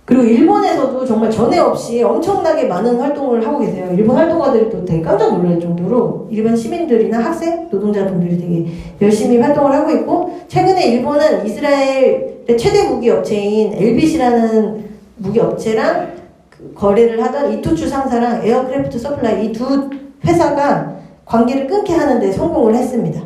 그리고 일본에서도 정말 전에 없이 엄청나게 많은 활동을 하고 계세요. 일본 활동가들이 또 되게 깜짝 놀랄 정도로 일반 시민들이나 학생, 노동자분들이 되게 열심히 활동을 하고 있고 최근에 일본은 이스라엘의 최대 무기 업체인 엘빗이라는 무기 업체랑 거래를 하던 이토추 상사랑 에어크래프트 서플라이 이 두 회사가 관계를 끊게 하는데 성공을 했습니다.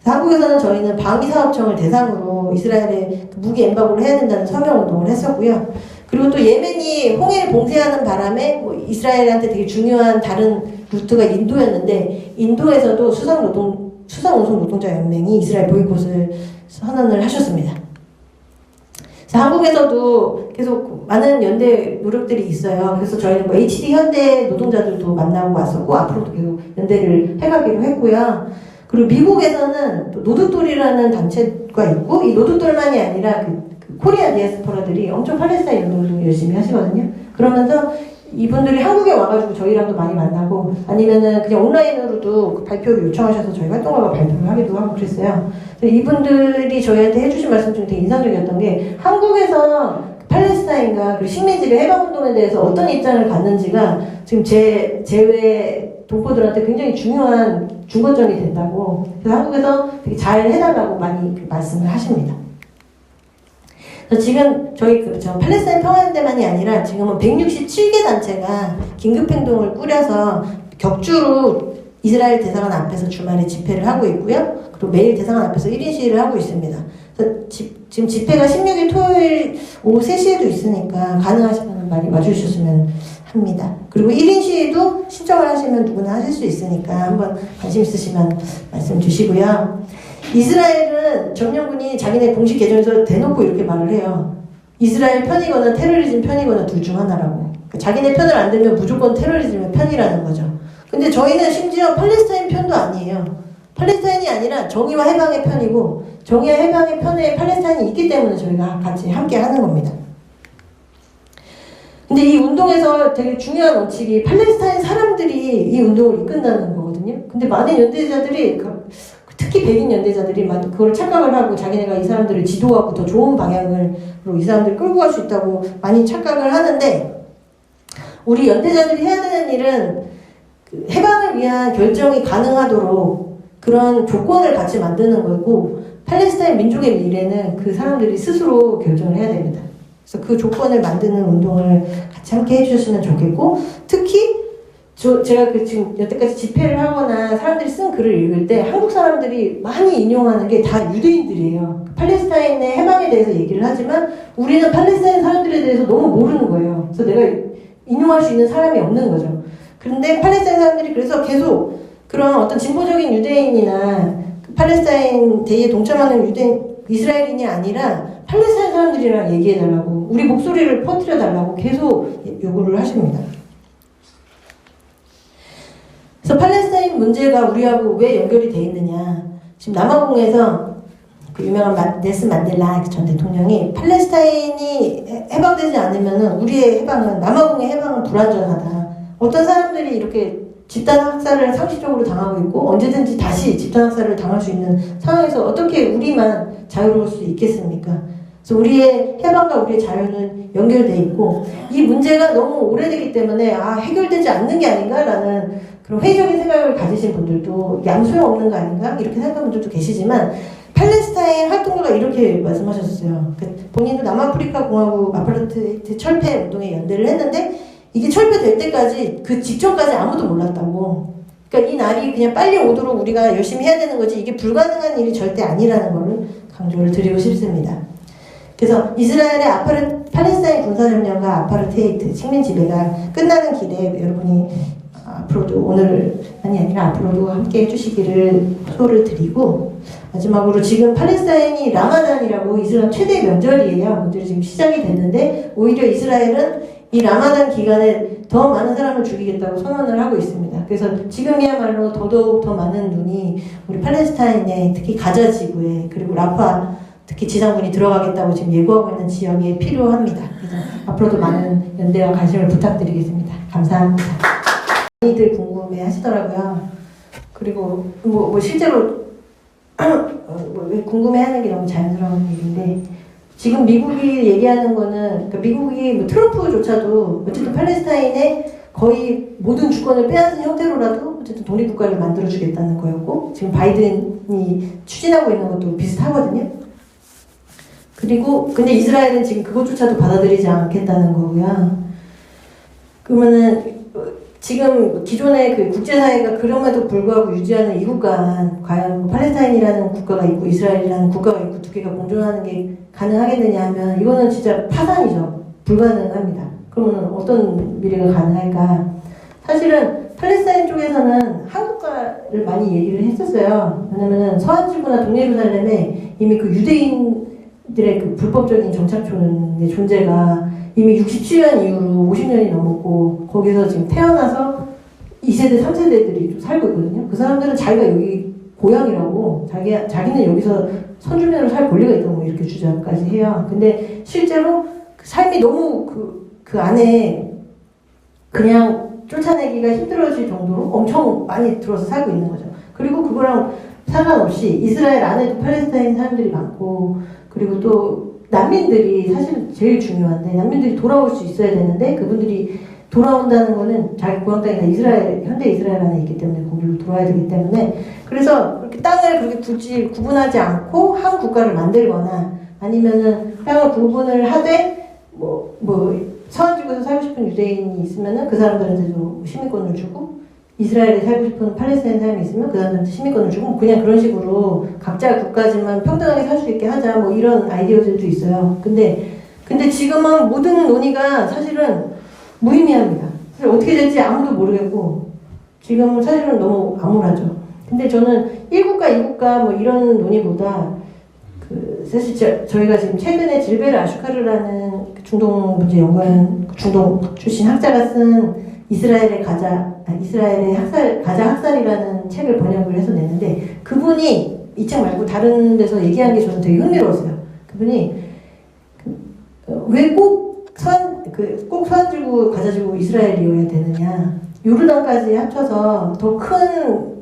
한국에서는 저희는 방위사업청을 대상으로 이스라엘에 무기 엠바고를 해야 된다는 서명운동을 했었고요. 그리고 또 예멘이 홍해를 봉쇄하는 바람에 뭐 이스라엘한테 되게 중요한 다른 루트가 인도였는데 인도에서도 수상운송노동자연맹이 이스라엘 보이콧을 선언을 하셨습니다. 그래서 한국에서도 계속 많은 연대 노력들이 있어요. 그래서 저희는 뭐 HD 현대 노동자들도 만나고 왔었고 앞으로도 계속 연대를 해가기로 했고요. 그리고 미국에서는 노드돌이라는 단체가 있고 이 노드돌만이 아니라 그 코리아 디아스포라들이 엄청 팔레스타인 운동을 열심히 하시거든요. 그러면서 이분들이 한국에 와가지고 저희랑도 많이 만나고 아니면은 그냥 온라인으로도 발표를 요청하셔서 저희 활동가가 발표를 하기도 하고 그랬어요. 이분들이 저희한테 해주신 말씀 중에 되게 인상적이었던 게 한국에서 팔레스타인과 그 식민지배 해방운동에 대해서 어떤 입장을 갖는지가 지금 제외 동포들한테 굉장히 중요한 중거점이 된다고, 그래서 한국에서 되게 잘 해달라고 많이 말씀을 하십니다. 그래서 지금 저희 팔레스타인 평화연대만이 아니라 지금은 167개 단체가 긴급행동을 꾸려서 격주로 이스라엘 대사관 앞에서 주말에 집회를 하고 있고요. 그리고 매일 대사관 앞에서 1인 시위를 하고 있습니다. 그래서 지금 집회가 16일 토요일 오후 3시에도 있으니까 가능하시면 많이 와주셨으면 합니다. 그리고 1인 시위도 신청을 하시면 누구나 하실 수 있으니까 한번 관심 있으시면 말씀 주시고요. 이스라엘은 점령군이 자기네 공식 계정에서 대놓고 이렇게 말을 해요. 이스라엘 편이거나 테러리즘 편이거나 둘 중 하나라고. 그러니까 자기네 편을 안 들면 무조건 테러리즘의 편이라는 거죠. 근데 저희는 심지어 팔레스타인 편도 아니에요. 팔레스타인이 아니라 정의와 해방의 편이고, 정의와 해방의 편에 팔레스타인이 있기 때문에 저희가 같이 함께 하는 겁니다. 근데 이 운동에서 되게 중요한 원칙이 팔레스타인 사람들이 이 운동을 이끈다는 거거든요. 근데 많은 연대자들이, 특히 백인 연대자들이 그걸 착각을 하고 자기네가 이 사람들을 지도하고 더 좋은 방향으로 이 사람들을 끌고 갈 수 있다고 많이 착각을 하는데, 우리 연대자들이 해야 되는 일은 해방을 위한 결정이 가능하도록 그런 조건을 같이 만드는 거고, 팔레스타인 민족의 미래는 그 사람들이 스스로 결정을 해야 됩니다. 그래서 그 조건을 만드는 운동을 같이 함께 해주셨으면 좋겠고, 특히 제가 지금 여태까지 집회를 하거나 사람들이 쓴 글을 읽을 때 한국 사람들이 많이 인용하는 게 다 유대인들이에요. 팔레스타인의 해방에 대해서 얘기를 하지만 우리는 팔레스타인 사람들에 대해서 너무 모르는 거예요. 그래서 내가 인용할 수 있는 사람이 없는 거죠. 그런데 팔레스타인 사람들이 그래서 계속 그런 어떤 진보적인 유대인이나 팔레스타인 대의에 동참하는 이스라엘인이 아니라 팔레스타인 사람들이랑 얘기해달라고, 우리 목소리를 퍼뜨려달라고 계속 요구를 하십니다. 그래서 팔레스타인 문제가 우리하고 왜 연결이 돼 있느냐. 지금 남아공에서 그 유명한 넬슨 만델라 전 대통령이 팔레스타인이 해방되지 않으면 우리의 해방은, 남아공의 해방은 불완전하다. 어떤 사람들이 이렇게 집단 학살을 상식적으로 당하고 있고 언제든지 다시 집단 학살을 당할 수 있는 상황에서 어떻게 우리만 자유로울 수 있겠습니까? 그래서 우리의 해방과 우리의 자유는 연결돼 있고, 이 문제가 너무 오래되기 때문에 해결되지 않는 게 아닌가라는 그런 회의적인 생각을 가지신 분들도 아무 소용없는 거 아닌가 이렇게 생각하는 분들도 계시지만, 팔레스타인 활동가가 이렇게 말씀하셨어요. 본인도 남아프리카 공화국 아파르타이드 철폐 운동에 연대를 했는데 이게 철폐될 때까지, 그 직전까지 아무도 몰랐다고. 그러니까 이 날이 그냥 빨리 오도록 우리가 열심히 해야 되는 거지, 이게 불가능한 일이 절대 아니라는 걸 강조를 드리고 싶습니다. 그래서 이스라엘의 팔레스타인 군사점령과 아파르테이드 식민 지배가 끝나는 길에 여러분이 앞으로도, 오늘만이 아니라 앞으로도 함께 해주시기를 소를 드리고, 마지막으로 지금 팔레스타인이 라마단이라고 이슬람 최대 명절이에요. 명절이 지금 시작이 됐는데 오히려 이스라엘은 이 라마단 기간에 더 많은 사람을 죽이겠다고 선언을 하고 있습니다. 그래서 지금이야말로 더더욱 더 많은 눈이 우리 팔레스타인에, 특히 가자 지구에, 그리고 라파, 특히 지상군이 들어가겠다고 지금 예고하고 있는 지역에 필요합니다. 그래서 앞으로도 많은 연대와 관심을 부탁드리겠습니다. 감사합니다. 많이들 궁금해 하시더라고요. 그리고 실제로 궁금해하는 게 너무 자연스러운 일인데, 지금 미국이 얘기하는 거는, 그러니까 미국이 트럼프조차도 어쨌든 팔레스타인의 거의 모든 주권을 빼앗은 형태로라도 어쨌든 독립국가를 만들어주겠다는 거였고, 지금 바이든이 추진하고 있는 것도 비슷하거든요. 그리고 근데 이스라엘은 지금 그것조차도 받아들이지 않겠다는 거고요. 그러면은 지금 기존의 그 국제사회가 그럼에도 불구하고 유지하는 이 국가는 과연 팔레스타인이라는 국가가 있고 이스라엘이라는 국가가 있고 두 개가 공존하는 게 가능하겠느냐 하면 이거는 진짜 파산이죠. 불가능합니다. 그러면 어떤 미래가 가능할까? 사실은 팔레스타인 쪽에서는 한국과를 많이 얘기를 했었어요. 왜냐면은 서한지구나 동예루살렘에 이미 그 유대인들의 그 불법적인 정착촌의 존재가 이미 67년 이후로 50년이 넘었고, 거기서 지금 태어나서 2세대, 3세대들이 좀 살고 있거든요. 그 사람들은 자기가 여기 고향이라고, 자기는 여기서 선주민으로 살 권리가 있다고 이렇게 주장까지 해요. 근데 실제로 그 삶이 너무 그 안에 그냥 쫓아내기가 힘들어질 정도로 엄청 많이 들어서 살고 있는 거죠. 그리고 그거랑 상관없이 이스라엘 안에도 팔레스타인 사람들이 많고, 그리고 또 난민들이 사실 제일 중요한데, 난민들이 돌아올 수 있어야 되는데 그분들이 돌아온다는 거는 자기 고향 땅이나 이스라엘, 현대 이스라엘 안에 있기 때문에 거기로 돌아와야 되기 때문에 그래서 그렇게 땅을 그렇게 굳이 구분하지 않고 한 국가를 만들거나 아니면은 땅을 구분을 하되 서한지구에서 살고 싶은 유대인이 있으면은 그 사람들한테도 시민권을 주고 이스라엘에 살고 싶은 팔레스타인 사람이 있으면 그 사람한테 시민권을 주고 그냥 그런 식으로 각자 국가지만 평등하게 살 수 있게 하자 뭐 이런 아이디어들도 있어요. 근데 지금은 모든 논의가 사실은 무의미합니다. 사실 어떻게 될지 아무도 모르겠고 지금은 사실은 너무 암울하죠. 근데 저는 1국가, 2국가 뭐 이런 논의보다 사실 저희가 지금 최근에 질베르 아슈카르라는 중동 문제 연구하는 중동 출신 학자가 쓴 이스라엘의 가자 학살이라는 책을 번역을 해서 냈는데 그분이 이 책 말고 다른 데서 얘기한 게 저는 되게 흥미로웠어요. 그분이 왜 꼭 서한지구 가자지구 이스라엘이어야 되느냐, 요르단까지 합쳐서 더 큰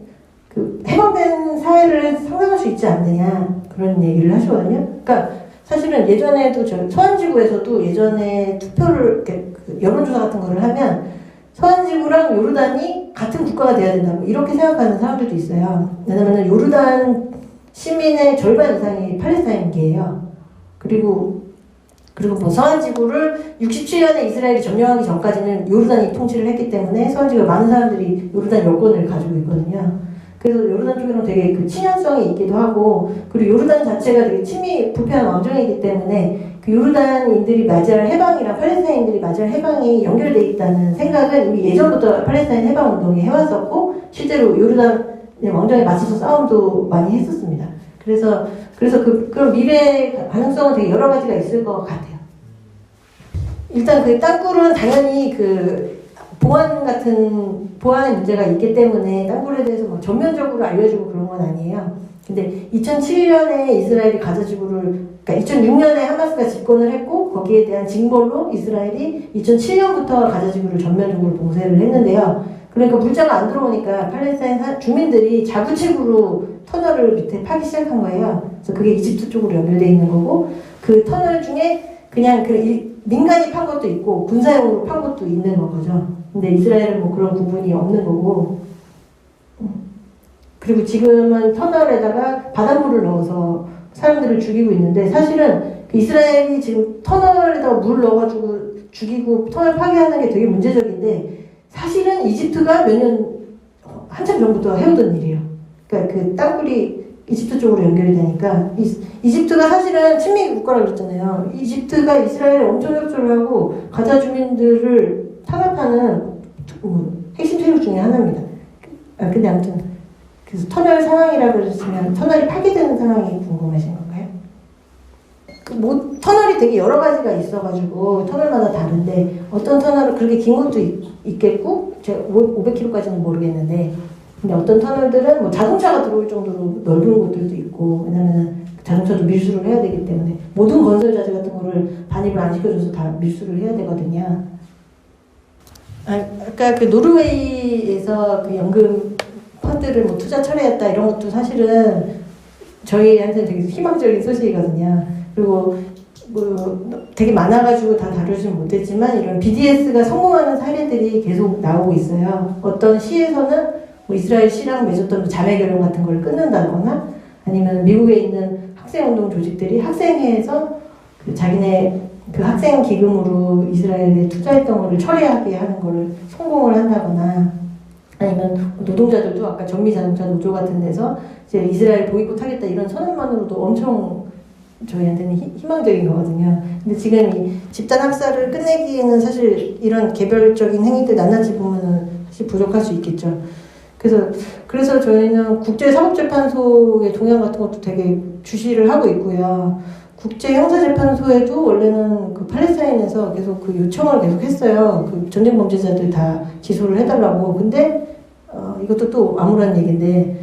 해방된 사회를 상상할 수 있지 않느냐 그런 얘기를 하시거든요. 그러니까 사실은 예전에도 서한지구에서도 예전에 투표를 여론조사 같은 거를 하면 서한지구랑 요르단이 같은 국가가 돼야 된다고 이렇게 생각하는 사람들도 있어요. 왜냐면은 요르단 시민의 절반 이상이 팔레스타인계예요. 그리고 뭐 서한지구를 67년에 이스라엘이 점령하기 전까지는 요르단이 통치를 했기 때문에 서한지구에 많은 사람들이 요르단 여권을 가지고 있거든요. 그래서 요르단 쪽에는 되게 친연성이 있기도 하고 그리고 요르단 자체가 되게 부패한 왕정이기 때문에 요르단인들이 맞이할 해방이랑 팔레스타인들이 맞이할 해방이 연결돼 있다는 생각은 이미 예전부터 팔레스타인 해방 운동이 해왔었고 실제로 요르단 왕정에 맞서서 싸움도 많이 했었습니다. 그래서 그런 미래의 가능성은 되게 여러 가지가 있을 것 같아요. 일단 땅굴은 당연히 보안의 문제가 있기 때문에 땅굴에 대해서 막 전면적으로 알려주고 그런 건 아니에요. 근데 2007년에 이스라엘이 그러니까 2006년에 하마스가 집권을 했고 거기에 대한 징벌로 이스라엘이 2007년부터 가자지구를 전면적으로 봉쇄를 했는데요. 그러니까 물자가 안 들어오니까 팔레스타인 주민들이 자구책으로 터널을 밑에 파기 시작한 거예요. 그래서 그게 이집트 쪽으로 연결되어 있는 거고 그 터널 중에 그냥 민간이 판 것도 있고 군사용으로 판 것도 있는 거죠. 근데 이스라엘은 뭐 그런 구분이 없는 거고 그리고 지금은 터널에다가 바닷물을 넣어서 사람들을 죽이고 있는데 사실은 이스라엘이 지금 터널에다가 물을 넣어가지고 죽이고 터널 파괴하는 게 되게 문제적인데 사실은 이집트가 한참 전부터 해오던 일이에요. 그러니까 땅굴이 이집트 쪽으로 연결이 되니까 이집트가 사실은 친미 국가라고 그랬잖아요. 이집트가 이스라엘에 엄청 협조를 하고 가자 주민들을 탄압하는 핵심 세력 중에 하나입니다. 근데 아무튼 그래서 터널 상황이라고 그랬으면 터널이 파괴되는 상황이 궁금하신 건가요? 터널이 되게 여러 가지가 있어가지고 터널마다 다른데 어떤 터널은 그렇게 긴 것도 있겠고 제가 500km까지는 모르겠는데 근데 어떤 터널들은 뭐 자동차가 들어올 정도로 넓은 곳들도 있고 왜냐면 자동차도 밀수를 해야 되기 때문에 모든 건설 자재 같은 거를 반입을 안 시켜줘서 다 밀수를 해야 되거든요. 아까 노르웨이에서 연금 펀드를 투자 철회했다 이런 것도 사실은 저희한테는 되게 희망적인 소식이거든요. 그리고 되게 많아가지고 다 다루지는 못했지만 이런 BDS가 성공하는 사례들이 계속 나오고 있어요. 어떤 시에서는 이스라엘 시랑 맺었던 자매 결혼 같은 걸 끊는다거나 아니면 미국에 있는 학생운동 조직들이 학생회에서 자기네 학생 기금으로 이스라엘에 투자했던 거를 철회하게 하는 거를 성공을 한다거나 아니면 노동자들도 아까 전미자동차 노조 같은 데서 이제 이스라엘 보이콧 하겠다 이런 선언만으로도 엄청 저희한테는 희망적인 거거든요. 근데 지금 이 집단 학살을 끝내기에는 사실 이런 개별적인 행위들 낱낱이 보면은 사실 부족할 수 있겠죠. 그래서 저희는 국제사법재판소의 동향 같은 것도 되게 주시를 하고 있고요. 국제형사재판소에도 원래는 팔레스타인에서 계속 요청을 계속 했어요. 전쟁 범죄자들 다 기소를 해달라고. 근데 이것도 또 암울한 얘기인데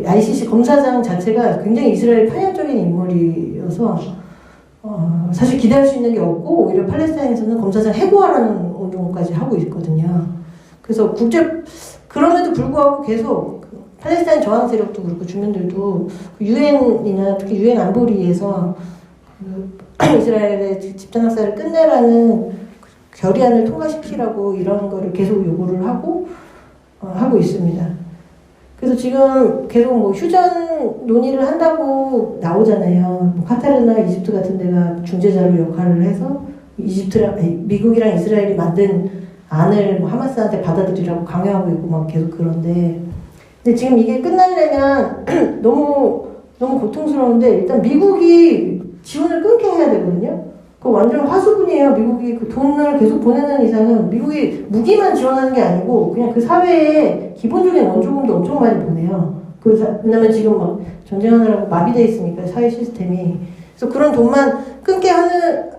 ICC 검사장 자체가 굉장히 이스라엘 편향적인 인물이어서 사실 기대할 수 있는 게 없고 오히려 팔레스타인에서는 검사장 해고하라는 운동까지 하고 있거든요. 그래서 그럼에도 불구하고 계속 팔레스타인 저항 세력도 그렇고 주민들도 유엔이나 특히 유엔 안보리에서 이스라엘의 집단 학살을 끝내라는 결의안을 통과시키라고 이런 거를 계속 요구를 하고 있습니다. 그래서 지금 계속 뭐 휴전 논의를 한다고 나오잖아요. 뭐 카타르나 이집트 같은 데가 중재자로 역할을 해서 미국이랑 이스라엘이 만든 안을 뭐 하마스한테 받아들이라고 강요하고 있고 막 계속 그런데, 근데 지금 이게 끝나려면 너무 고통스러운데 일단 미국이 지원을 끊게 해야 되거든요. 그 완전 화수분이에요. 미국이 그 돈을 계속 보내는 이상은 미국이 무기만 지원하는 게 아니고 그냥 그 사회에 기본적인 원조금도 엄청 많이 보내요. 왜냐면 지금 막 전쟁하느라고 마비돼 있으니까 사회 시스템이. 그래서 그런 돈만 끊게 하는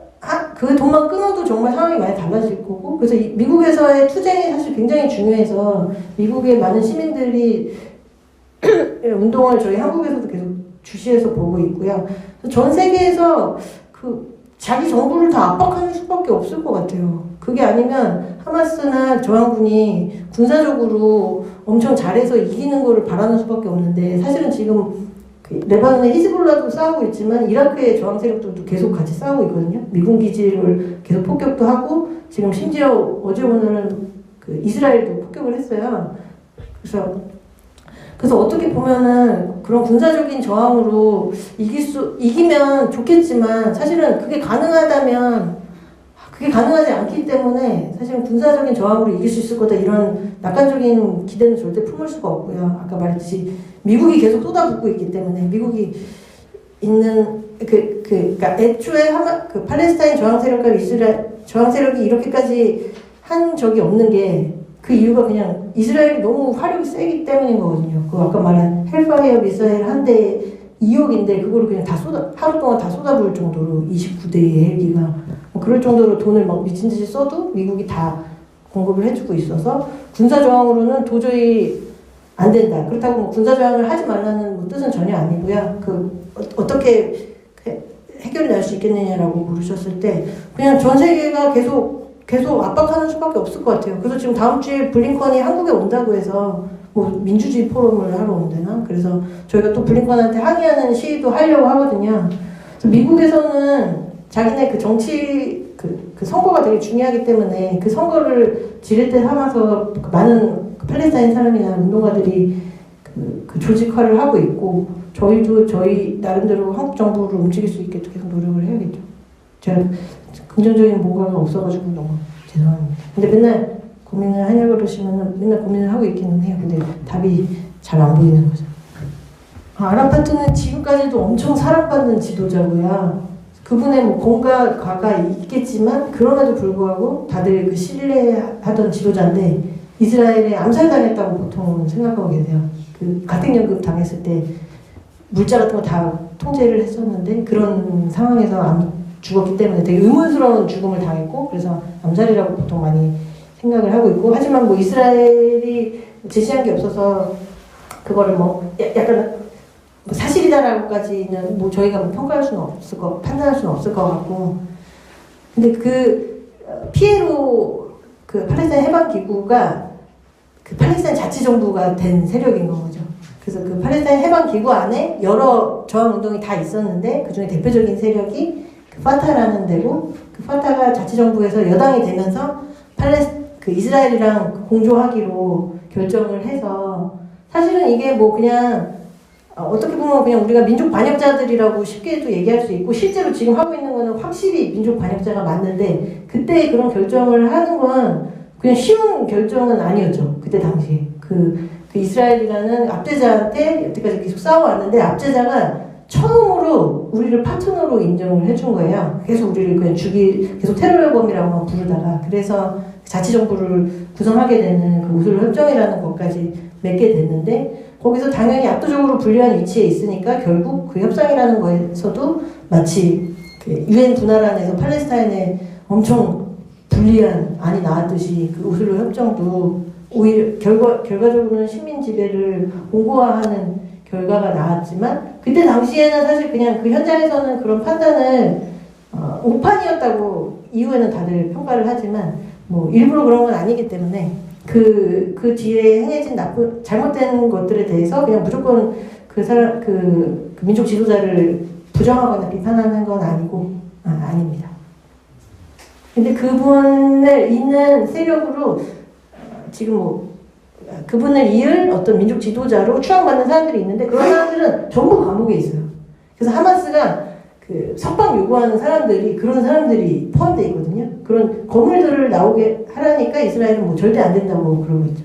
그 돈만 끊어도 정말 상황이 많이 달라질 거고, 그래서 미국에서의 투쟁이 사실 굉장히 중요해서 미국의 많은 시민들이 운동을 저희 한국에서도 계속 주시해서 보고 있고요. 전 세계에서 자기 정부를 다 압박하는 수밖에 없을 것 같아요. 그게 아니면 하마스나 저항군이 군사적으로 엄청 잘해서 이기는 거를 바라는 수밖에 없는데, 사실은 지금 레바논의 히즈볼라도 싸우고 있지만 이라크의 저항 세력들도 계속 같이 싸우고 있거든요. 미군 기지를 계속 폭격도 하고, 지금 심지어 어제 오늘은 이스라엘도 폭격을 했어요. 그래서 어떻게 보면은 그런 군사적인 저항으로 이기면 좋겠지만, 사실은 그게 가능하지 않기 때문에 사실은 군사적인 저항으로 이길 수 있을 거다 이런 낙관적인 기대는 절대 품을 수가 없고요. 아까 말했듯이 미국이 계속 쏟아붓고 있기 때문에, 미국이 있는 그러니까 애초에 팔레스타인 저항 세력과 이스라엘 저항 세력이 이렇게까지 한 적이 없는 게 그 이유가 그냥 이스라엘이 너무 화력이 세기 때문인 거거든요. 아까 말한 헬파이어 미사일 한 대에 2억인데 그거를 그냥 하루 동안 다 쏟아부을 정도로 29대의 헬기가 뭐 그럴 정도로 돈을 막 미친 듯이 써도 미국이 다 공급을 해주고 있어서 군사 저항으로는 도저히 안 된다. 그렇다고 뭐 군사 저항을 하지 말라는 뭐 뜻은 전혀 아니고요. 어떻게 해결이 날 수 있겠느냐라고 물으셨을 때 그냥 전 세계가 계속 압박하는 수밖에 없을 것 같아요. 그래서 지금 다음 주에 블링컨이 한국에 온다고 해서 뭐 민주주의 포럼을 하러 온대나? 그래서 저희가 또 블링컨한테 항의하는 시위도 하려고 하거든요. 그래서 미국에서는 자기네 그 정치 그 선거가 되게 중요하기 때문에 그 선거를 지렛대 삼아서 많은 팔레스타인 사람이나 운동가들이 그 조직화를 하고 있고, 저희도 저희 나름대로 한국 정부를 움직일 수 있게 계속 노력을 해야겠죠. 제가 긍정적인 뭔가가 없어가지고 너무 죄송합니다. 근데 맨날 고민을 하냐고 그러시면은 맨날 고민을 하고 있기는 해요. 근데 답이 잘 안 보이는 거죠. 아라파트는 지금까지도 엄청 사랑받는 지도자고요. 그분의 뭐 공과 과가 있겠지만 그럼에도 불구하고 다들 그 신뢰하던 지도자인데 이스라엘에 암살당했다고 보통 생각하고 계세요. 가택연금 당했을 때 물자 같은 거 다 통제를 했었는데 그런 상황에서 죽었기 때문에 되게 의문스러운 죽음을 당했고, 그래서 암살이라고 보통 많이 생각을 하고 있고, 하지만 뭐 이스라엘이 제시한 게 없어서 그거를 뭐 약간 사실이다라고까지는 뭐 저희가 뭐 평가할 수는 없을 거, 판단할 수는 없을 것 같고, 근데 피에로 팔레스타인 해방 기구가 팔레스타인 자치정부가 된 세력인 거죠. 그래서 팔레스타인 해방 기구 안에 여러 저항 운동이 다 있었는데 그 중에 대표적인 세력이 파타라는 데고, 파타가 자치정부에서 여당이 되면서 이스라엘이랑 공조하기로 결정을 해서, 사실은 이게 뭐 그냥 어떻게 보면 그냥 우리가 민족 반역자들이라고 쉽게도 얘기할 수 있고, 실제로 지금 하고 있는 거는 확실히 민족 반역자가 맞는데, 그때 그런 결정을 하는 건 그냥 쉬운 결정은 아니었죠. 그때 당시에 이스라엘이라는 압제자한테 여태까지 계속 싸워왔는데 압제자가 처음으로 우리를 파트너로 인정을 해준 거예요. 계속 우리를 그냥 계속 테러범이라고만 부르다가, 그래서 자치정부를 구성하게 되는 그 오슬로 협정이라는 것까지 맺게 됐는데, 거기서 당연히 압도적으로 불리한 위치에 있으니까 결국 그 협상이라는 거에서도 마치 유엔 분할안에서 팔레스타인에 엄청 불리한 안이 나왔듯이 그 오슬로 협정도 오히려 결과적으로는 식민 지배를 온고화하는 결과가 나왔지만, 그때 당시에는 사실 그냥 그 현장에서는 그런 판단을 오판이었다고 이후에는 다들 평가를 하지만 뭐 일부러 그런 건 아니기 때문에 그 뒤에 행해진 잘못된 것들에 대해서 그냥 무조건 그 민족 지도자를 부정하거나 비판하는 건 아닙니다. 근데 그분을 잇는 세력으로 지금 뭐 그분을 이을 어떤 민족 지도자로 추앙받는 사람들이 있는데 그런 사람들은 전부 감옥에 있어요. 그래서 하마스가 그 석방 요구하는 사람들이 그런 사람들이 포함되어 있거든요. 그런 거물들을 나오게 하라니까 이스라엘은 뭐 절대 안 된다고 그러고 있죠.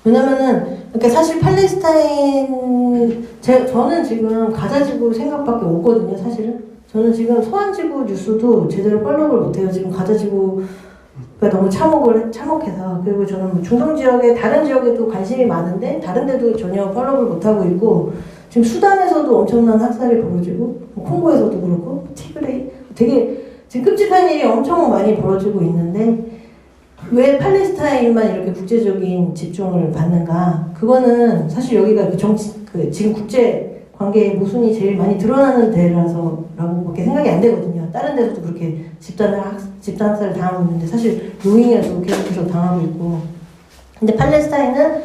왜냐면은 그러니까 사실 팔레스타인 저는 지금 가자지구 생각밖에 없거든요. 사실은 저는 지금 소환지구 뉴스도 제대로 팔로우를 못해요. 지금 가자지구가 너무 참혹해서. 그리고 저는 뭐 중동 지역에 다른 지역에도 관심이 많은데 다른 데도 전혀 팔로우를 못하고 있고 지금 수단에서도 엄청난 학살이 벌어지고 뭐 콩고에서도 그렇고 티그레이 되게 지금 끔찍한 일이 엄청 많이 벌어지고 있는데 왜 팔레스타인만 이렇게 국제적인 집중을 받는가? 그거는 사실 여기가 지금 국제 관계의 모순이 제일 많이 드러나는 데라서라고밖에 생각이 안 되거든요. 다른 데서도 그렇게 집단 학살을 당하고 있는데 사실 로힝야도 계속 당하고 있고. 근데 팔레스타인은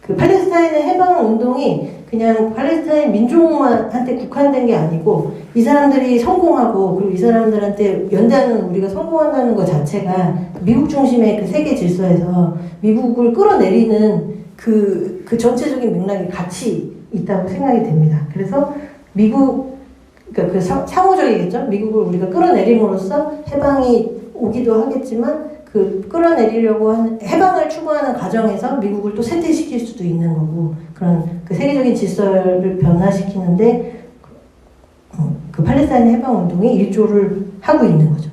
그 팔레스타인의 해방 운동이 그냥 팔레스타인 민족만한테 국한된 게 아니고 이 사람들이 성공하고 그리고 이 사람들한테 연대하는 우리가 성공한다는 것 자체가 미국 중심의 그 세계 질서에서 미국을 끌어내리는 그 전체적인 맥락이 같이 있다고 생각이 됩니다. 그래서 그러니까 그 상호적이겠죠. 미국을 우리가 끌어내림으로써 해방이 오기도 하겠지만 그 끌어내리려고 하는 해방을 추구하는 과정에서 미국을 또 쇠퇴시킬 수도 있는 거고 그런 그 세계적인 질서를 변화시키는데 그 팔레스타인 해방 운동이 일조를 하고 있는 거죠.